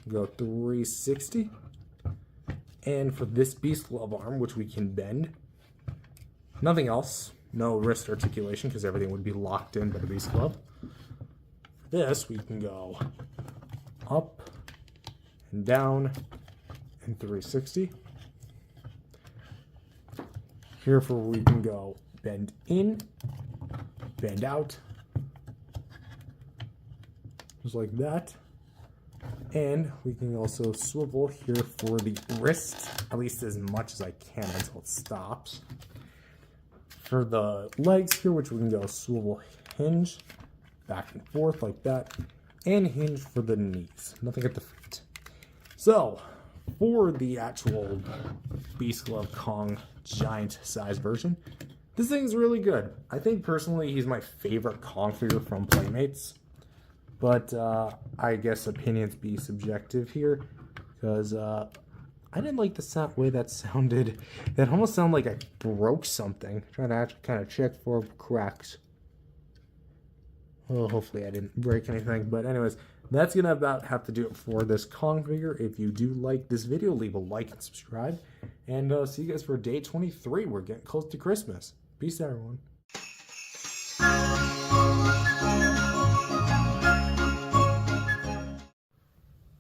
Go 360. And for this beast glove arm, which we can bend, nothing else. No wrist articulation because everything would be locked in by the beast glove. For this, we can go up and down and 360. Here for we can go bend in, bend out, just like that. And we can also swivel here for the wrist, at least as much as I can until it stops. For the legs here, which we can go swivel hinge, back and forth like that, and hinge for the knees, nothing at the feet. So, for the actual Beast Glove Kong giant size version, this thing's really good. I think personally he's my favorite Kong figure from Playmates. But I guess opinions be subjective here, because I didn't like the way that sounded. That almost sounded like I broke something. Trying to actually kind of check for cracks. Well, hopefully I didn't break anything. But anyways, that's going to about have to do it for this Kong figure. If you do like this video, leave a like and subscribe. And see you guys for day 23. We're getting close to Christmas. Peace out, everyone.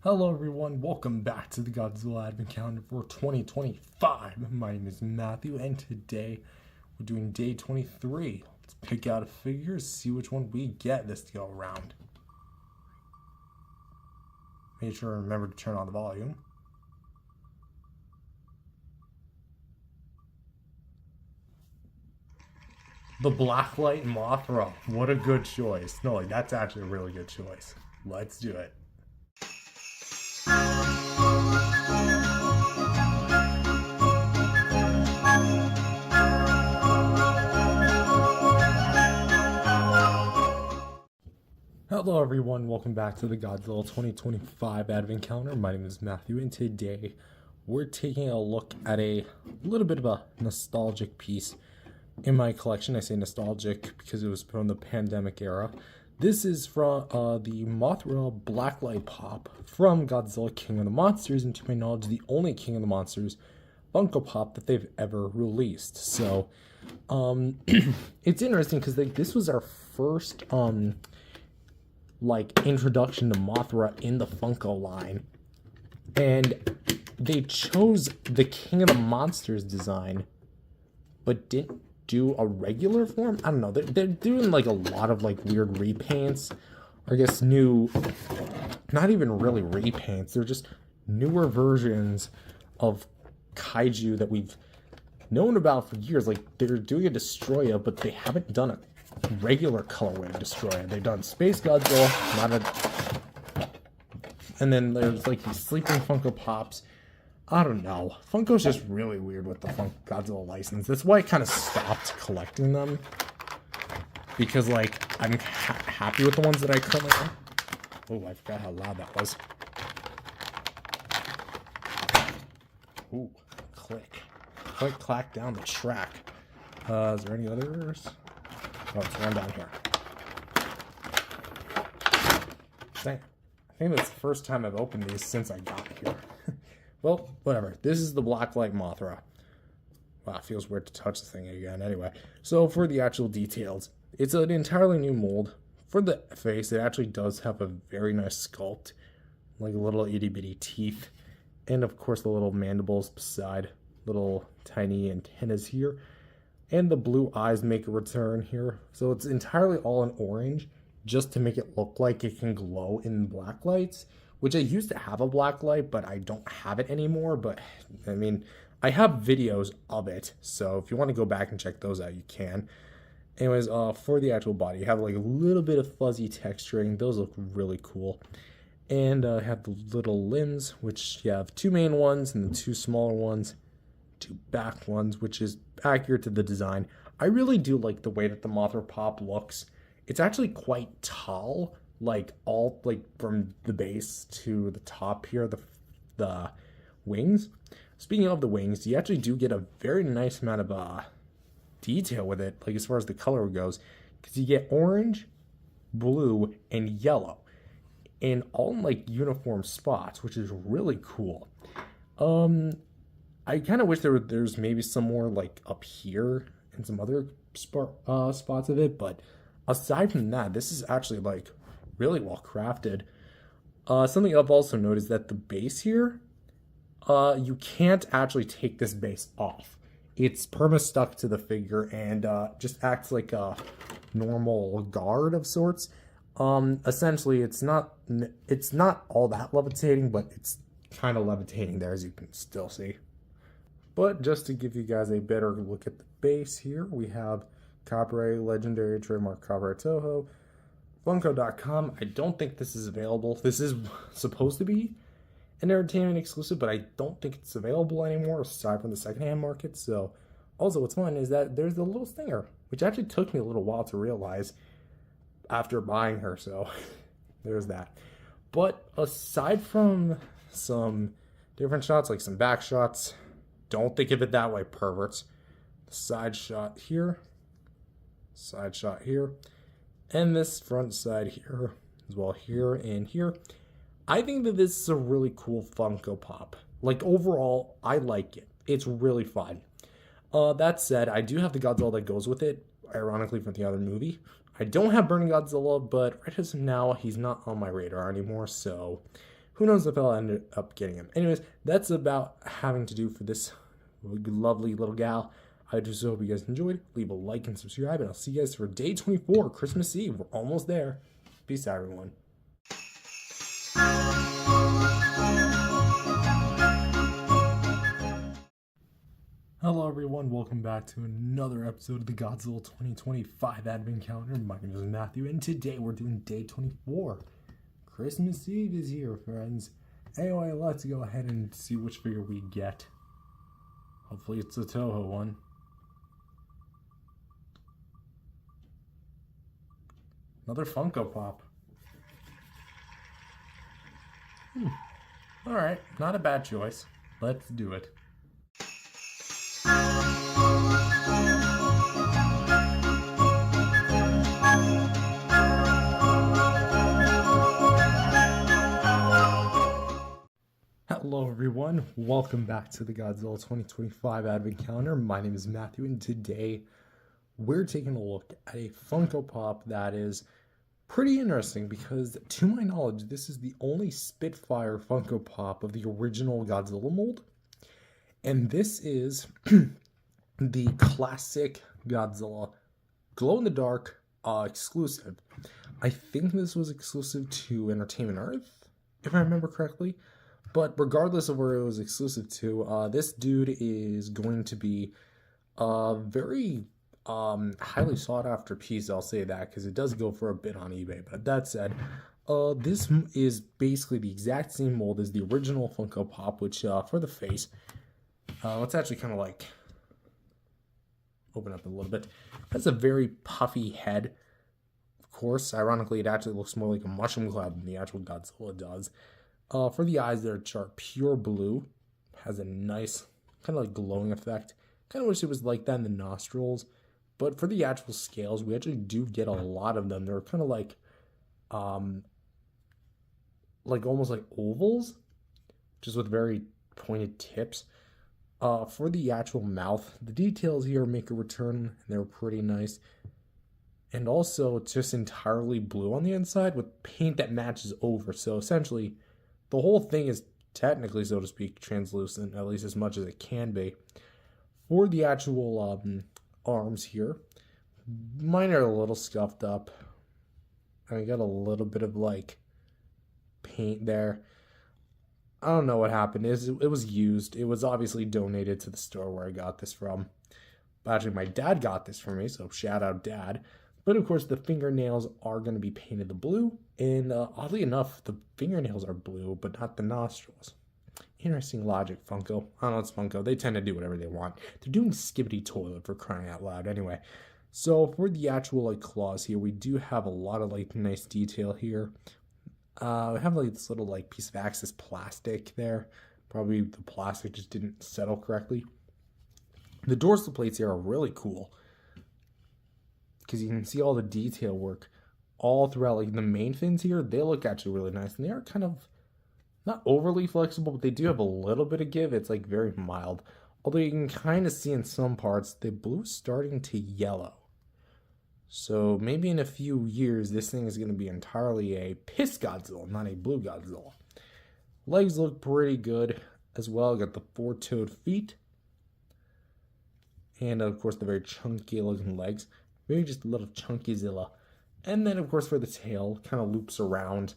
Hello everyone, welcome back to the Godzilla Advent Calendar for 2025. My name is Matthew, and today we're doing day 23. Let's pick out a figure, see which one we get this to go around. Make sure to remember to turn on the volume. The Blacklight Mothra, what a good choice. No, like that's actually a really good choice. Let's do it. Hello everyone, welcome back to the Godzilla 2025 Advent Calendar. My name is Matthew, and today we're taking a look at a little bit of a nostalgic piece in my collection. I say nostalgic because it was from the pandemic era. This is from the Mothra Blacklight Pop from Godzilla King of the Monsters, and to my knowledge, the only King of the Monsters Funko Pop that they've ever released. So, it's interesting because this was our first, introduction to Mothra in the Funko line. And they chose the King of the Monsters design, but didn't do a regular form. I don't know. They're doing like a lot of like weird repaints. Or I guess new, not even really repaints. They're just newer versions of kaiju that we've known about for years. Like they're doing a Destroyer, but they haven't done a regular colorway of Destroyer. They've done Space Godzilla, and then there's like these sleeping Funko Pops. I don't know. Funko's just really weird with the Godzilla license. That's why I kind of stopped collecting them. Because, like, I'm happy with the ones that I currently have. Oh, I forgot how loud that was. Ooh, click. Click, clack down the track. Is there any others? Oh, it's one down here. Dang. I think that's the first time I've opened these since I got here. Well, whatever. This is the Blacklight Mothra. Wow, it feels weird to touch the thing again. Anyway, so for the actual details, it's an entirely new mold. For the face, it actually does have a very nice sculpt, like little itty bitty teeth, and of course the little mandibles beside. little tiny antennas here. And the blue eyes make a return here. So it's entirely all in orange just to make it look like it can glow in black lights, which I used to have a black light, but I don't have it anymore. But I mean, I have videos of it. So if you want to go back and check those out, you can. Anyways, for the actual body, you have like a little bit of fuzzy texturing. Those look really cool. And I have the little limbs, which you have two main ones and then two smaller ones, two back ones, which is accurate to the design. I really do like the way that the Mothra pop looks. It's actually quite tall, like all like from the base to the top here, the wings. Speaking of the wings, you actually do get a very nice amount of detail with it, like as far as the color goes, because you get orange, blue, and yellow in all like uniform spots, which is really cool. I kind of wish there's maybe some more like up here and some other spots of it, but aside from that, this is actually like really well crafted. Something I've also noticed is that the base here, you can't actually take this base off. It's perma stuck to the figure and just acts like a normal guard of sorts. Essentially, it's not all that levitating, but it's kind of levitating there, as you can still see. But just to give you guys a better look at the base here, we have copyright, legendary, trademark, copyright Toho, Funko.com. I don't think this is available. This is supposed to be an entertainment exclusive, but I don't think it's available anymore aside from the secondhand market. So also what's fun is that there's the little stinger, which actually took me a little while to realize after buying her. So there's that. But aside from some different shots, like some back shots, don't think of it that way, perverts. Side shot here, and this front side here as well, here and here. I think that this is a really cool Funko Pop. Like overall, I like it. It's really fun. That said, I do have the Godzilla that goes with it, ironically from the other movie. I don't have Burning Godzilla, but right as of now, he's not on my radar anymore, so who knows if I'll end up getting him. Anyways, that's about having to do for this lovely little gal. I just hope you guys enjoyed. Leave a like and subscribe, and I'll see you guys for day 24, Christmas Eve. We're almost there. Peace out, everyone. Hello everyone, welcome back to another episode of the Godzilla 2025 Advent Calendar. My name is Matthew, and today we're doing day 24. Christmas Eve is here, friends. Anyway, let's go ahead and see which figure we get. Hopefully it's a Toho one. Another Funko Pop. Alright, not a bad choice. Let's do it. Hello everyone, welcome back to the Godzilla 2025 Advent Calendar. My name is Matthew, and today we're taking a look at a Funko Pop that is pretty interesting because, to my knowledge, this is the only Spitfire Funko Pop of the original Godzilla mold. And this is the classic Godzilla glow-in-the-dark exclusive. I think this was exclusive to Entertainment Earth, if I remember correctly. But regardless of where it was exclusive to, this dude is going to be very highly sought after piece. I'll say that because it does go for a bit on eBay. But that said, this is basically the exact same mold as the original Funko Pop, which for the face, let's actually kind of like open up a little bit. It has a very puffy head. Of course, ironically, it actually looks more like a mushroom cloud than the actual Godzilla does. For the eyes, they're pure blue. Has a nice kind of like glowing effect. Kind of wish it was like that in the nostrils. But for the actual scales, we actually do get a lot of them. They're kind of like almost like ovals, just with very pointed tips. For the actual mouth, the details here make a return, and they're pretty nice. And also, it's just entirely blue on the inside with paint that matches over. So essentially, the whole thing is technically, so to speak, translucent, at least as much as it can be. For the actual arms here, mine are a little scuffed up. I got a little bit of like paint there. I don't know what happened. It was used. It was obviously donated to the store where I got this from. But actually, my dad got this for me, so shout out Dad. But of course, the fingernails are going to be painted the blue. And oddly enough, the fingernails are blue, but not the nostrils. Interesting logic, Funko. I don't know, it's Funko. They tend to do whatever they want. They're doing Skibbity Toilet for crying out loud. Anyway, so for the actual like claws here, we do have a lot of like nice detail here. We have like this little like piece of Axis plastic there. Probably the plastic just didn't settle correctly. The dorsal plates here are really cool because you can see all the detail work all throughout. Like the main fins here, they look actually really nice, and they are kind of not overly flexible, but they do have a little bit of give. It's like very mild, although you can kind of see in some parts the blue starting to yellow. So maybe in a few years, this thing is going to be entirely a piss Godzilla, not a blue Godzilla. Legs look pretty good as well. Got the four-toed feet. And of course, the very chunky looking legs. Maybe just a little chunky Zilla. And then of course for the tail, kind of loops around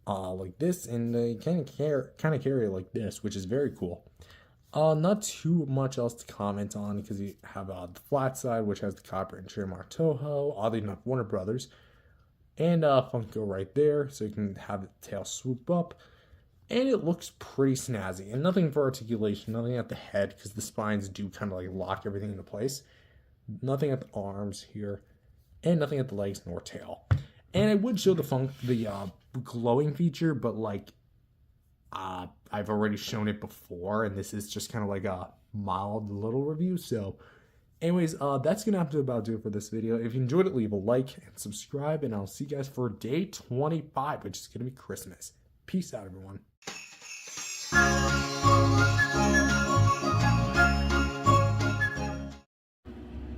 like this. And kind of carry it like this, which is very cool. Not too much else to comment on because you have the flat side, which has the copyright and trademark Toho, oddly enough Warner Brothers, and Funko right there, so you can have the tail swoop up, and it looks pretty snazzy. And nothing for articulation, nothing at the head because the spines do kind of like lock everything into place. Nothing at the arms here, and nothing at the legs nor tail. And I would show the glowing feature, but like. I've already shown it before, and this is just kind of like a mild little review. So anyways, that's gonna have to about do it for this video. If you enjoyed it, leave a like and subscribe, and I'll see you guys for day 25, which is gonna be Christmas. Peace out, everyone.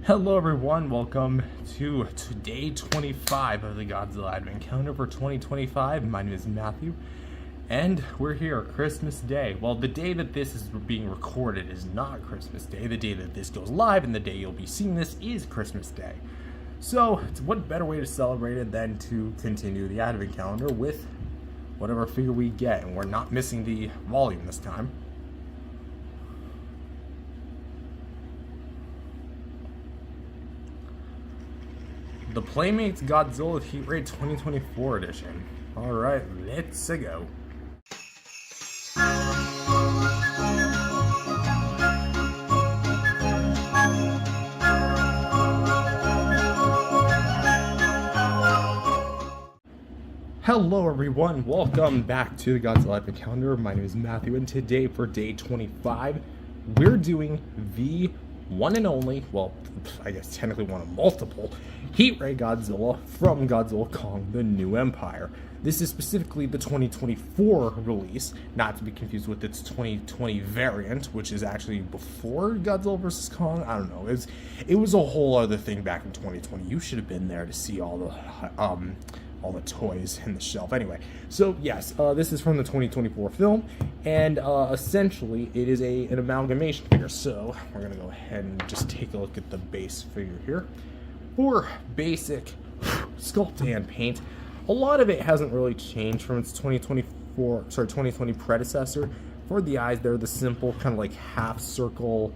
Hello everyone, welcome to day 25 of the Godzilla Advent Calendar for 2025. My name is Matthew. And we're here, Christmas Day. Well, the day that this is being recorded is not Christmas Day. The day that this goes live and the day you'll be seeing this is Christmas Day. So, what better way to celebrate it than to continue the Advent Calendar with whatever figure we get. And we're not missing the volume this time. The Playmates Godzilla Heat Ray 2024 edition. Alright, let's go. Hello everyone, welcome back to the Godzilla Advent Calendar. My name is Matthew, and today for day 25, we're doing the one and only, well, I guess technically one of multiple, Heat Ray Godzilla from Godzilla Kong: The New Empire. This is specifically the 2024 release, not to be confused with its 2020 variant, which is actually before Godzilla vs. Kong. I don't know. It was a whole other thing back in 2020. You should have been there to see all the toys in the shelf. Anyway, so yes, this is from the 2024 film, and essentially it is an amalgamation figure. So we're gonna go ahead and just take a look at the base figure here. For basic sculpt and paint, a lot of it hasn't really changed from its 2020 predecessor. For the eyes, they're the simple kind of like half circle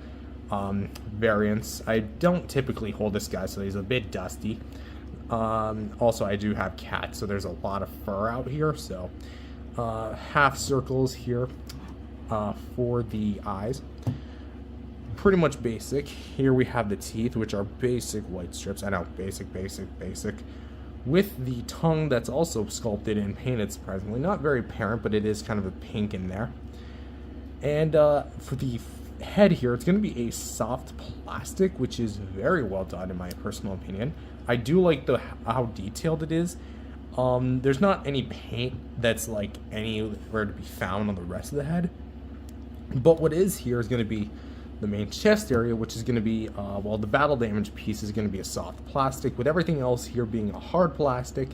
variants. I don't typically hold this guy, so he's a bit dusty. Also, I do have cats, so there's a lot of fur out here. So half circles here for the eyes. Pretty much basic. Here we have the teeth, which are basic white strips. I know, basic. With the tongue that's also sculpted and painted, surprisingly. Not very apparent, but it is kind of a pink in there. And for the head here, it's going to be a soft plastic, which is very well done in my personal opinion. I do like how detailed it is. There's not any paint that's like anywhere to be found on the rest of the head. But what is here is going to be the main chest area, which is going to be, well, the battle damage piece is going to be a soft plastic, with everything else here being a hard plastic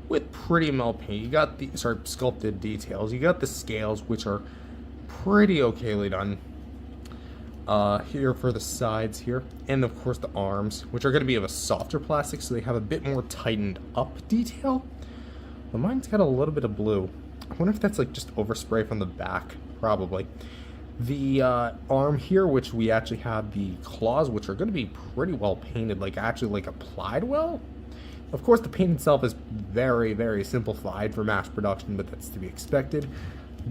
with pretty melt paint. You got the sculpted details. You got the scales, which are pretty okayly done. Here for the sides here, and of course the arms, which are going to be of a softer plastic, so they have a bit more tightened up detail. But mine's got a little bit of blue. I wonder if that's like just overspray from the back. Probably. The arm here, which we actually have the claws, which are going to be pretty well painted, like actually like applied well. Of course, the paint itself is very, very simplified for mass production, but that's to be expected.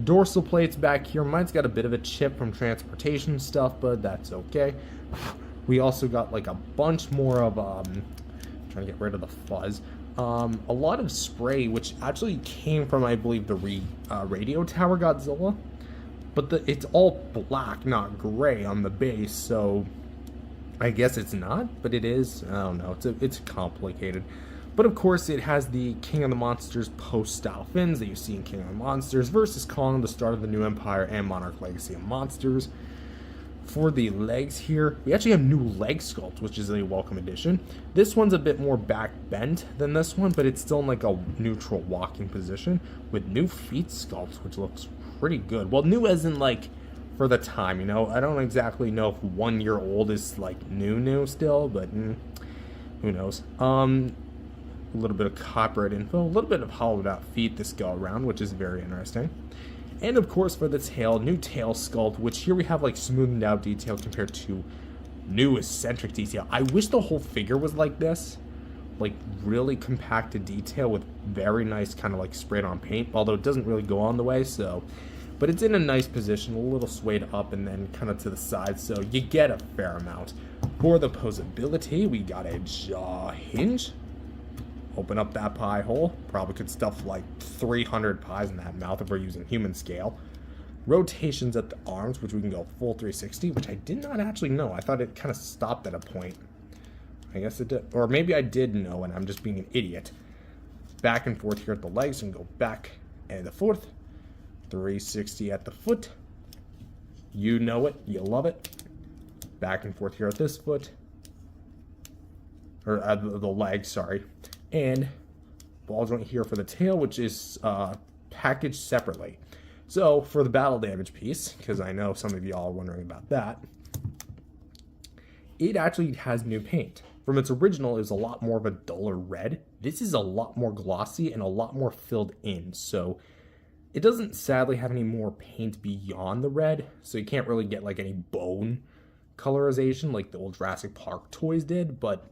Dorsal plates back here. Mine's got a bit of a chip from transportation stuff, but that's okay. We also got like a bunch more of trying to get rid of the fuzz. A lot of spray, which actually came from, I believe, the radio tower Godzilla, but it's all black, not gray on the base. So I guess it's not, but it is. I don't know. It's complicated. But of course, it has the King of the Monsters post-style fins that you see in King of the Monsters versus Kong, the start of the New Empire, and Monarch Legacy of Monsters. For the legs here, we actually have new leg sculpt, which is a welcome addition. This one's a bit more back bent than this one, but it's still in like a neutral walking position with new feet sculpt, which looks pretty good. Well, new as in like for the time, you know. I don't exactly know if 1 year old is like new still, but who knows. A little bit of copperhead info, a little bit of hollowed out feet this go around, which is very interesting. And of course for the tail, new tail sculpt, which here we have like smoothed out detail compared to new eccentric detail. I wish the whole figure was like this, like really compacted detail with very nice kind of like sprayed on paint, although it doesn't really go on the way, so. But it's in a nice position, a little swayed up and then kind of to the side, so you get a fair amount. For the posability, we got a jaw hinge. Open up that pie hole. Probably could stuff like 300 pies in that mouth if we're using human scale. Rotations at the arms, which we can go full 360, which I did not actually know. I thought it kind of stopped at a point. I guess it did. Or maybe I did know and I'm just being an idiot. Back and forth here at the legs and go back and the forth. 360 at the foot. You know it. You love it. Back and forth here at this foot. Or the leg, sorry. And ball joint here for the tail, which is packaged separately. So for the battle damage piece, because I know some of y'all are wondering about that, it actually has new paint. From its original, it was a lot more of a duller red. This is a lot more glossy and a lot more filled in. So it doesn't sadly have any more paint beyond the red. So you can't really get like any bone colorization like the old Jurassic Park toys did. But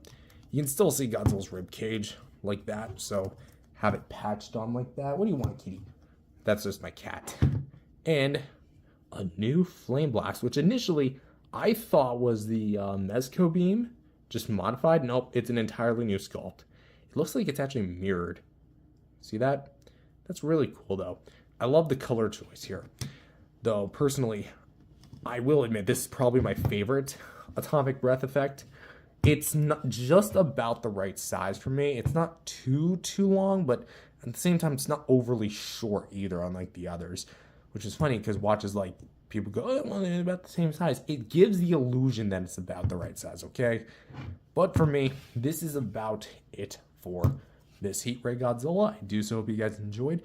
you can still see Godzilla's rib cage like that, so have it patched on like that. What do you want, kitty? That's just my cat. And a new flame blast, which initially I thought was the Mezco beam, just modified. Nope, it's an entirely new sculpt. It looks like it's actually mirrored. See that? That's really cool though. I love the color choice here. Though personally, I will admit this is probably my favorite atomic breath effect. It's not just about the right size for me. It's not too long, but at the same time, it's not overly short either, unlike the others, which is funny because watches like people go, oh, well, they're about the same size. It gives the illusion that it's about the right size, okay? But for me, this is about it for this Heat Ray Godzilla. I do so hope you guys enjoyed.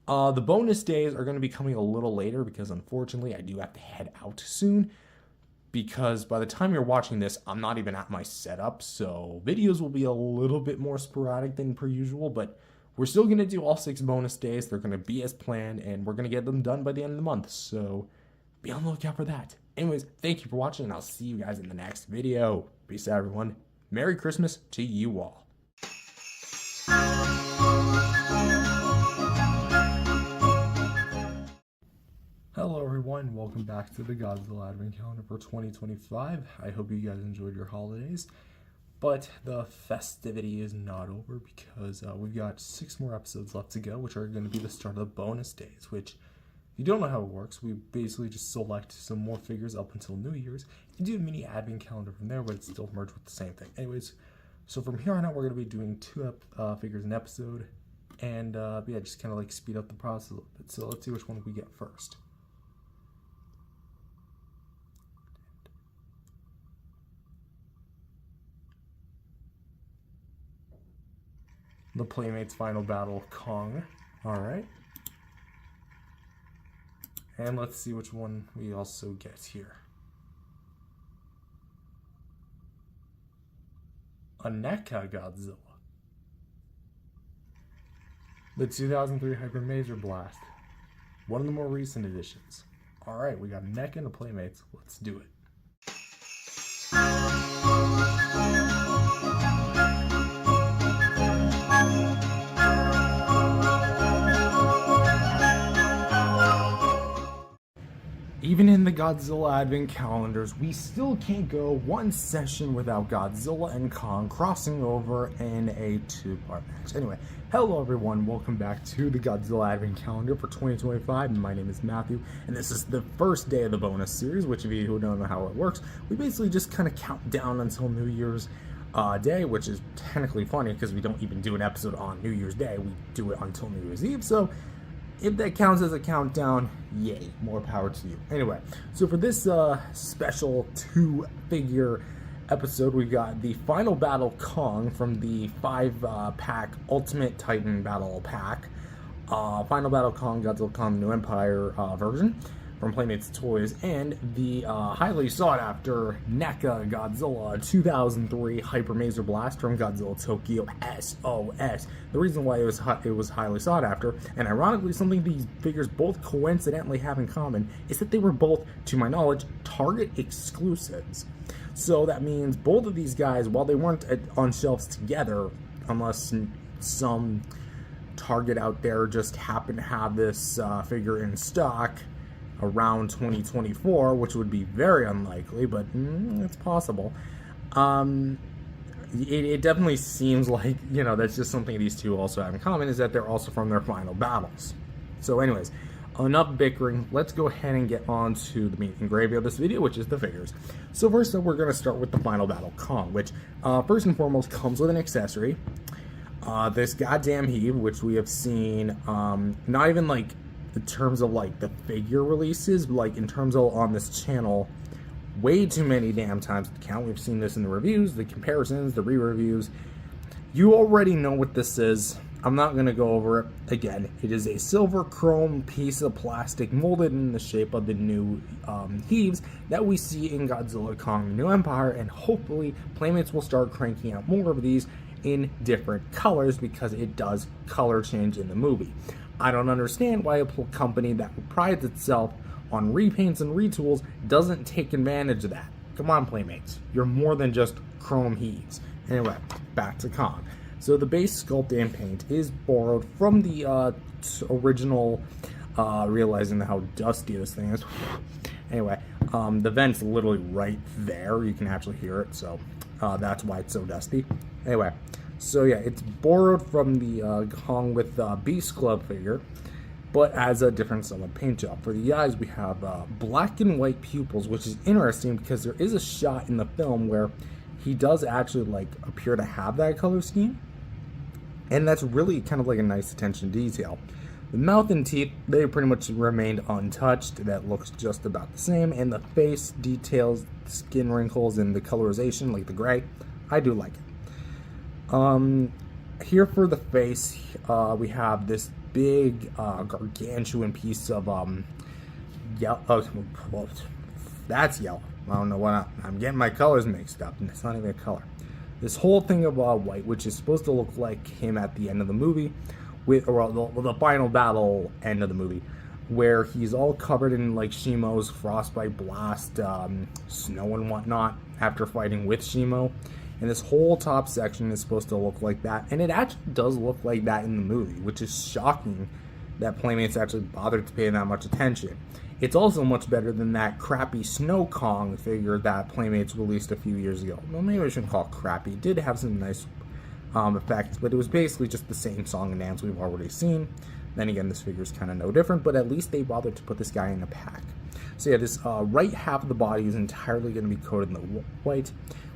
The bonus days are going to be coming a little later because unfortunately I do have to head out soon. Because by the time you're watching this, I'm not even at my setup, so videos will be a little bit more sporadic than per usual, but we're still going to do all 6 bonus days. They're going to be as planned, and we're going to get them done by the end of the month, so be on the lookout for that. Anyways, thank you for watching, and I'll see you guys in the next video. Peace out, everyone. Merry Christmas to you all. Hello everyone, welcome back to the Godzilla Advent Calendar for 2025. I hope you guys enjoyed your holidays, but the festivity is not over because we've got 6 more episodes left to go, which are going to be the start of the bonus days, which, if you don't know how it works, we basically just select some more figures up until New Year's and do a mini Advent Calendar from there, but it's still merged with the same thing. Anyways, so from here on out, we're going to be doing 2 figures an episode, and yeah, just kind of like speed up the process a little bit. So let's see which one we get first. The Playmates Final Battle Kong. Alright. And let's see which one we also get here. A NECA Godzilla. The 2003 Hyper Major Blast. One of the more recent editions. Alright, we got a NECA and a Playmates. Let's do it. Even in the Godzilla Advent calendars, we still can't go one session without Godzilla and Kong crossing over in a two-part match. Anyway, hello everyone, welcome back to the Godzilla Advent calendar for 2025. My name is Matthew, and this is the first day of the bonus series, which if you who don't know how it works, we basically just kind of count down until New Year's Day, which is technically funny because we don't even do an episode on New Year's Day, we do it until New Year's Eve, so if that counts as a countdown, yay, more power to you. Anyway, so for this special two-figure episode, we got the Final Battle Kong from the 5-pack Ultimate Titan Battle Pack. Final Battle Kong, Godzilla Kong New Empire version from Playmates Toys, and the highly sought-after NECA Godzilla 2003 Hyper Major Blast from Godzilla Tokyo SOS. The reason why it was highly sought after, and ironically something these figures both coincidentally have in common, is that they were both, to my knowledge, Target exclusives. So that means both of these guys, while they weren't on shelves together, unless some Target out there just happened to have this figure in stock around 2024, which would be very unlikely, but it's possible. It definitely seems like, you know, that's just something these two also have in common, is that they're also from their final battles. So anyways, enough bickering. Let's go ahead and get on to the meat and gravy of this video, which is the figures. So first up, we're going to start with the Final Battle Kong, which first and foremost comes with an accessory. This goddamn heave, which we have seen, not even like in terms of like the figure releases, like in terms of on this channel, way too many damn times to count. We've seen this in the reviews, the comparisons, the re-reviews. You already know what this is. I'm not going to go over it again. It is a silver chrome piece of plastic molded in the shape of the new heaves that we see in Godzilla Kong New Empire, and hopefully Playmates will start cranking out more of these in different colors because it does color change in the movie. I don't understand why a company that prides itself on repaints and retools doesn't take advantage of that. Come on, Playmates. You're more than just chrome heaves. Anyway, back to Kong. So the base sculpt and paint is borrowed from the original, realizing how dusty this thing is. Anyway, the vent's literally right there. You can actually hear it, so that's why it's so dusty. Anyway. So yeah, it's borrowed from the Kong with Beast Club figure, but as a different solid paint job. For the eyes, we have black and white pupils, which is interesting because there is a shot in the film where he does actually like appear to have that color scheme, and that's really kind of like a nice attention to detail. The mouth and teeth, they pretty much remained untouched. That looks just about the same, and the face details, skin wrinkles, and the colorization, like the gray, I do like it. Here for the face, we have this big, gargantuan piece of, yellow. That's yellow. I don't know what I'm getting my colors mixed up, and it's not even a color. This whole thing of white, which is supposed to look like him at the end of the movie, or the final battle end of the movie, where he's all covered in like Shimo's frostbite blast, snow and whatnot after fighting with Shimo. And this whole top section is supposed to look like that. And it actually does look like that in the movie, which is shocking that Playmates actually bothered to pay that much attention. It's also much better than that crappy Snow Kong figure that Playmates released a few years ago. Well, maybe I shouldn't call it crappy. It did have some nice effects, but it was basically just the same song and dance we've already seen. Then again, this figure is kind of no different, but at least they bothered to put this guy in a pack. So yeah, this right half of the body is entirely going to be coated in the white.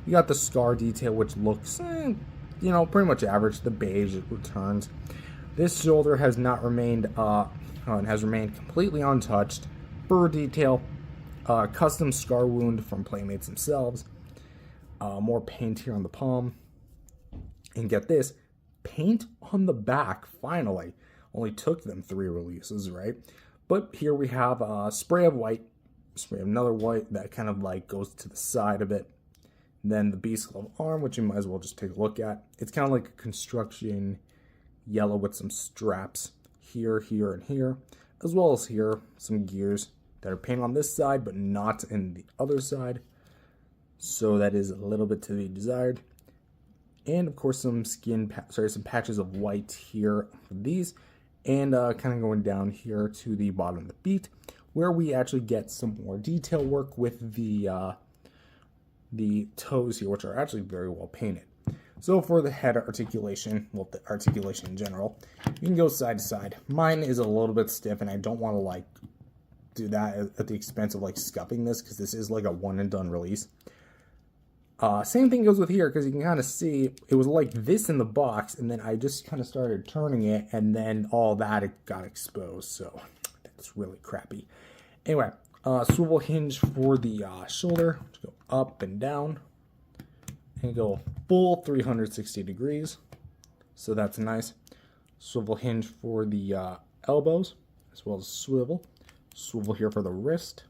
You got the scar detail, which looks, you know, pretty much average. The beige, it returns. This shoulder has not remained, has remained completely untouched. Fur detail, custom scar wound from Playmates themselves. More paint here on the palm. And get this, paint on the back, finally. Only took them 3 releases, right? But here we have a spray of white, spray of another white that kind of like goes to the side of it. And then the Beast Glove arm, which you might as well just take a look at. It's kind of like a construction yellow with some straps here, here, and here, as well as here, some gears that are painted on this side, but not in the other side. So that is a little bit to be desired. And of course some some patches of white here for these. And kind of going down here to the bottom of the feet, where we actually get some more detail work with the toes here, which are actually very well painted. So for the head articulation, well, the articulation in general, you can go side to side. Mine is a little bit stiff, and I don't want to like do that at the expense of like scuffing this, because this is like a one and done release. Same thing goes with here, because you can kind of see it was like this in the box, and then I just kind of started turning it, and then all that it got exposed. So that's really crappy. Anyway, swivel hinge for the shoulder, go up and down, and go full 360 degrees. So that's nice. Swivel hinge for the elbows, as well as swivel. Swivel here for the wrist.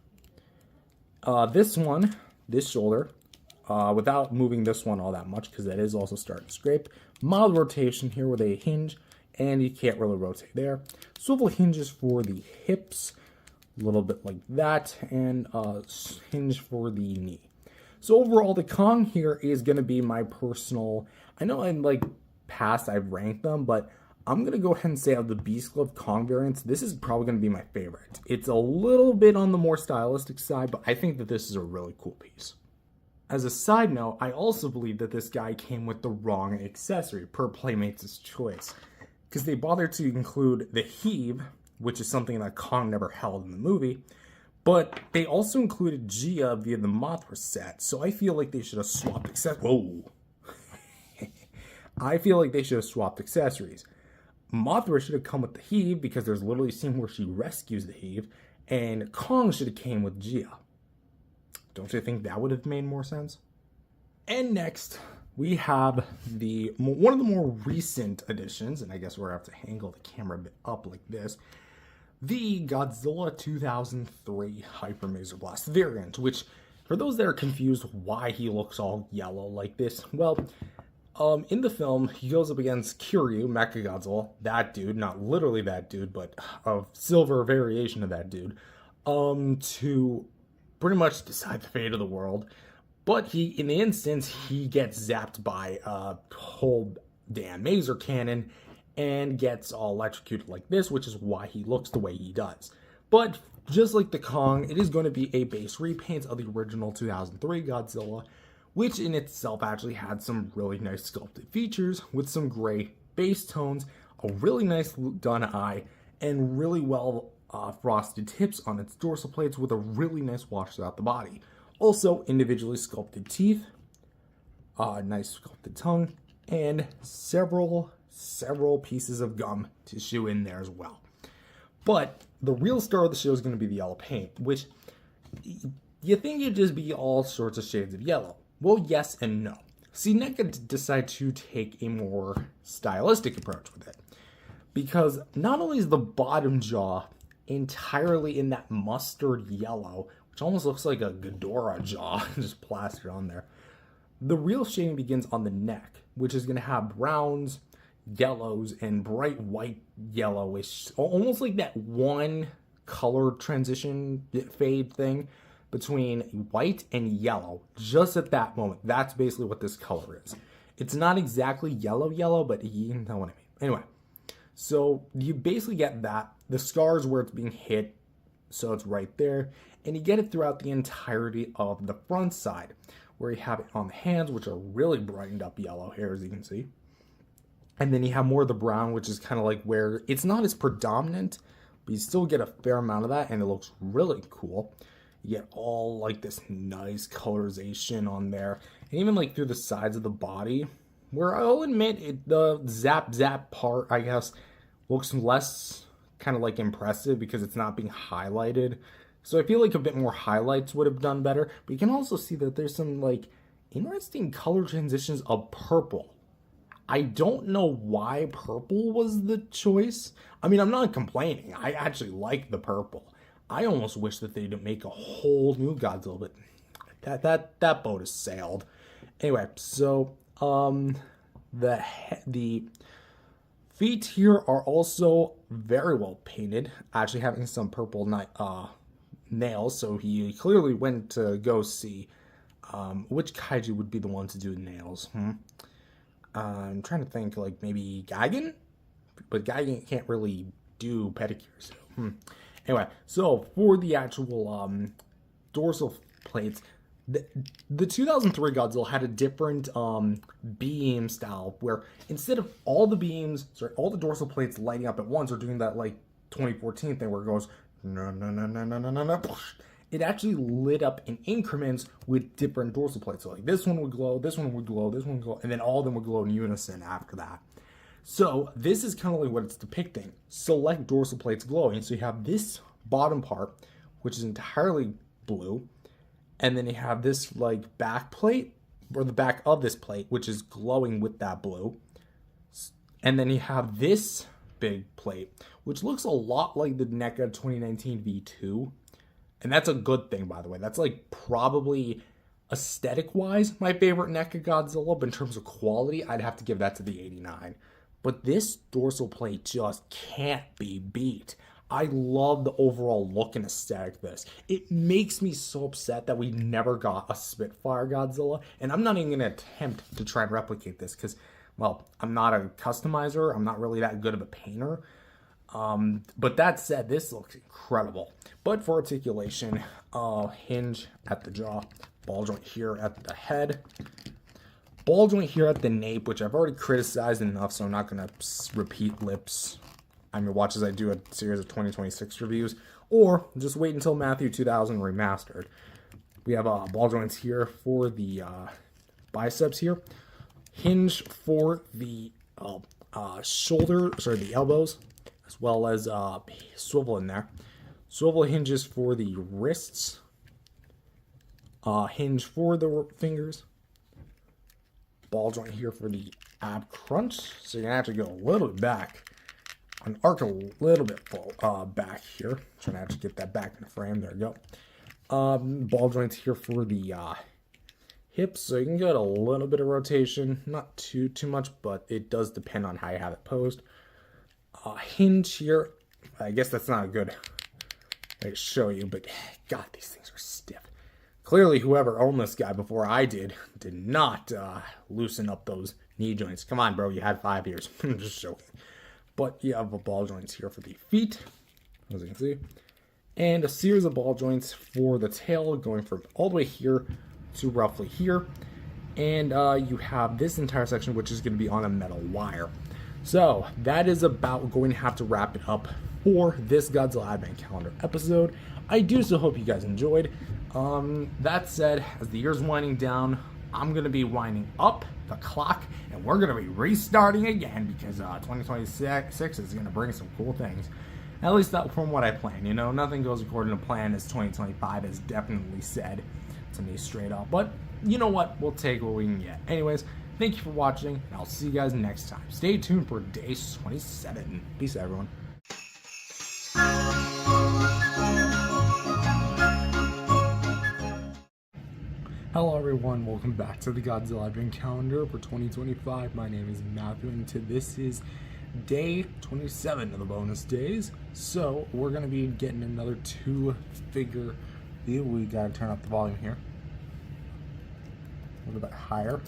This shoulder, without moving this one all that much, because that is also starting to scrape. Mild rotation here with a hinge, and you can't really rotate there. Swivel hinges for the hips, a little bit like that, and hinge for the knee. So overall, the Kong here is going to be my personal, I know in like past I've ranked them, but I'm going to go ahead and say of the Beast Glove Kong variants, this is probably going to be my favorite. It's a little bit on the more stylistic side, but I think that this is a really cool piece. As a side note, I also believe that this guy came with the wrong accessory per Playmates' choice, because they bothered to include the heave, which is something that Kong never held in the movie, but they also included Jada via the Mothra set, so I feel like they should have swapped accessories. Whoa! I feel like they should have swapped accessories. Mothra should have come with the heave, because there's literally a scene where she rescues the heave, and Kong should have came with Jada. Don't you think that would have made more sense? And next, we have one of the more recent additions, and I guess we're going to have to angle the camera a bit up like this, the Godzilla 2003 Hyper Maser Blast variant, which, for those that are confused why he looks all yellow like this, well, in the film, he goes up against Kiryu, MechaGodzilla, that dude, not literally that dude, but a silver variation of that dude, to pretty much decide the fate of the world. But in the instance, he gets zapped by a whole damn maser cannon and gets all electrocuted like this, which is why he looks the way he does. But just like the Kong, it is going to be a base repaint of the original 2003 Godzilla, which in itself actually had some really nice sculpted features with some gray base tones, a really nice done eye, and really well frosted tips on its dorsal plates with a really nice wash throughout the body. Also, individually sculpted teeth, nice sculpted tongue, and several pieces of gum tissue in there as well. But the real star of the show is going to be the yellow paint, which you think it'd just be all sorts of shades of yellow. Well, yes and no. See, NECA decided to take a more stylistic approach with it, because not only is the bottom jaw entirely in that mustard yellow, which almost looks like a Ghidorah jaw just plastered on there, the real shading begins on the neck, which is going to have browns, yellows, and bright white yellowish, almost like that one color transition fade thing between white and yellow, just at that moment. That's basically what this color is. It's not exactly yellow, but you know what I mean. Anyway, so you basically get that. The scars where it's being hit, so it's right there. And you get it throughout the entirety of the front side, where you have it on the hands, which are really brightened up yellow here, as you can see. And then you have more of the brown, which is kind of like where it's not as predominant, but you still get a fair amount of that, and it looks really cool. You get all like this nice colorization on there, and even like through the sides of the body, where I'll admit the zap part, I guess, looks less kind of like impressive because it's not being highlighted. So I feel like a bit more highlights would have done better. But you can also see that there's some like interesting color transitions of purple I don't know why purple was the choice. I mean, I'm not complaining. I actually like the purple. I almost wish that they'd make a whole new Godzilla, but that boat has sailed. Anyway, so the feet here are also very well painted, actually having some purple nails, so he clearly went to go see which kaiju would be the one to do nails. I'm trying to think, like maybe Gigan? But Gigan can't really do pedicures. Anyway, so for the actual dorsal plates, the 2003 Godzilla had a different beam style where instead of all the dorsal plates lighting up at once or doing that like 2014 thing where it goes no, it actually lit up in increments with different dorsal plates. So like this one would glow, this one would glow, this one would glow, and then all of them would glow in unison after that. So this is kind of like what it's depicting. Select dorsal plates glowing. So you have this bottom part, which is entirely blue. And then you have this like back plate, or the back of this plate, which is glowing with that blue. And then you have this big plate, which looks a lot like the NECA 2019 V2. And that's a good thing, by the way. That's like probably aesthetic-wise my favorite NECA Godzilla, but in terms of quality, I'd have to give that to the 89. But this dorsal plate just can't be beat. I love the overall look and aesthetic of this. It makes me so upset that we never got a Spitfire Godzilla, and I'm not even going to attempt to try and replicate this because, well, I'm not a customizer. I'm not really that good of a painter. But that said, this looks incredible. But for articulation, hinge at the jaw, ball joint here at the head, ball joint here at the nape, which I've already criticized enough, so I'm not going to repeat lips. I'm going to watch as I do a series of 2026 reviews, or just wait until Matthew 2000 remastered. We have ball joints here for the biceps here, hinge for the the elbows, as well as swivel in there. Swivel hinges for the wrists, hinge for the fingers, ball joint here for the ab crunch, so you can actually go a little bit back, and arc a little bit back here. Trying to actually get that back in the frame. There we go. Ball joints here for the hips, so you can get a little bit of rotation, not too much, but it does depend on how you have it posed. Hinge here. I guess that's not a good way to show you, but God, these things are stiff. Clearly, whoever owned this guy before I did not loosen up those knee joints. Come on, bro, you had 5 years. I'm just joking. But you have ball joints here for the feet, as you can see, and a series of ball joints for the tail, going from all the way here to roughly here. And you have this entire section, which is going to be on a metal wire. So that is about going to have to wrap it up for this Godzilla Advent Calendar episode. I do so hope you guys enjoyed. That said, as the year's winding down, I'm going to be winding up the clock, and we're going to be restarting again because 2026 is going to bring some cool things. At least that from what I plan. You know, nothing goes according to plan, as 2025 has definitely said to me straight up. But you know what? We'll take what we can get. Anyways, thank you for watching, and I'll see you guys next time. Stay tuned for day 27. Peace out, everyone. Hello everyone, welcome back to the Godzilla Advent Calendar for 2025. My name is Matthew, and this is day 27 of the bonus days. So we're going to be getting another 2-figure deal. We got to turn up the volume here a little bit higher.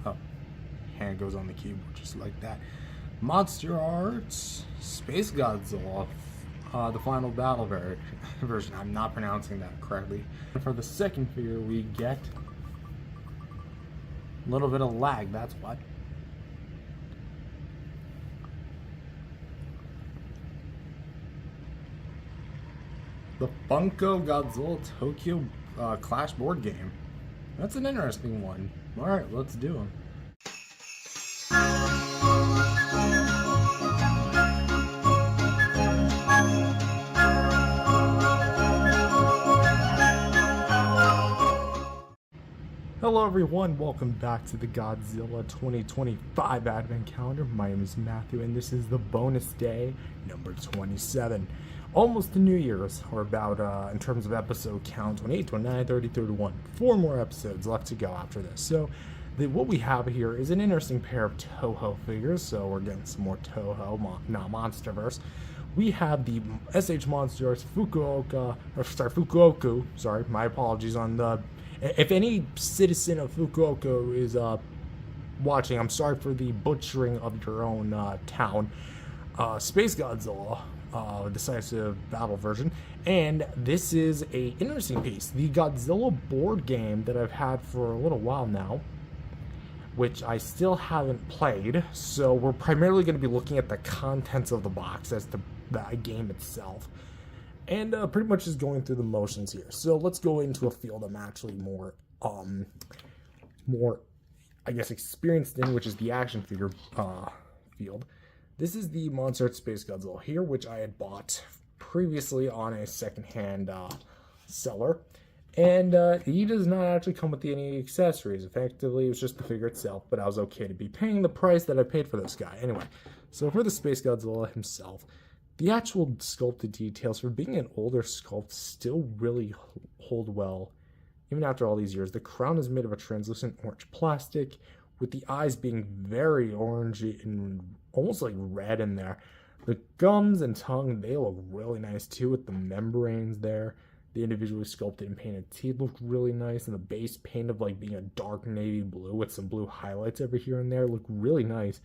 Oh, hand goes on the keyboard just like that. MonsterArts Space Godzilla, the final battle version. I'm not pronouncing that correctly. For the second figure, we get a little bit of lag, that's what. The Funko Godzilla Tokyo Clash board game. That's an interesting one. Alright, let's do them. Hello everyone, welcome back to the Godzilla 2025 Advent Calendar. My name is Matthew and this is the bonus day number 27. Almost to New Year's, or about, in terms of episode count, 28, 29, 30, 31. 4 more episodes left to go after this. So what we have here is an interesting pair of Toho figures, so we're getting some more Toho, not MonsterVerse. We have the SH MonsterArts Fukuoka, sorry, my apologies on the... If any citizen of Fukuoka is watching, I'm sorry for the butchering of your own town. Space Godzilla, decisive battle version, and this is a interesting piece. The Godzilla board game that I've had for a little while now, which I still haven't played, so we're primarily going to be looking at the contents of the box as to the game itself. And pretty much just going through the motions here. So let's go into a field I'm actually more, I guess, experienced in, which is the action figure field. This is the MonsterArts Space Godzilla here, which I had bought previously on a secondhand seller. And he does not actually come with any accessories. Effectively, it was just the figure itself, but I was okay to be paying the price that I paid for this guy. Anyway, so for the Space Godzilla himself, the actual sculpted details, for being an older sculpt, still really hold well, even after all these years. The crown is made of a translucent orange plastic, with the eyes being very orangey and almost like red in there. The gums and tongue, they look really nice too, with the membranes there. The individually sculpted and painted teeth look really nice, and the base paint of like being a dark navy blue with some blue highlights over here and there look really nice.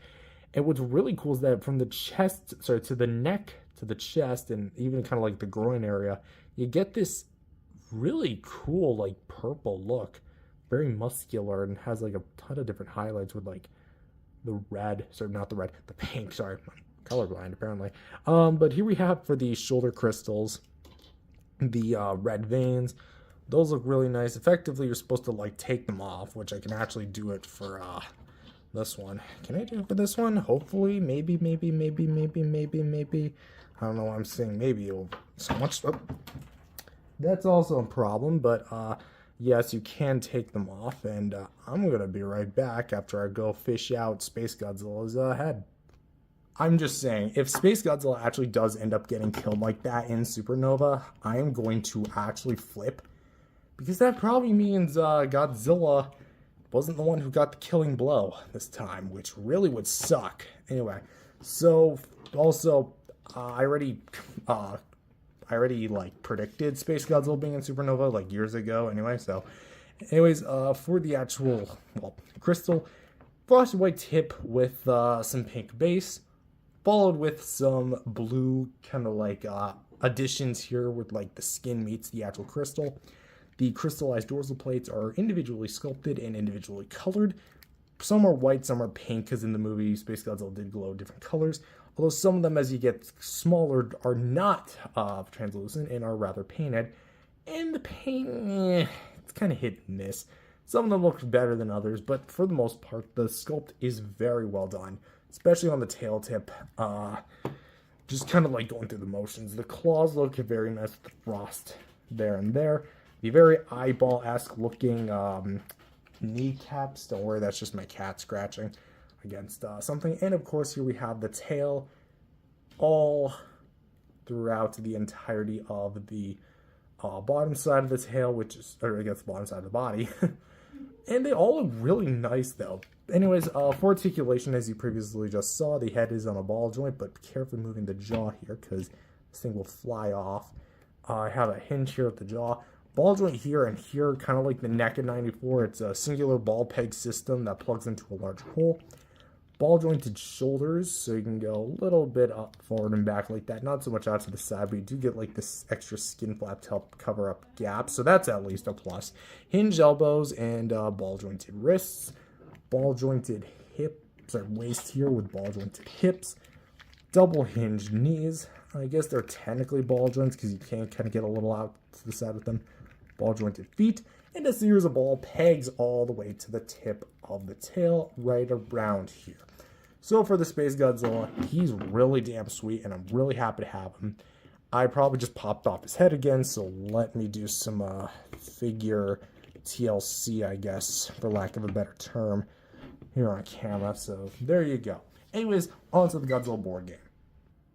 And what's really cool is that from the chest, sorry, to the neck, to the chest, and even kind of like the groin area, you get this really cool, like, purple look. Very muscular, and has like a ton of different highlights with like the red, sorry, not the red, the pink, sorry, I'm colorblind apparently. But here we have for the shoulder crystals, the red veins. Those look really nice. Effectively, you're supposed to like take them off, which I can actually do it for this one. Can I do it for this one? Hopefully, maybe. I don't know why I'm saying maybe so much. Oh. That's also a problem, but yes, you can take them off, and I'm gonna be right back after I go fish out Space Godzilla's head. I'm just saying, if Space Godzilla actually does end up getting killed like that in Supernova, I am going to actually flip, because that probably means Godzilla wasn't the one who got the killing blow this time, which really would suck. Anyway, so also I already like predicted Space Godzilla being in Supernova like years ago. Anyway, so anyways, for the actual crystal, frosted white tip with some pink base, followed with some blue kind of like additions here with like the skin meets the actual crystal. The crystallized dorsal plates are individually sculpted and individually colored. Some are white, some are pink, because in the movie Space Godzilla did glow different colors. Although some of them, as you get smaller, are not translucent and are rather painted. And the paint, it's kind of hit and miss. Some of them look better than others, but for the most part, the sculpt is very well done, especially on the tail tip. Just kind of like going through the motions. The claws look very nice with the frost there and there. The very eyeball-esque looking kneecaps. Don't worry, that's just my cat scratching against something. And of course, here we have the tail all throughout the entirety of the bottom side of the tail, which is, or I guess the bottom side of the body. And they all look really nice, though. Anyways, for articulation, as you previously just saw, the head is on a ball joint, but be careful moving the jaw here, because this thing will fly off. I have a hinge here at the jaw. Ball joint here and here, kind of like the NECA 94. It's a singular ball peg system that plugs into a large hole. Ball jointed shoulders, so you can go a little bit up, forward, and back like that. Not so much out to the side, but you do get like this extra skin flap to help cover up gaps, so that's at least a plus. Hinge elbows and ball jointed wrists. Ball jointed waist here with ball jointed hips. Double hinged knees. I guess they're technically ball joints because you can kind of get a little out to the side with them. Ball jointed feet, and a series of ball pegs all the way to the tip of the tail right around here. So for the Space Godzilla, he's really damn sweet, and I'm really happy to have him. I probably just popped off his head again, so let me do some figure TLC, I guess, for lack of a better term, here on camera. So there you go. Anyways, on to the Godzilla board game.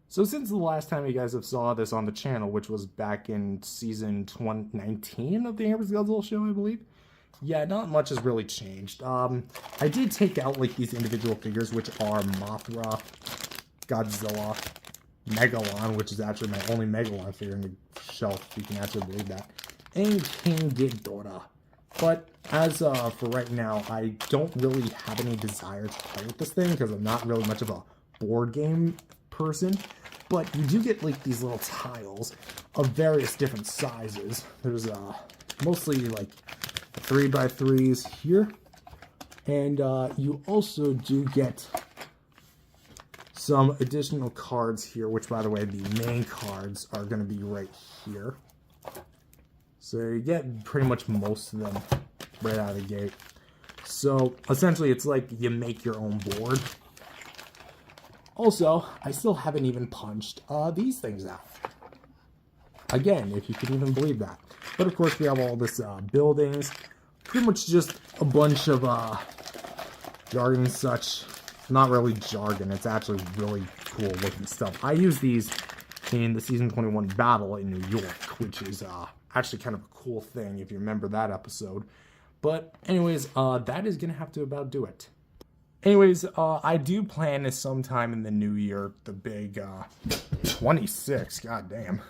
So since the last time you guys have saw this on the channel, which was back in season 2019 of the Amber's Godzilla show, I believe, yeah, not much has really changed. I did take out like these individual figures, which are Mothra, Godzilla, Megalon, which is actually my only Megalon figure in the shelf, if you can actually believe that, and King Ghidorah. But as for right now, I don't really have any desire to play with this thing because I'm not really much of a board game person. But you do get like these little tiles of various different sizes. There's mostly like 3x3s here, and you also do get some additional cards here, which by the way, the main cards are going to be right here. So you get pretty much most of them right out of the gate. So essentially it's like you make your own board. Also, I still haven't even punched these things out. Again, if you can even believe that. But of course we have all this buildings. Pretty much just a bunch of jargon and such. Not really jargon, it's actually really cool looking stuff. I use these in the Season 21 battle in New York, which is actually kind of a cool thing if you remember that episode. But anyways, that is going to have to about do it. Anyways, I do plan this sometime in the new year, the big 26, goddamn,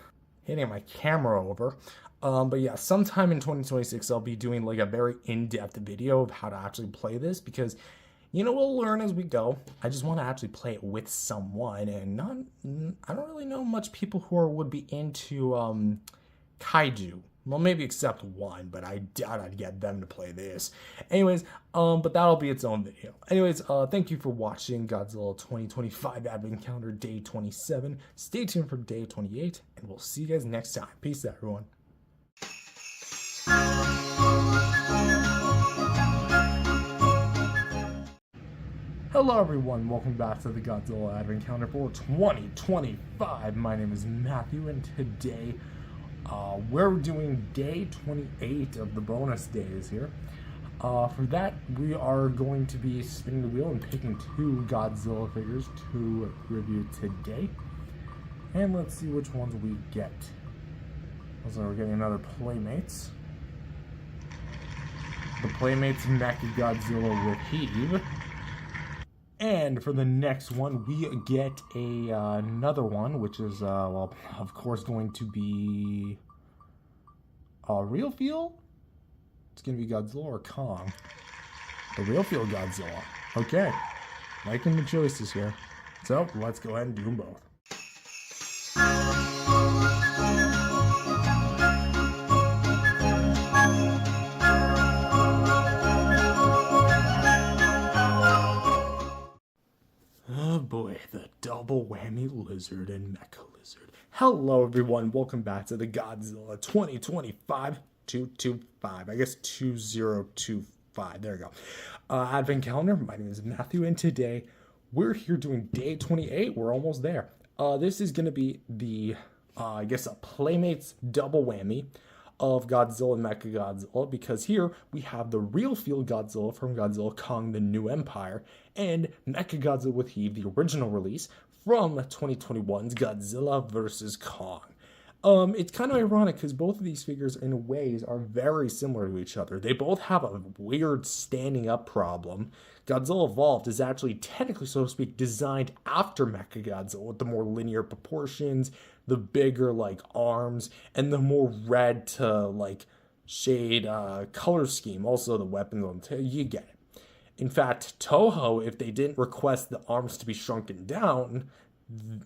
hitting my camera over. But yeah, sometime in 2026, I'll be doing like a very in-depth video of how to actually play this because, you know, we'll learn as we go. I just want to actually play it with someone, and I don't really know much people who would be into kaiju. Well, maybe except one, but I doubt I'd get them to play this. Anyways, but that'll be its own video. Anyways, thank you for watching Godzilla 2025 Advent Calendar Day 27. Stay tuned for Day 28, and we'll see you guys next time. Peace out, everyone. Hello everyone, welcome back to the Godzilla Advent Calendar for 2025. My name is Matthew, and today we're doing day 28 of the bonus days here. For that, we are going to be spinning the wheel and picking 2 Godzilla figures to review today. And let's see which ones we get. So we're getting another Playmates. The Playmates MechaGodzilla with Heave. And for the next one, we get another one, which is, well, of course, going to be a real feel? It's going to be Godzilla or Kong. The real feel Godzilla. Okay. Liking the choices here. So, let's go ahead and do them both. Oh boy, the double whammy lizard and mecha lizard. Hello everyone, welcome back to the Godzilla 2025 225. I guess 2025. There we go. Advent Calendar. My name is Matthew, and today we're here doing day 28. We're almost there. This is going to be the, I guess, a Playmates double whammy of Godzilla and MechaGodzilla, because here we have the real feel Godzilla from Godzilla Kong the New Empire and MechaGodzilla with Heave, the original release from 2021's Godzilla vs. Kong. It's kind of ironic because both of these figures in ways are very similar to each other. They both have a weird standing up problem. Godzilla Evolved is actually technically, so to speak, designed after MechaGodzilla with the more linear proportions, the bigger like arms, and the more red to like shade color scheme. Also the weapons on the tail, you get it. In fact, Toho, if they didn't request the arms to be shrunken down,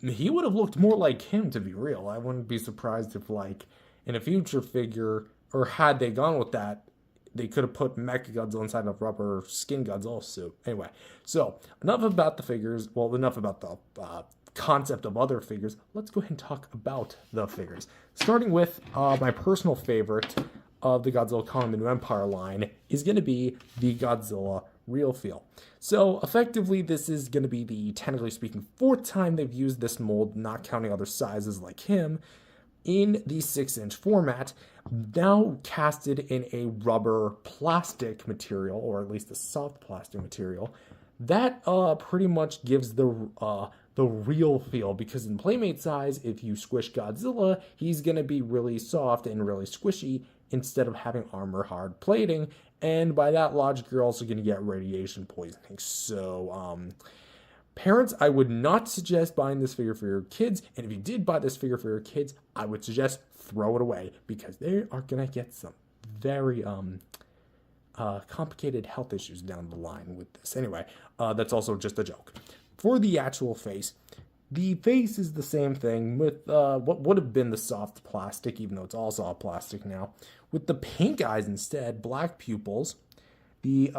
he would have looked more like him, to be real. I wouldn't be surprised if, like, in a future figure, or had they gone with that, they could have put MechaGodzilla inside a rubber skin Godzilla suit. Anyway, so enough about the figures. Well, enough about the concept of other figures. Let's go ahead and talk about the figures. Starting with my personal favorite of the Godzilla Kong the New Empire line is going to be the Godzilla Real Feel. So effectively, this is going to be the, technically speaking, 4th time they've used this mold, not counting other sizes like him. in the 6-inch format, now casted in a rubber plastic material, or at least a soft plastic material, that pretty much gives the real feel, because in Playmate size, if you squish Godzilla, he's gonna be really soft and really squishy instead of having armor hard plating, and by that logic, you're also gonna get radiation poisoning. So, parents, I would not suggest buying this figure for your kids, and if you did buy this figure for your kids, I would suggest throw it away, because they are gonna get some very complicated health issues down the line with this. Anyway, that's also just a joke. For the actual face, the face is the same thing with what would have been the soft plastic, even though it's all soft plastic now, with the pink eyes instead, black pupils, the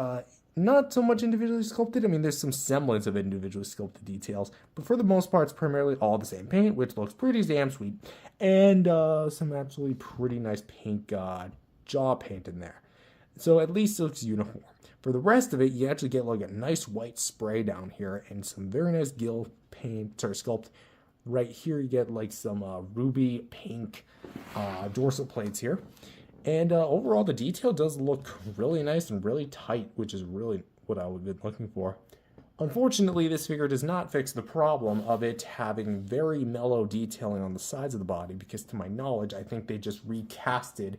not so much individually sculpted. I mean, there's some semblance of individually sculpted details, but for the most part, it's primarily all the same paint, which looks pretty damn sweet, and some absolutely pretty nice pink jaw paint in there. So at least it looks uniform. For the rest of it, you actually get like a nice white spray down here and some very nice gill paint or sculpt. Right here, you get like some ruby pink dorsal plates here. And overall, the detail does look really nice and really tight, which is really what I would have been looking for. Unfortunately, this figure does not fix the problem of it having very mellow detailing on the sides of the body, because to my knowledge, I think they just recasted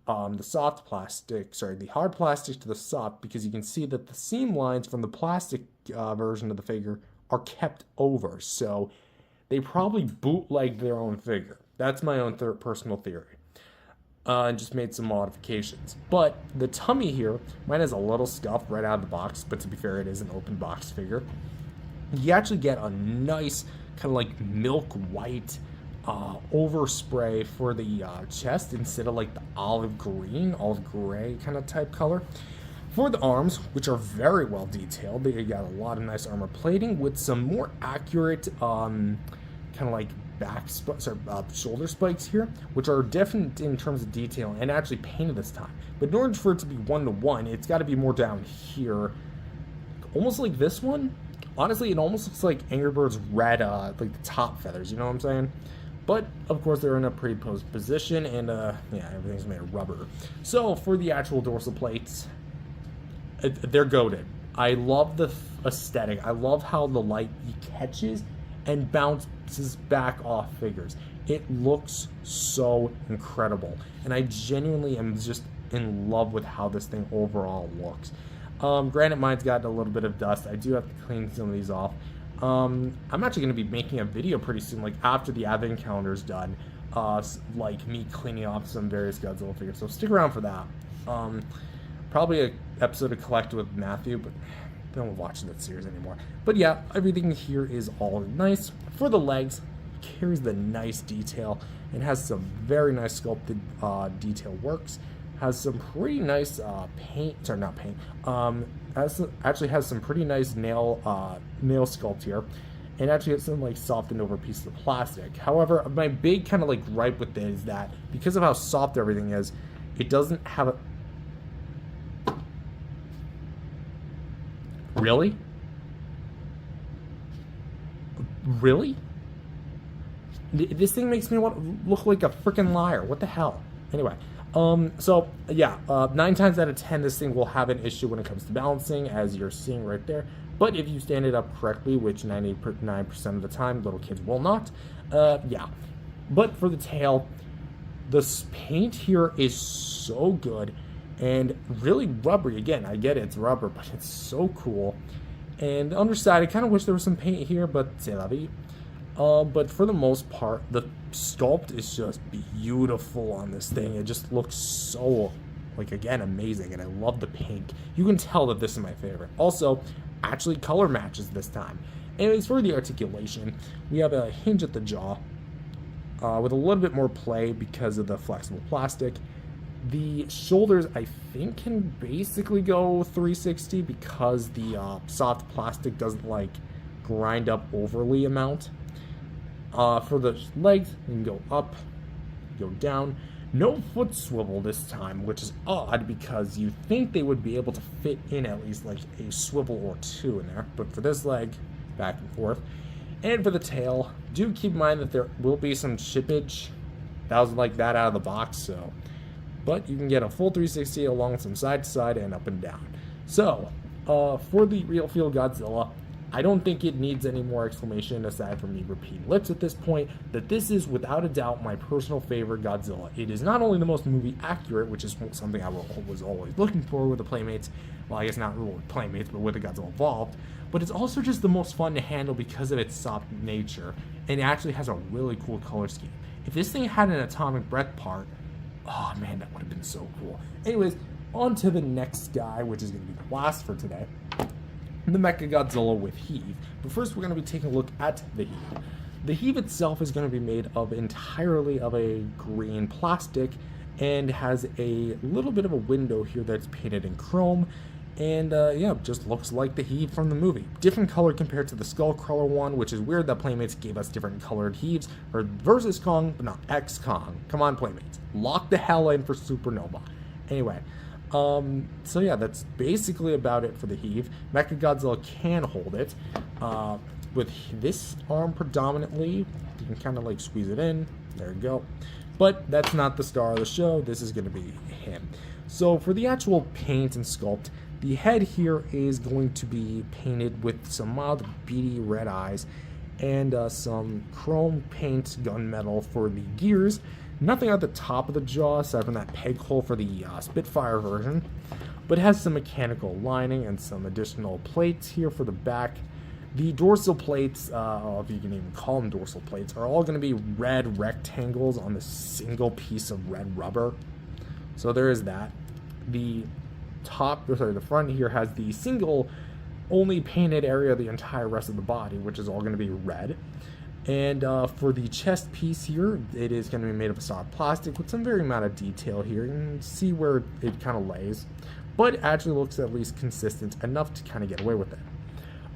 the hard plastic to the soft, because you can see that the seam lines from the plastic version of the figure are kept over. So they probably bootlegged their own figure. That's my own personal theory. And just made some modifications. But the tummy here, mine has a little scuff right out of the box, but to be fair, it is an open box figure. You actually get a nice kind of like milk white overspray for the chest instead of like the olive gray kind of type color. For the arms, which are very well detailed, they got a lot of nice armor plating with some more accurate kind of like shoulder spikes here, which are different in terms of detail and actually painted this time. But in order for it to be 1-to-1, it's got to be more down here, almost like this one. Honestly, it almost looks like Angry Bird's red, like the top feathers. You know what I'm saying? But, of course, they're in a pre-posed position, and, yeah, everything's made of rubber. So, for the actual dorsal plates, they're goated. I love the aesthetic. I love how the light catches and bounces back off figures. It looks so incredible. And I genuinely am just in love with how this thing overall looks. Granted, mine's got a little bit of dust. I do have to clean some of these off. I'm actually going to be making a video pretty soon, like after the advent calendar is done, like me cleaning off some various Godzilla figures. So stick around for that. Probably an episode of Collect with Matthew, but I don't watch that series anymore. But yeah, everything here is all nice. For the legs, carries the nice detail and has some very nice sculpted detail works. Has some pretty nice actually has some pretty nice nail sculpt here, and actually has some like softened over pieces of plastic. However, my big kind of like gripe with it is that because of how soft everything is, it doesn't have a... Really? This thing makes me want to look like a freaking liar. What the hell? Anyway. So yeah, 9 times out of 10, this thing will have an issue when it comes to balancing, as you're seeing right there. But if you stand it up correctly, which 99% of the time, little kids will not, yeah. But for the tail, the paint here is so good and really rubbery. Again, I get it, it's rubber, but it's so cool. And the underside, I kind of wish there was some paint here, but c'est la vie. But for the most part, the sculpt is just beautiful on this thing. It just looks so, like, again, amazing, and I love the pink. You can tell that this is my favorite. Also, actually color matches this time. Anyways, for the articulation, we have a hinge at the jaw with a little bit more play because of the flexible plastic. The shoulders, I think, can basically go 360 because the soft plastic doesn't, like, grind up overly amount. For the legs, you can go up, go down. No foot swivel this time, which is odd because you think they would be able to fit in at least like a swivel or two in there. But for this leg, back and forth. And for the tail, do keep in mind that there will be some chippage that was like that out of the box. So, but you can get a full 360 along with some side to side and up and down. So, for the real feel Godzilla, I don't think it needs any more explanation aside from me repeating lips at this point, that this is without a doubt my personal favorite Godzilla. It is not only the most movie accurate, which is something I was always looking for with the Playmates, well, I guess not really with Playmates, but with the Godzilla Evolved, but it's also just the most fun to handle because of its soft nature, and it actually has a really cool color scheme. If this thing had an atomic breath part, oh man, that would have been so cool. Anyways, on to the next guy, which is going to be the last for today. The MechaGodzilla with Heave. But first we're going to be taking a look at the Heave. The Heave itself is going to be made of entirely of a green plastic and has a little bit of a window here that's painted in chrome. And yeah, just looks like the Heave from the movie. Different color compared to the Skullcrawler one, which is weird that Playmates gave us different colored Heaves for versus Kong, but not X Kong. Come on, Playmates. Lock the hell in for Supernova. Anyway, so yeah, that's basically about it for the Heave. MechaGodzilla can hold it. With this arm predominantly, you can kind of like squeeze it in. There you go. But that's not the star of the show. This is going to be him. So for the actual paint and sculpt, the head here is going to be painted with some mild beady red eyes and some chrome paint gunmetal for the gears. Nothing at the top of the jaw aside from that peg hole for the Spitfire version, but it has some mechanical lining and some additional plates here for the back. The dorsal plates, if you can even call them dorsal plates, are all going to be red rectangles on the single piece of red rubber. So there is that. The the front here has the single only painted area of the entire rest of the body, which is all going to be red. And for the chest piece here, it is going to be made of a solid plastic with some very amount of detail here. You can see where it kind of lays, but it actually looks at least consistent enough to kind of get away with it.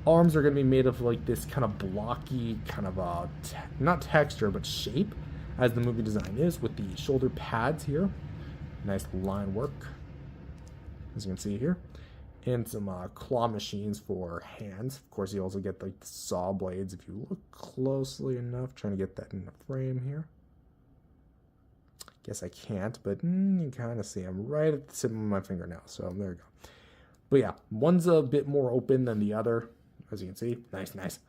Arms are going to be made of like this kind of blocky, kind of not texture, but shape, as the movie design is, with the shoulder pads here. Nice line work, as you can see here. And some claw machines for hands. Of course, you also get like the saw blades if you look closely enough. Trying to get that in the frame here. Guess I can't, but you kind of see them right at the tip of my finger now. So there you go. But yeah, one's a bit more open than the other, as you can see. Nice, nice.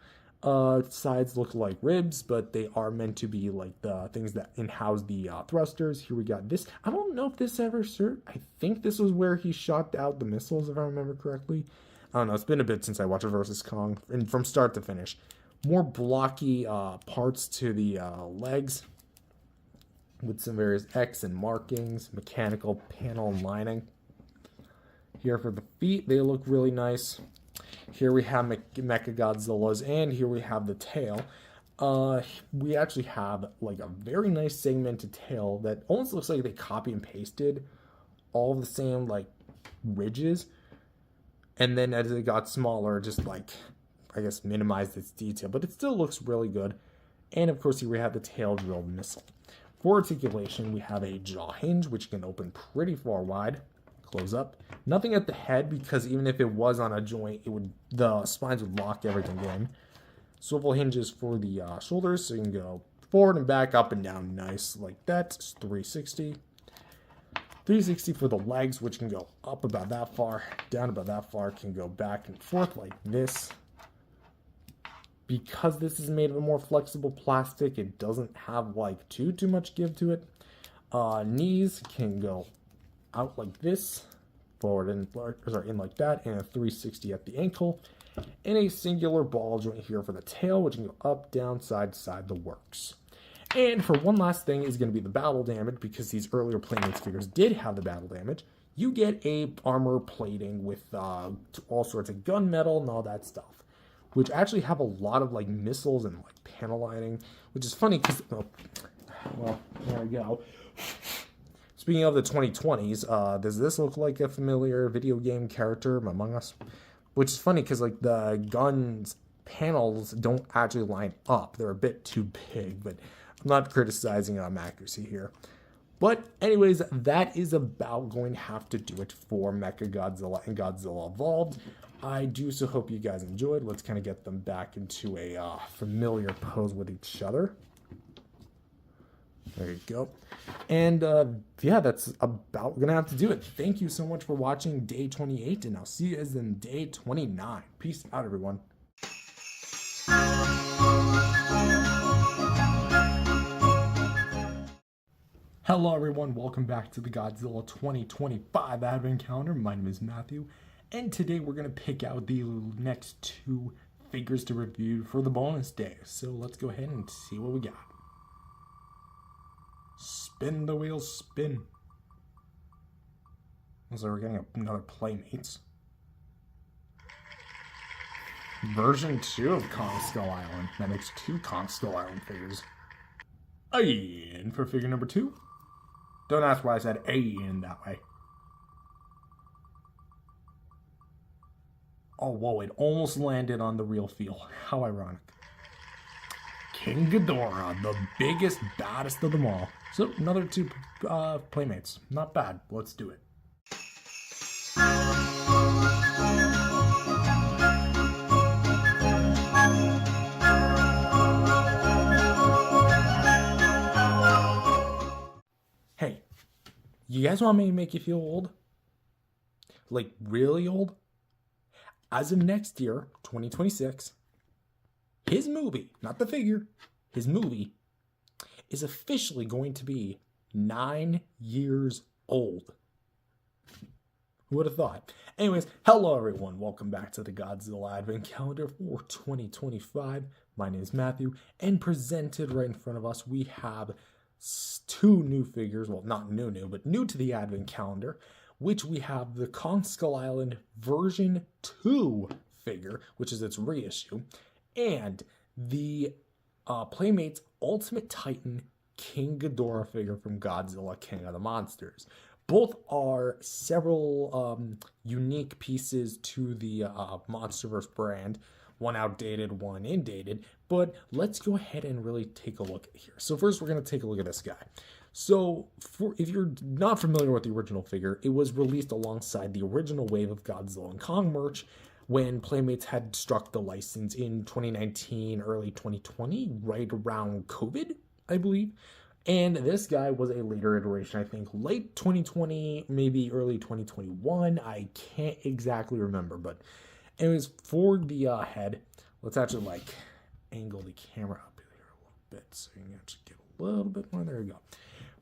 Sides look like ribs, but they are meant to be like the things that in-house the thrusters. Here we got this. I don't know if this ever served. I think this was where he shot out the missiles, if I remember correctly. I don't know. It's been a bit since I watched Versus Kong, and from start to finish. More blocky parts to the legs with some various X and markings, mechanical panel and lining. Here for the feet, they look really nice. Here we have MechaGodzilla's, and here we have the tail. We actually have like a very nice segmented tail that almost looks like they copy and pasted all of the same like ridges, and then as it got smaller, just like I guess minimized its detail, but it still looks really good. And of course, here we have the tail drilled missile. For articulation, we have a jaw hinge, which can open pretty far wide. Close up. Nothing at the head, because even if it was on a joint, the spines would lock everything in. Swivel hinges for the shoulders, so you can go forward and back, up and down, nice like that. It's 360. 360 for the legs, which can go up about that far, down about that far, can go back and forth like this. Because this is made of a more flexible plastic, it doesn't have like too much give to it. Knees can go out like this, forward and in like that, and a 360 at the ankle, and a singular ball joint here for the tail, which can go up, down, side to side, the works. And for one last thing is going to be the battle damage, because these earlier Playmates figures did have the battle damage. You get a armor plating with all sorts of gunmetal and all that stuff, which actually have a lot of like missiles and like panel lining, which is funny because, well, there we go. Speaking of the 2020s, does this look like a familiar video game character Among Us? Which is funny because like the guns panels don't actually line up. They're a bit too big, but I'm not criticizing accuracy here. But anyways, that is about going to have to do it for MechaGodzilla and Godzilla Evolved. I do so hope you guys enjoyed. Let's kind of get them back into a familiar pose with each other. There you go. And yeah, that's about gonna have to do it. Thank you so much for watching day 28, and I'll see you guys in day 29. Peace out, everyone. Hello everyone, welcome back to the Godzilla 2025 Advent Calendar. My name is Matthew, and today we're going to pick out the next 2 figures to review for the bonus day. So let's go ahead and see what we got. Spin the wheel, spin. So we're getting another Playmates. Version 2 of Kong Skull Island. That makes 2 Kong Skull Island figures. And for figure number 2, don't ask why I said A in that way. Oh, whoa, it almost landed on the real feel. How ironic. King Ghidorah, the biggest, baddest of them all. So, another 2 Playmates. Not bad. Let's do it. Hey, you guys want me to make you feel old? Like, really old? As of next year, 2026, his movie, not the figure, his movie, is officially going to be 9 years old. Who would have thought? Anyways, hello everyone. Welcome back to the Godzilla Advent Calendar for 2025. My name is Matthew, and presented right in front of us, we have 2 new figures. Well, not new, but new to the Advent Calendar, which we have the Kong Skull Island version 2 figure, which is its reissue, and the Playmates Ultimate Titan King Ghidorah figure from Godzilla King of the Monsters. Both are several unique pieces to the MonsterVerse brand, one outdated, one indated, but let's go ahead and really take a look here. So first we're going to take a look at this guy. So, if you're not familiar with the original figure, it was released alongside the original wave of Godzilla and Kong merch when Playmates had struck the license in 2019, early 2020, right around COVID, I believe. And this guy was a later iteration, I think late 2020, maybe early 2021. I can't exactly remember, but anyways, for the head, let's actually like angle the camera up here a little bit so you can actually get a little bit more. There we go.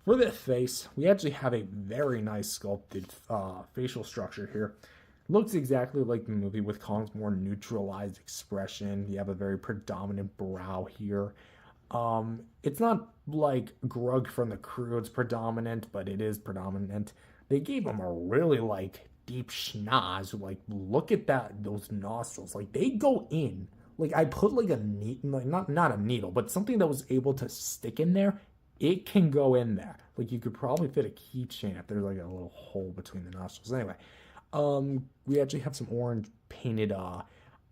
For the face, we actually have a very nice sculpted facial structure here. Looks exactly like the movie with Kong's more neutralized expression. You have a very predominant brow here. It's not like Grug from the Crew, it's predominant, but it is predominant. They gave him a really like deep schnoz. Like, look at that, those nostrils. Like, they go in. Like, I put like a needle, like not a needle, but something that was able to stick in there. It can go in there. Like, you could probably fit a keychain if there's like a little hole between the nostrils. Anyway, we actually have some orange painted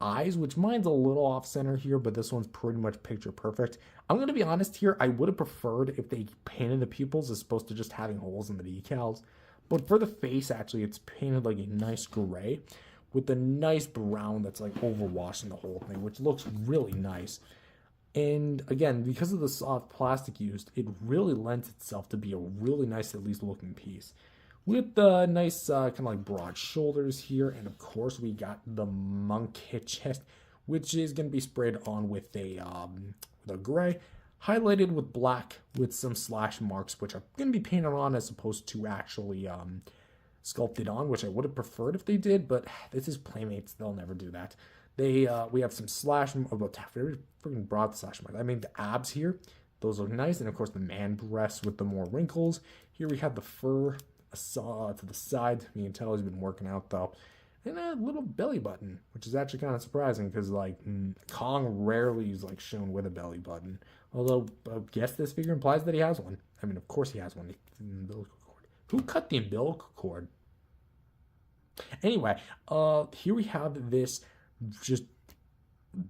eyes, which mine's a little off center here, but this one's pretty much picture perfect. I'm gonna be honest here, I would have preferred if they painted the pupils as opposed to just having holes in the decals. But for the face, actually, it's painted like a nice gray with a nice brown that's like overwashing the whole thing, which looks really nice. And again, because of the soft plastic used, it really lends itself to be a really nice, at least looking piece. With the nice kind of like broad shoulders here, and of course we got the monkey chest, which is going to be sprayed on with a gray, highlighted with black with some slash marks, which are going to be painted on as opposed to actually sculpted on, which I would have preferred if they did, but this is Playmates, they'll never do that. We have some slash, very freaking broad slash marks. I mean, the abs here, those look nice, and of course the man breast with the more wrinkles. Here we have the fur to the side. You can tell he's been working out though, and a little belly button, which is actually kind of surprising because like Kong rarely is like shown with a belly button. Although I guess this figure implies that he has one. I mean, of course he has one. The umbilical cord. Who cut the umbilical cord? Anyway, here we have this just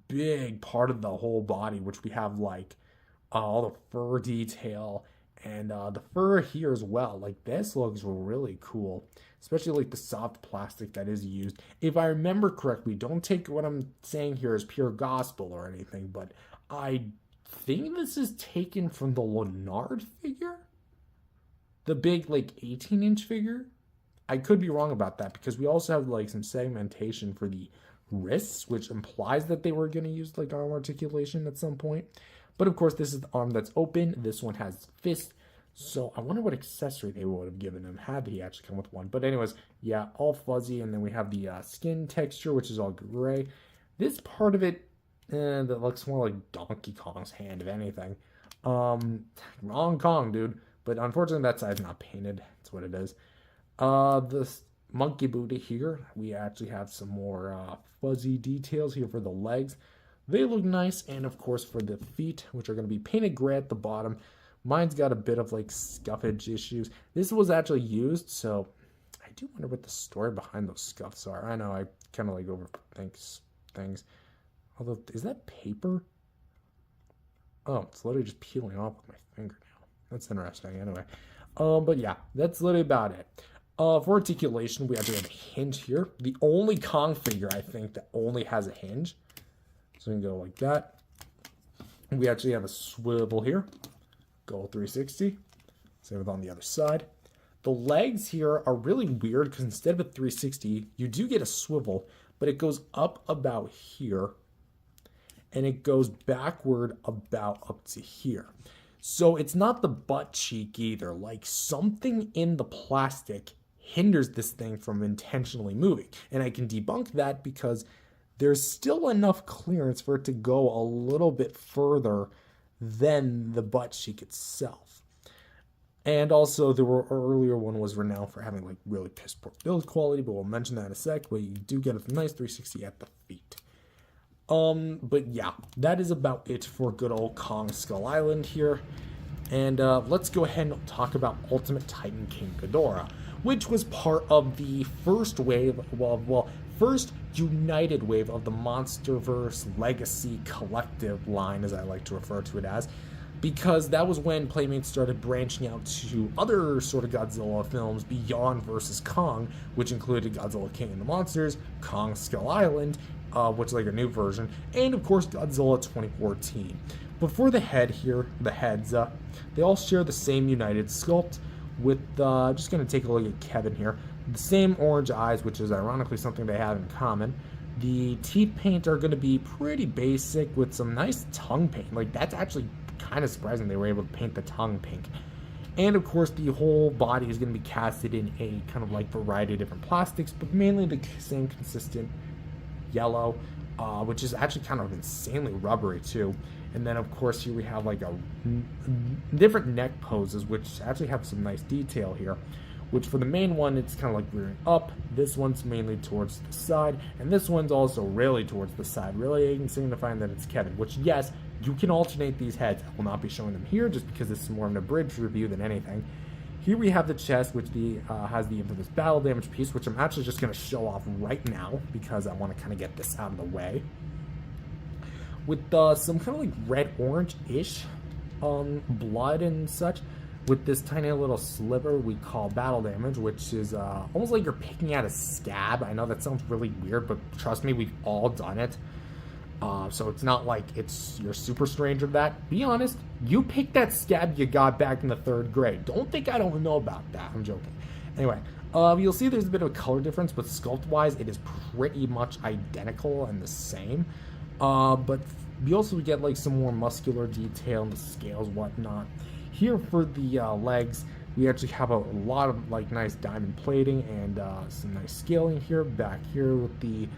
big part of the whole body, which we have like all the fur detail and the fur here as well. Like, this looks really cool, especially like the soft plastic that is used. If I remember correctly, don't take what I'm saying here as pure gospel or anything, but I think this is taken from the Leonard figure, the big like 18-inch figure. I could be wrong about that because we also have like some segmentation for the wrists, which implies that they were going to use like arm articulation at some point. But of course, this is the arm that's open. This one has fist. So I wonder what accessory they would have given him had he actually come with one. But anyways, yeah, all fuzzy. And then we have the skin texture, which is all gray. This part of it, that looks more like Donkey Kong's hand, if anything. Wrong Kong, dude. But unfortunately, that side's not painted. That's what it is. This monkey booty here, we actually have some more fuzzy details here for the legs. They look nice. And of course, for the feet, which are going to be painted gray at the bottom. Mine's got a bit of like scuffage issues. This was actually used, so I do wonder what the story behind those scuffs are. I know I kind of like overthink things. Although, is that paper? Oh, it's literally just peeling off with my fingernail. That's interesting. Anyway, but yeah, that's literally about it. For articulation, we actually have a hinge here. The only Kong figure I think that only has a hinge. So we can go like that. We actually have a swivel here. Go 360. Same with on the other side. The legs here are really weird because instead of a 360, you do get a swivel, but it goes up about here and it goes backward about up to here. So it's not the butt cheek either. Like something in the plastic hinders this thing from intentionally moving. And I can debunk that because there's still enough clearance for it to go a little bit further than the butt cheek itself. And also the earlier one was renowned for having like really piss poor build quality, but we'll mention that in a sec. But you do get a nice 360 at the feet. But yeah, that is about it for good old Kong Skull Island here. And let's go ahead and talk about Ultimate Titan King Ghidorah, which was part of the first wave, first united wave of the MonsterVerse Legacy Collective line, as I like to refer to it as, because that was when Playmates started branching out to other sort of Godzilla films beyond versus Kong, which included Godzilla King of the Monsters, Kong Skull Island, which is like a new version, and of course Godzilla 2014. But for the head here, the heads, they all share the same united sculpt with, just going to take a look at Kevin here, the same orange eyes, which is ironically something they have in common. The teeth paint are going to be pretty basic with some nice tongue paint. Like, that's actually kind of surprising they were able to paint the tongue pink. And of course, the whole body is going to be casted in a kind of like variety of different plastics, but mainly the same consistent yellow, which is actually kind of insanely rubbery too. And then of course here we have like a different neck poses, which actually have some nice detail here. Which for the main one, it's kind of like rearing up. This one's mainly towards the side, and this one's also really towards the side, really signifying that it's Kevin. Which, yes, you can alternate these heads. I will not be showing them here just because this is more of an abridged review than anything. Here we have the chest, which has the infamous battle damage piece, which I'm actually just going to show off right now because I want to kind of get this out of the way. With some kind of like red-orange-ish blood and such. With this tiny little sliver we call battle damage, which is almost like you're picking out a scab. I know that sounds really weird, but trust me, we've all done it. So it's not like you're super strange with that. Be honest, you picked that scab you got back in the 3rd grade. Don't think I don't know about that. I'm joking. Anyway, you'll see there's a bit of a color difference, but sculpt-wise, it is pretty much identical and the same. But we also get like some more muscular detail in the scales, whatnot. Here for the legs, we actually have a lot of like nice diamond plating and some nice scaling here. Back here with the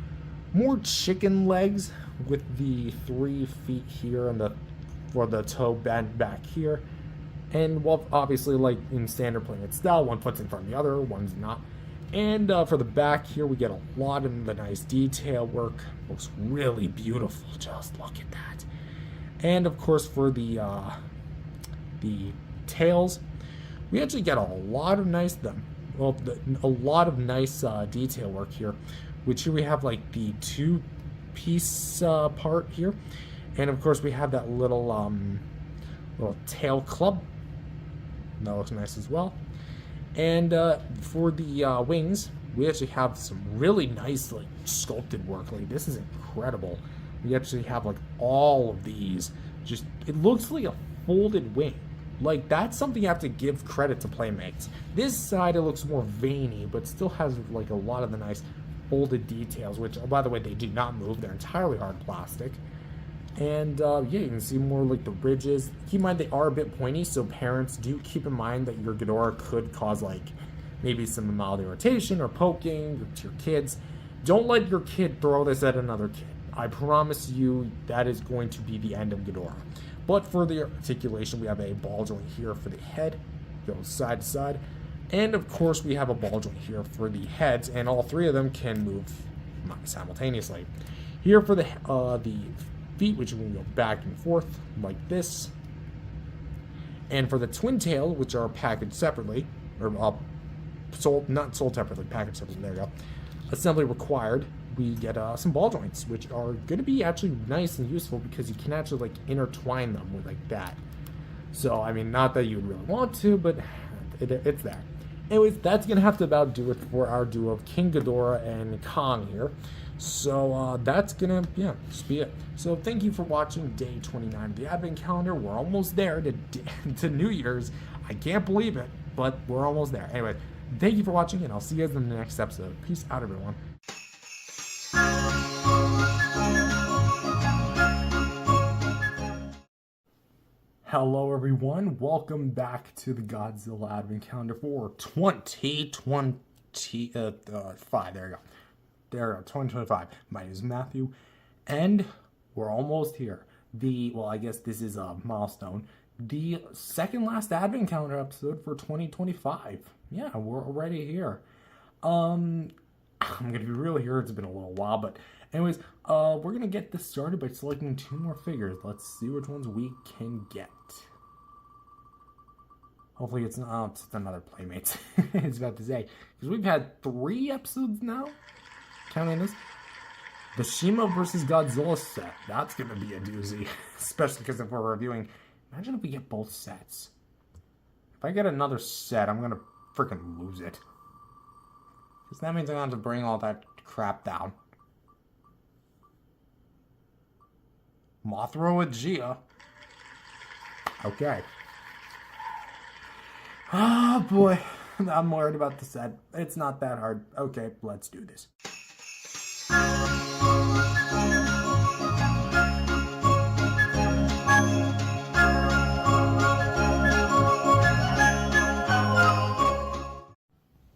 more chicken legs with the 3 feet here and for the toe bend back here. And well, obviously like in standard Playmate style, one foot's in front of the other, one's not. And for the back here, we get a lot of the nice detail work. Looks really beautiful. Just look at that. And of course for the tails, we actually get a lot of nice detail work here, which here we have like the 2-piece part here, and of course we have that little tail club that looks nice as well. And for the wings, we actually have some really nice like sculpted work. Like, this is incredible. We actually have like all of these just, it looks like a folded wing. Like, that's something you have to give credit to Playmates. This side, it looks more veiny, but still has, like, a lot of the nice folded details, which, oh, by the way, they do not move. They're entirely hard plastic. And, yeah, you can see more, like, the ridges. Keep in mind, they are a bit pointy, so parents do keep in mind that your Ghidorah could cause, like, maybe some mild irritation or poking to your kids. Don't let your kid throw this at another kid. I promise you that is going to be the end of Ghidorah. But for the articulation, we have a ball joint here for the head, goes side to side. And of course, we have a ball joint here for the heads, and all three of them can move simultaneously. Here for the feet, which can go back and forth like this. And for the twin tail, which are packaged separately, or not sold separately, packaged separately, there you go. Assembly required, we get some ball joints, which are going to be actually nice and useful because you can actually like intertwine them with like that. So, I mean, not that you would really want to, but it's there. Anyways, that's going to have to about do it for our duo of King Ghidorah and Kong here. So, that's going to, yeah, just be it. So, thank you for watching day 29 of the Advent Calendar. We're almost there to New Year's. I can't believe it, but we're almost there. Anyway, thank you for watching, and I'll see you guys in the next episode. Peace out, everyone. Hello, everyone. Welcome back to the Godzilla Advent Calendar for 2025. There you go. 2025. My name is Matthew, and we're almost here. Well, I guess this is a milestone. The second last Advent Calendar episode for 2025. Yeah, we're already here. I'm gonna be real here. It's been a little while, but anyways, we're gonna get this started by selecting 2 more figures. Let's see which ones we can get. Hopefully it's not it's another Playmates. It's about to say, because we've had 3 episodes now, counting this. The Shima versus Godzilla set. That's gonna be a doozy, especially because if we're reviewing. Imagine if we get both sets. If I get another set, I'm gonna freaking lose it. Because that means I'm gonna have to bring all that crap down. Mothra with Jada. Okay. Oh boy. I'm worried about the set. It's not that hard. Okay, let's do this.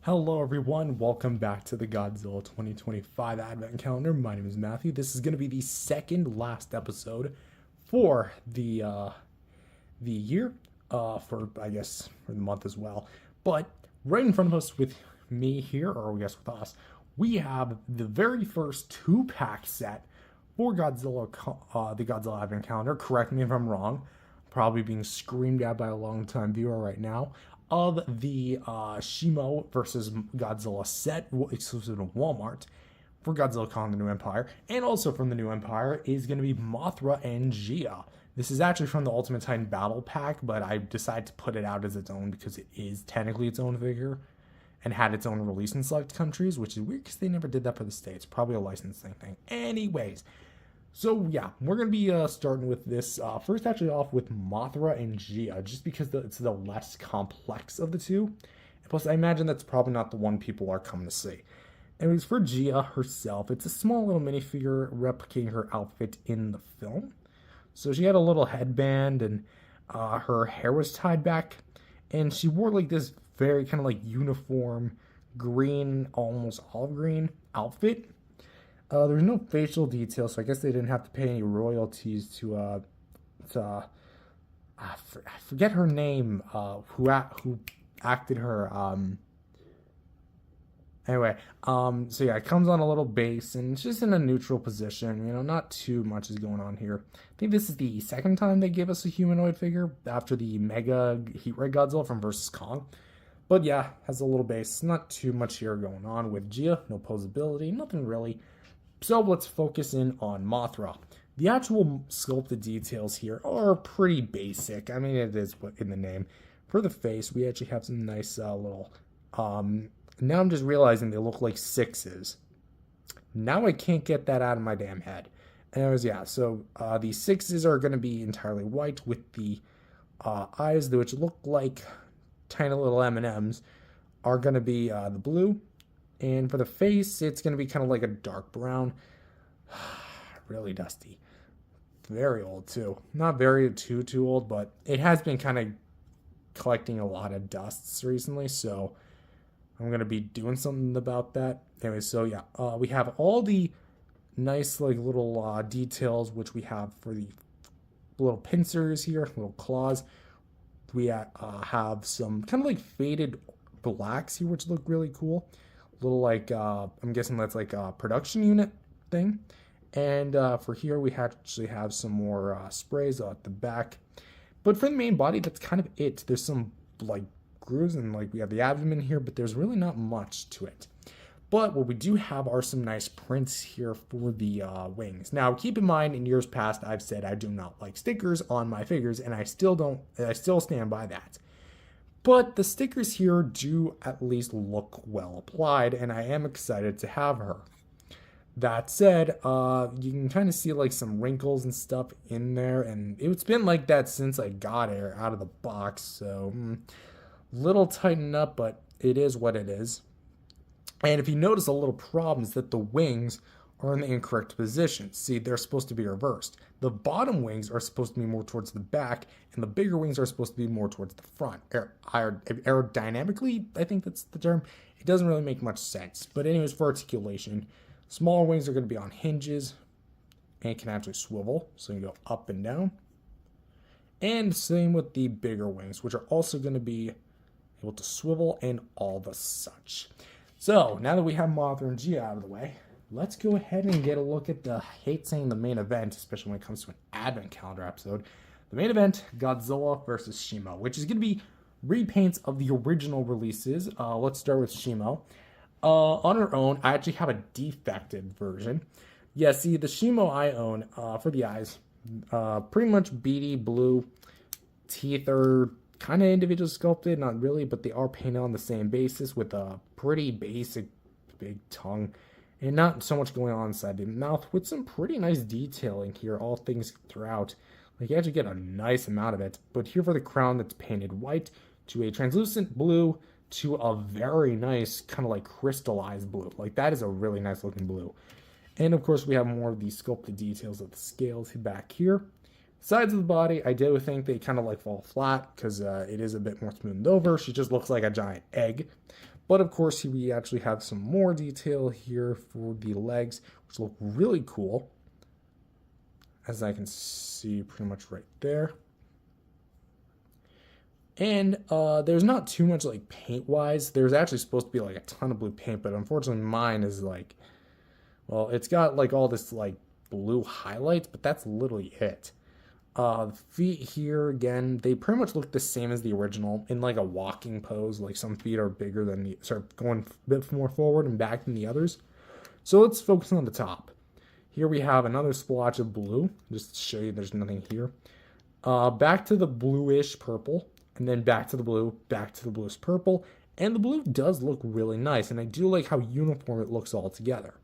Hello everyone, welcome back to the Godzilla 2025 Advent Calendar. My name is Matthew. This is going to be the second last episode for the year, for I guess for the month as well. But right in front of us with me here, or I guess with us, we have the very first 2-pack set for Godzilla, the Godzilla Advent Calendar. Correct me if I'm wrong. Probably being screamed at by a long-time viewer right now. Of the Shima versus Godzilla set, exclusive to Walmart for Godzilla Kong the New Empire, and also from the New Empire is going to be Mothra and Jada. This is actually from the Ultimate Titan Battle Pack, but I decided to put it out as its own because it is technically its own figure and had its own release in select countries, which is weird because they never did that for the States. Probably a licensing thing. Anyways. So, yeah, we're going to be starting with this, first actually off with Mothra and Jada, just because it's the less complex of the two. And plus, I imagine that's probably not the one people are coming to see. Anyways, for Jada herself, it's a small little minifigure replicating her outfit in the film. So she had a little headband, and her hair was tied back, and she wore like this very kind of like uniform green, almost olive green outfit. There's no facial details, so I guess they didn't have to pay any royalties to I forget her name, who acted her, anyway, so yeah, it comes on a little base, and it's just in a neutral position, you know, not too much is going on here. I think this is the second time they gave us a humanoid figure, after the Mega Heat Ray Godzilla from vs. Kong. But yeah, has a little base, not too much here going on with Jada, no posability, nothing really. So let's focus in on Mothra. The actual sculpted details here are pretty basic. I mean, it is in the name. For the face, we actually have some nice little... now I'm just realizing they look like 6s. Now I can't get that out of my damn head. Anyways, yeah, so the 6s are going to be entirely white with the eyes, which look like tiny little M&Ms, are going to be the blue. And for the face, it's going to be kind of like a dark brown. Really dusty. Very old, too. Not very too old, but it has been kind of collecting a lot of dusts recently, so I'm going to be doing something about that. Anyway, so yeah, we have all the nice like little details, which we have for the little pincers here, little claws. We have some kind of like faded blacks here, which look really cool. Little like, I'm guessing that's like a production unit thing. And for here, we actually have some more sprays at the back. But for the main body, that's kind of it. There's some like grooves and like we have the abdomen here, but there's really not much to it. But what we do have are some nice prints here for the wings. Now, keep in mind, in years past, I've said I do not like stickers on my figures, and I still stand by that. But the stickers here do at least look well applied, and I am excited to have her. That said, you can kind of see like some wrinkles and stuff in there, and it's been like that since I got her out of the box, so little tightened up, but it is what it is. And if you notice a little problem is that the wings are in the incorrect position. See, they're supposed to be reversed. The bottom wings are supposed to be more towards the back, and the bigger wings are supposed to be more towards the front. Aerodynamically, I think that's the term. It doesn't really make much sense. But anyways, for articulation, smaller wings are going to be on hinges and can actually swivel, so you can go up and down. And same with the bigger wings, which are also going to be able to swivel and all the such. So, now that we have Mothra and Jada out of the way, let's go ahead and get a look at I hate saying the main event, especially when it comes to an advent calendar episode. The main event, Godzilla versus Shimo, which is going to be repaints of the original releases. Let's start with Shimo. On her own, I actually have a defected version. Yeah, see, the Shimo I own, for the eyes, pretty much beady blue. Teeth are kind of individual sculpted, not really, but they are painted on the same basis with a pretty basic big tongue and not so much going on inside the mouth with some pretty nice detailing here, all things throughout. Like you actually get a nice amount of it. But here for the crown, that's painted white to a translucent blue to a very nice kind of like crystallized blue. Like that is a really nice looking blue. And of course we have more of the sculpted details of the scales back here. Sides of the body, I do think they kind of like fall flat because it is a bit more smoothed over. She just looks like a giant egg. But of course, we actually have some more detail here for the legs, which look really cool. As I can see pretty much right there. And there's not too much like paint-wise. There's actually supposed to be like a ton of blue paint, but unfortunately mine is like, well, it's got like all this like blue highlights, but that's literally it. The feet here, again, they pretty much look the same as the original in like a walking pose. Like some feet are bigger than the, going a bit more forward and back than the others. So let's focus on the top. Here we have another splotch of blue, just to show you there's nothing here. Back to the bluish purple, and then back to the blue, back to the bluish purple. And the blue does look really nice, and I do like how uniform it looks all together.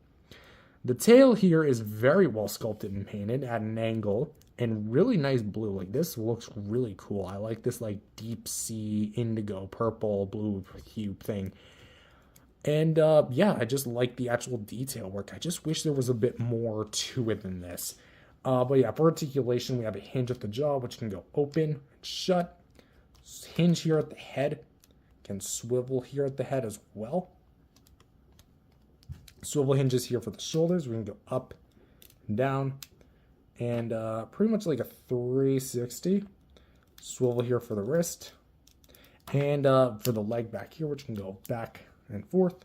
The tail here is very well sculpted and painted at an angle and really nice blue. Like this looks really cool. I like this like deep sea indigo purple blue hue thing. And yeah, I just like the actual detail work. I just wish there was a bit more to it than this. But yeah, for articulation, we have a hinge at the jaw, which can go open and shut. Hinge here at the head. Can swivel here at the head as well. Swivel hinges here for the shoulders. We can go up and down. And pretty much like a 360. Swivel here for the wrist. And for the leg back here, which can go back and forth.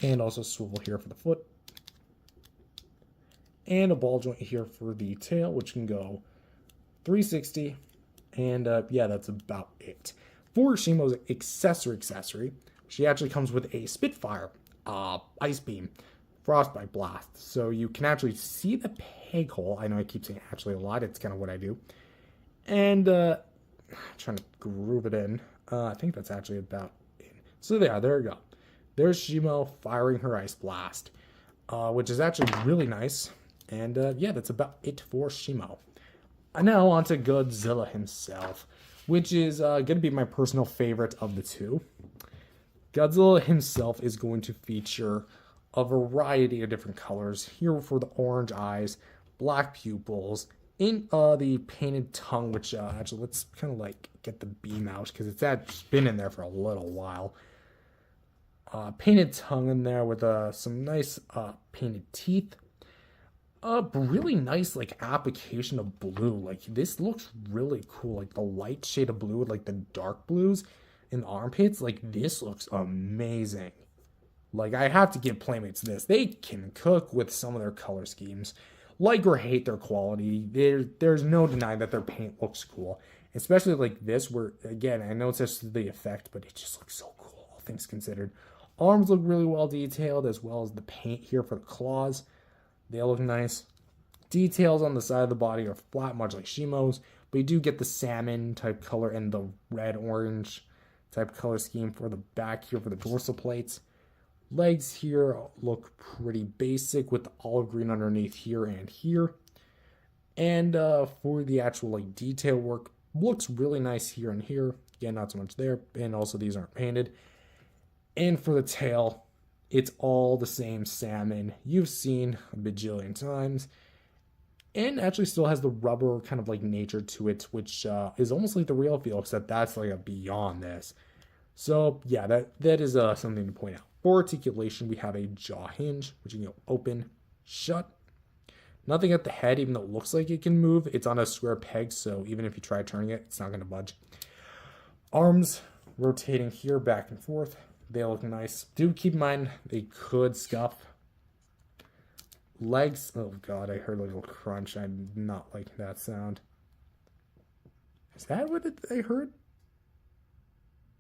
And also swivel here for the foot. And a ball joint here for the tail, which can go 360. And yeah, that's about it. For Shimo's accessory, she actually comes with a Spitfire ice beam frostbite blast. So you can actually see the peg hole. I know I keep saying actually a lot. It's kind of what I do. And I'm trying to groove it in. I think that's actually about it. So there we go. There's Shimo firing her ice blast, which is actually really nice. And yeah, that's about it for Shimo. And now on to Godzilla himself, which is going to be my personal favorite of the two. Godzilla himself is going to feature a variety of different colors. Here for the orange eyes, black pupils, in the painted tongue, which actually let's kind of like get the beam out because it's been in there for a little while. Painted tongue in there with some nice painted teeth. Really nice like application of blue. Like this looks really cool. Like the light shade of blue with like the dark blues in the armpits. Like this looks amazing. Like I have to give Playmates this. They can cook with some of their color schemes. Like or hate their quality, there's no denying that their paint looks cool. Especially like this, where again, I know it's just the effect, but it just looks so cool, all things considered. Arms look really well detailed, as well as the paint here for the claws. They look nice. Details on the side of the body are flat, much like Shimo's, but you do get the salmon type color and the red-orange type color scheme for the back here for the dorsal plates. Legs here look pretty basic with the olive green underneath here and here. And for the actual like detail work, looks really nice here and here. Again, not so much there. And also these aren't painted. And for the tail, it's all the same salmon you've seen a bajillion times. And actually still has the rubber kind of like nature to it, which is almost like the real feel, except that's like a beyond this. So yeah, that is something to point out. For articulation, we have a jaw hinge, which you can go open, shut. Nothing at the head, even though it looks like it can move. It's on a square peg, so even if you try turning it, it's not going to budge. Arms rotating here, back and forth. They look nice. Do keep in mind, they could scuff. Legs, oh god, I heard a little crunch. I did not like that sound. Is that what I heard?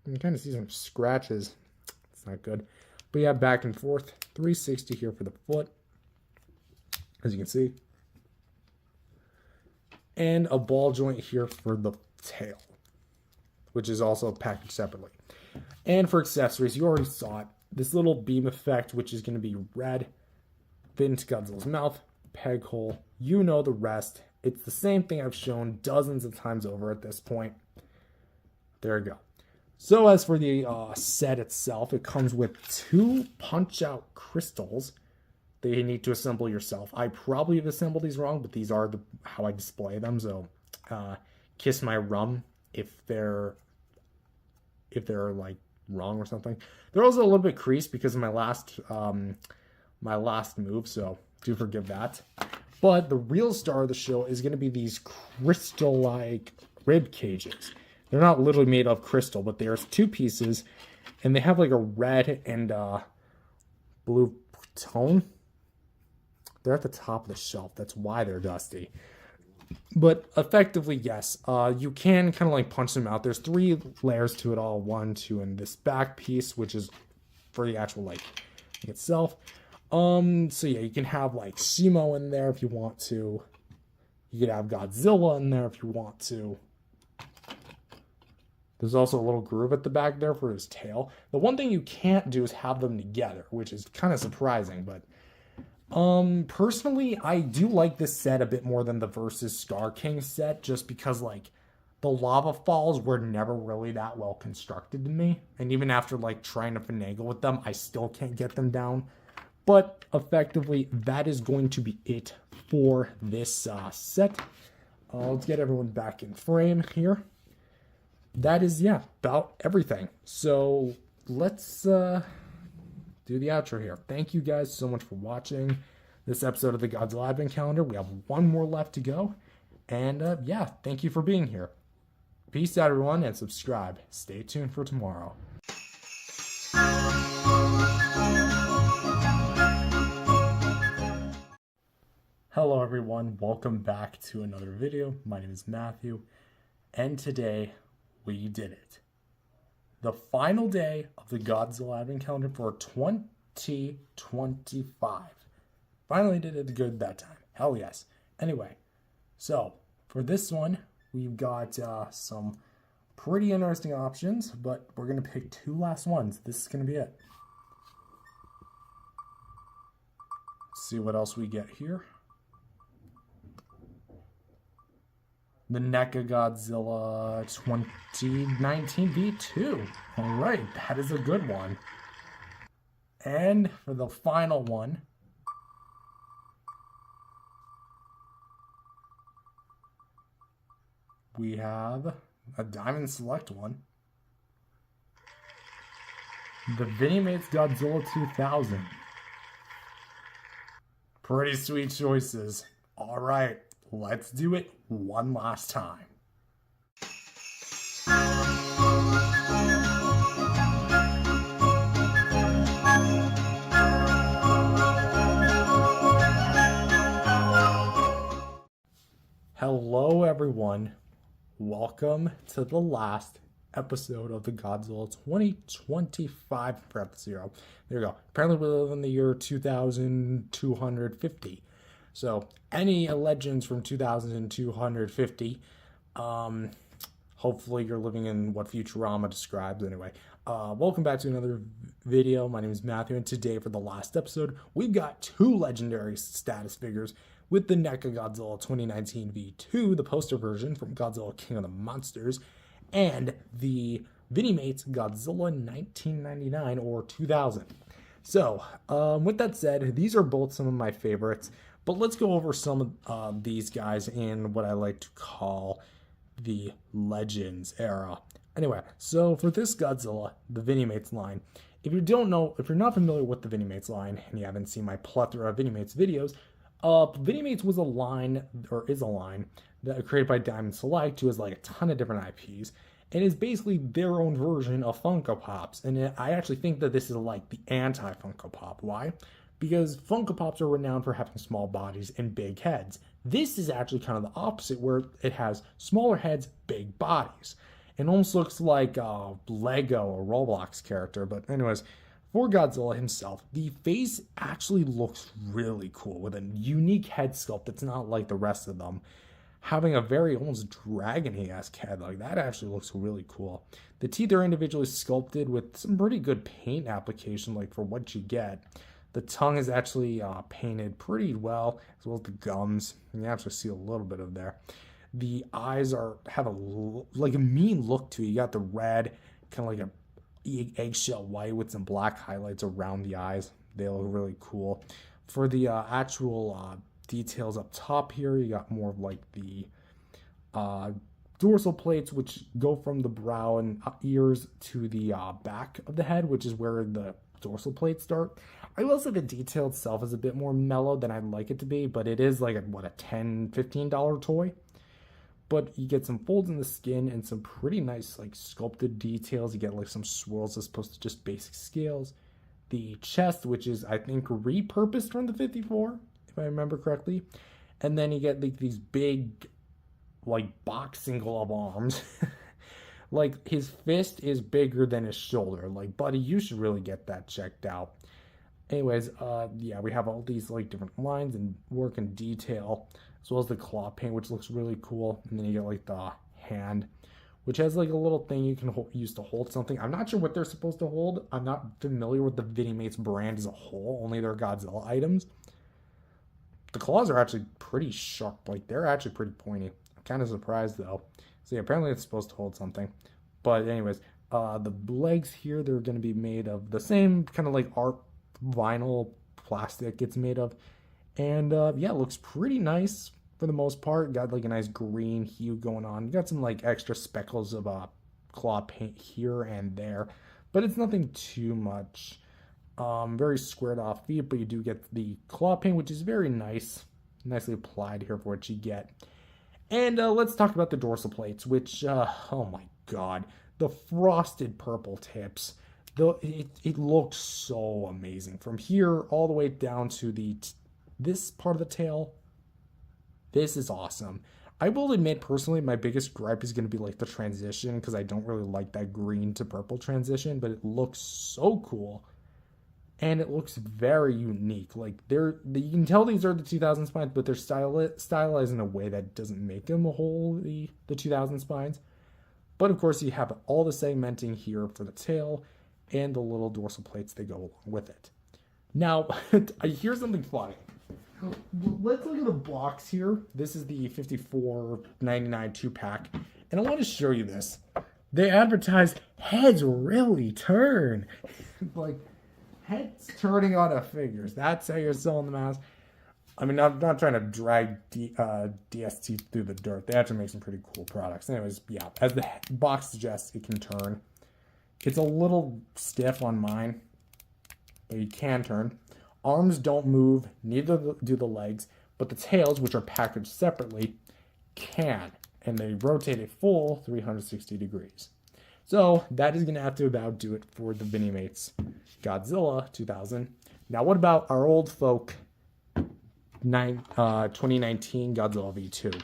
You can kind of see some scratches. It's not good. But yeah, back and forth. 360 here for the foot, as you can see. And a ball joint here for the tail, which is also packaged separately. And for accessories, you already saw it. This little beam effect, which is going to be red, fit into Godzilla's mouth, peg hole. You know the rest. It's the same thing I've shown dozens of times over at this point. There you go. So as for the set itself, it comes with 2 punch-out crystals that you need to assemble yourself. I probably have assembled these wrong, but these are how I display them. So kiss my rum if they're like wrong or something. They're also a little bit creased because of my last move, so do forgive that. But the real star of the show is going to be these crystal-like rib cages. They're not literally made of crystal, but there's 2 pieces, and they have like a red and blue tone. They're at the top of the shelf. That's why they're dusty. But effectively, yes, you can kind of like punch them out. There's 3 layers to it all. 1, 2, and this back piece, which is for the actual like itself. So yeah, you can have like Shimo in there if you want to. You could have Godzilla in there if you want to. There's also a little groove at the back there for his tail. The one thing you can't do is have them together, which is kind of surprising, but personally, I do like this set a bit more than the Versus Star King set, just because like the lava falls were never really that well constructed to me, and even after like trying to finagle with them, I still can't get them down. But effectively, that is going to be it for this set. Let's get everyone back in frame here. That is, yeah, about everything. So let's do the outro here. Thank you guys so much for watching this episode of the Godzilla Advent Calendar. We have 1 more left to go. And yeah, thank you for being here. Peace out, everyone, and subscribe. Stay tuned for tomorrow. Hello, everyone. Welcome back to another video. My name is Matthew, and today we did it. The final day of the Godzilla Advent Calendar for 2025. Finally did it good that time. Hell yes. Anyway, so for this one, we've got some pretty interesting options, but we're going to pick 2 last ones. This is going to be it. Let's see what else we get here. the NECA Godzilla 2019 V2. All right, that is a good one. And for the final one, we have a Diamond Select one. The Playmates Godzilla 2000. Pretty sweet choices. All right, let's do it one last time. Hello, everyone. Welcome to the last episode of the Godzilla 2025 0. There you go. Apparently, we live in the year 2250. So, any legends from 2250, hopefully you're living in what Futurama describes anyway. Welcome back to another video. My name is Matthew, and today for the last episode, we've got two legendary status figures with the NECA Godzilla 2019 V2, the poster version from Godzilla King of the Monsters, and the Playmates Godzilla 1999 or 2000. So, with that said, these are both some of my favorites, but let's go over some of these guys in what I like to call the Legends era. Anyway, so for this Godzilla, the Playmates line, if you're not familiar with the Playmates line, and you haven't seen my plethora of Playmates videos, Playmates was a line, or is a line, that was created by Diamond Select, who has like a ton of different IPs, and is basically their own version of Funko Pops. And I actually think that this is like the anti-Funko Pop. Why? Because Funko Pops are renowned for having small bodies and big heads. This is actually kind of the opposite, where it has smaller heads, big bodies. It almost looks like a Lego or Roblox character. But anyways, for Godzilla himself, the face actually looks really cool with a unique head sculpt that's not like the rest of them. Having a very almost dragon-esque head, like that actually looks really cool. The teeth are individually sculpted with some pretty good paint application, like for what you get. The tongue is actually painted pretty well, as well as the gums. You can actually see a little bit of there. The eyes have a mean look to it. You got the red, kind of like a eggshell white with some black highlights around the eyes. They look really cool. For the actual details up top here, you got more of like the dorsal plates, which go from the brow and ears to the back of the head, which is where the dorsal plates start. I will say the detail itself is a bit more mellow than I'd like it to be, but it is like a $10, $15 toy. But you get some folds in the skin and some pretty nice like sculpted details. You get like some swirls as opposed to just basic scales. The chest, which is I think repurposed from the 54, if I remember correctly. And then you get like these big like boxing glove arms. Like his fist is bigger than his shoulder. Like, buddy, you should really get that checked out. Anyways, yeah, we have all these like different lines and work and detail, as well as the claw paint, which looks really cool. And then you get like the hand, which has like a little thing you can use to hold something. I'm not sure what they're supposed to hold. I'm not familiar with the Playmates brand as a whole, only their Godzilla items. The claws are actually pretty sharp, like they're actually pretty pointy. I'm kind of surprised though. So yeah, apparently it's supposed to hold something. But anyways, the legs here, they're going to be made of the same kind of like art vinyl plastic it's made of. And yeah, it looks pretty nice for the most part. Got like a nice green hue going on. Got some like extra speckles of claw paint here and there, but it's nothing too much. Very squared off feet, but you do get the claw paint, which is very nice, nicely applied here for what you get. And let's talk about the dorsal plates, which oh my god, the frosted purple tips. It looks so amazing from here all the way down to this part of the tail. This is awesome. I will admit, personally, my biggest gripe is going to be like the transition, because I don't really like that green to purple transition, but it looks so cool. And it looks very unique. Like you can tell these are the 2000 spines, but they're stylized in a way that doesn't make them the 2000 spines. But of course, you have all the segmenting here for the tail and the little dorsal plates that go along with it. Now, here's something funny. let's look at the box here. This is the $54.99 2-pack. And I want to show you this. They advertise heads really turn. Like, heads turning on a figures. That's how you're selling the mask. I mean, I'm not trying to drag DST through the dirt. They actually make some pretty cool products. Anyways, yeah, as the box suggests, it can turn. It's a little stiff on mine, but you can turn. Arms don't move, neither do the legs, but the tails, which are packaged separately, can. And they rotate a full 360 degrees. So that is going to have to about do it for the Playmates Godzilla 2000. Now, what about our old folk 2019 Godzilla V2?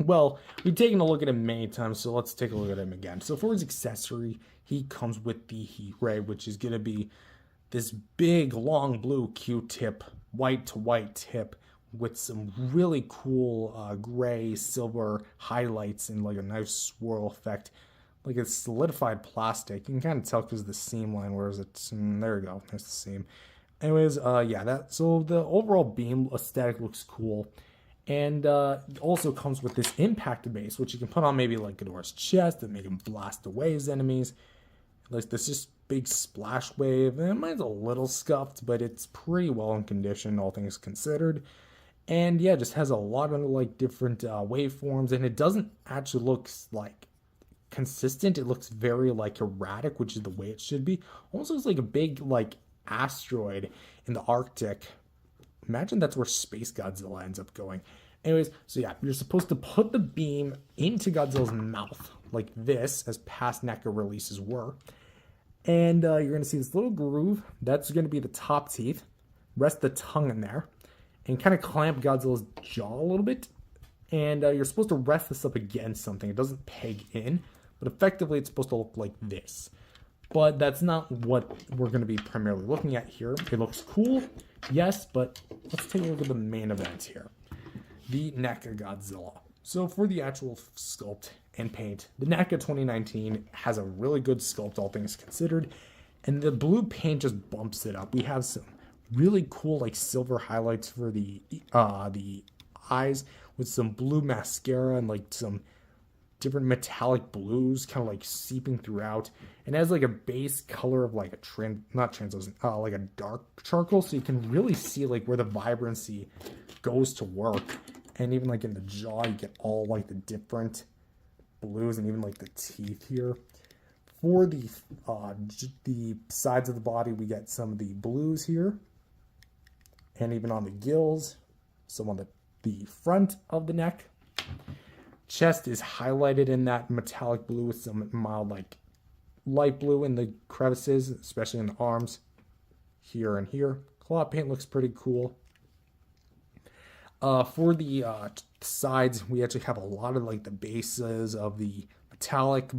Well, we've taken a look at him many times, so let's take a look at him again. So for his accessory, he comes with the heat ray, which is going to be this big, long blue Q-tip, white to white tip with some really cool gray, silver highlights and like a nice swirl effect. Like it's solidified plastic. You can kind of tell because of the seam line, whereas it's, there we go, there's the seam. Anyways, yeah, so the overall beam aesthetic looks cool. And also comes with this impact base, which you can put on maybe like Ghidorah's chest and make him blast away his enemies. Like this just big splash wave. And mine's a little scuffed, but it's pretty well in condition, all things considered. And yeah, it just has a lot of like different waveforms, and it doesn't actually look like consistent. It looks very like erratic, which is the way it should be. Almost looks like a big like asteroid in the Arctic. Imagine that's where Space Godzilla ends up going. Anyways, so yeah, you're supposed to put the beam into Godzilla's mouth like this, as past NECA releases were. And you're going to see this little groove. That's going to be the top teeth. Rest the tongue in there. And kind of clamp Godzilla's jaw a little bit. And you're supposed to rest this up against something. It doesn't peg in. But effectively, it's supposed to look like this. But that's not what we're going to be primarily looking at here. It looks cool, yes, but let's take a look at the main event here. The NECA Godzilla. So for the actual sculpt and paint, the NECA 2019 has a really good sculpt, all things considered. And the blue paint just bumps it up. We have some really cool like silver highlights for the eyes with some blue mascara and like some different metallic blues kind of like seeping throughout, and has like a base color of like a not translucent, like a dark charcoal, so you can really see like where the vibrancy goes to work. And even like in the jaw, you get all like the different blues, and even like the teeth here. For the sides of the body, we get some of the blues here, and even on the gills, some on the front of the neck. Chest is highlighted in that metallic blue with some mild like light blue in the crevices, especially in the arms here and here. Claw paint looks pretty cool. For the sides, we actually have a lot of like the bases of the metallic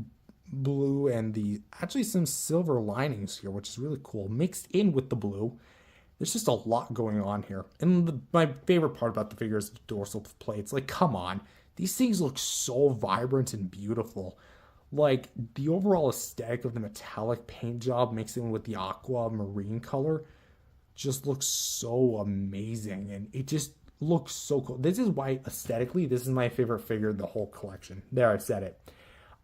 blue and the actually some silver linings here, which is really cool, mixed in with the blue. There's just a lot going on here. And my favorite part about the figure is the dorsal plates. Like, come on. These things look so vibrant and beautiful. Like, the overall aesthetic of the metallic paint job mixed in with the aquamarine color just looks so amazing. And it just looks so cool. This is why, aesthetically, this is my favorite figure of the whole collection. There, I said it.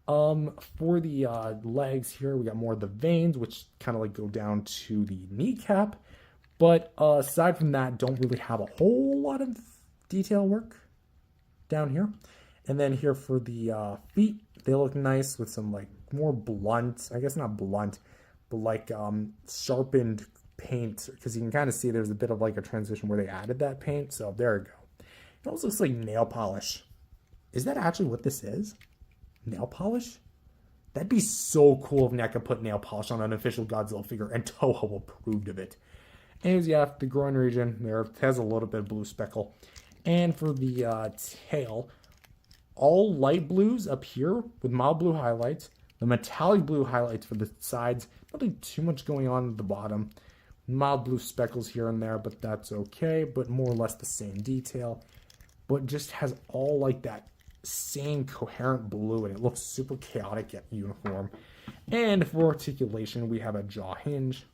For the legs here, we got more of the veins, which kind of like go down to the kneecap. But aside from that, don't really have a whole lot of detail work down here. And then here for the feet, they look nice with some like more blunt, I guess not blunt, but like sharpened paint, because you can kind of see there's a bit of like a transition where they added that paint. So there we go. It also looks like nail polish. Is that actually what this is? Nail polish? That'd be so cool if NECA put nail polish on an official Godzilla figure and Toho approved of it. Anyways, yeah, the groin region there has a little bit of blue speckle. And for the tail, all light blues up here with mild blue highlights. The metallic blue highlights for the sides. Nothing too much going on at the bottom. Mild blue speckles here and there, but that's okay. But more or less the same detail. But just has all like that same coherent blue, and it looks super chaotic yet uniform. And for articulation, we have a jaw hinge.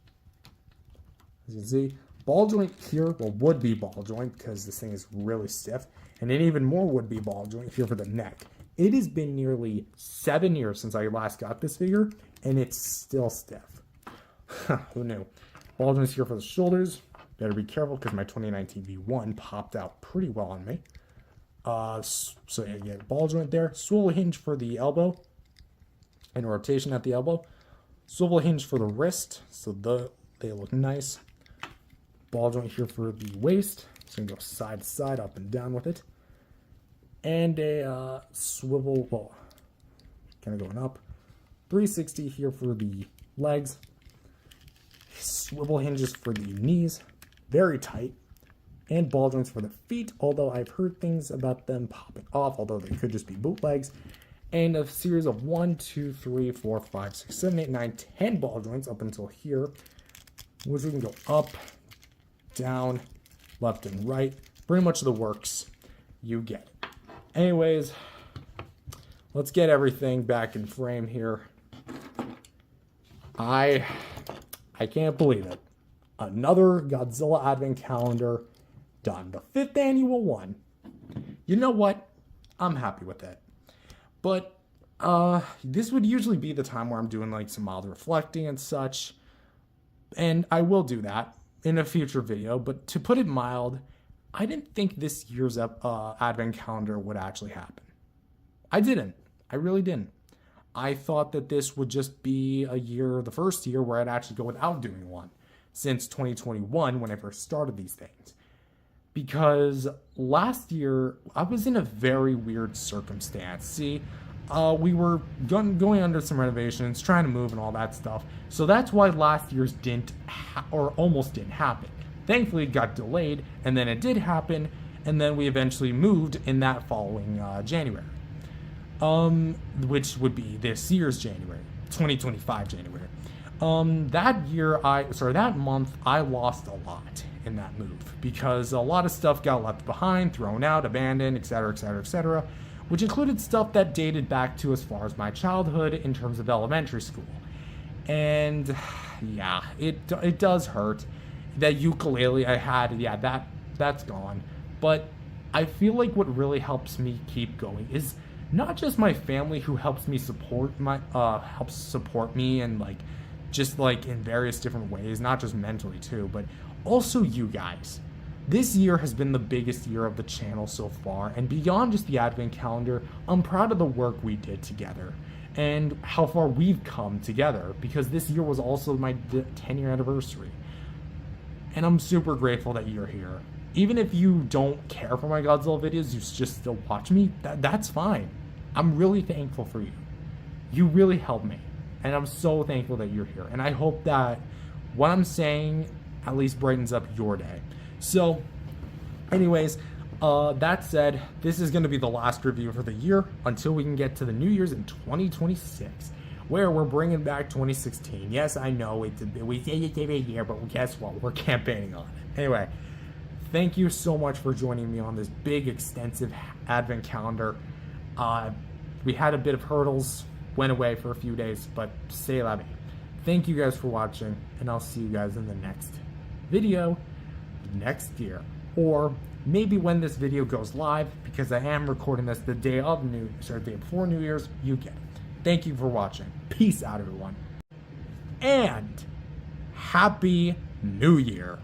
As you can see, Ball joint here, well, would be ball joint because this thing is really stiff, and an even more would be ball joint here for the neck. It has been nearly 7 years since I last got this figure, and it's still stiff. Who knew? Ball joints here for the shoulders. Better be careful because my 2019 V1 popped out pretty well on me. So yeah, you get ball joint there. Swivel hinge for the elbow, and rotation at the elbow. Swivel hinge for the wrist, so they look nice. Ball joint here for the waist, so you can go side to side, up and down with it. And a swivel, well, kind of going up. 360 here for the legs. Swivel hinges for the knees, very tight. And ball joints for the feet, although I've heard things about them popping off, although they could just be bootlegs. And a series of 1, 2, 3, 4, 5, 6, 7, 8, 9, 10 ball joints up until here, which we can go up, down, left, and right. Pretty much the works. You get it. Anyways, let's get everything back in frame here. I can't believe it. Another Godzilla Advent Calendar done. The 5th annual one. You know what? I'm happy with it. But this would usually be the time where I'm doing like some mild reflecting and such. And I will do that in a future video. But to put it mild, I didn't think this year's Advent Calendar would actually happen. I didn't. I really didn't. I thought that this would just be a year, the first year, where I'd actually go without doing one since 2021 when I first started these things. Because last year, I was in a very weird circumstance. See, we were going under some renovations, trying to move and all that stuff. So that's why last year's didn't, or almost didn't happen. Thankfully, it got delayed, and then it did happen, and then we eventually moved in that following January. Which would be this year's January, 2025 January. That month, I lost a lot in that move because a lot of stuff got left behind, thrown out, abandoned, etc., etc., etc., which included stuff that dated back to as far as my childhood in terms of elementary school. And yeah, it does hurt. That ukulele I had, yeah, that's gone. But I feel like what really helps me keep going is not just my family who helps me support me and like just like in various different ways, not just mentally too, but also you guys. This year has been the biggest year of the channel so far, and beyond just the Advent Calendar, I'm proud of the work we did together and how far we've come together, because this year was also my 10-year anniversary. And I'm super grateful that you're here. Even if you don't care for my Godzilla videos, you just still watch me, that's fine. I'm really thankful for you. You really helped me. And I'm so thankful that you're here. And I hope that what I'm saying at least brightens up your day. So, anyways, that said, this is going to be the last review for the year until we can get to the New Year's in 2026, where we're bringing back 2016. Yes, I know we say it's every year, but guess what? We're campaigning on it. Anyway, thank you so much for joining me on this big, extensive Advent Calendar. We had a bit of hurdles, went away for a few days, but c'est la vie. Thank you guys for watching, and I'll see you guys in the next video next year. Or maybe when this video goes live, because I am recording this the day before New Year's, you get it. Thank you for watching. Peace out, everyone. And Happy New Year.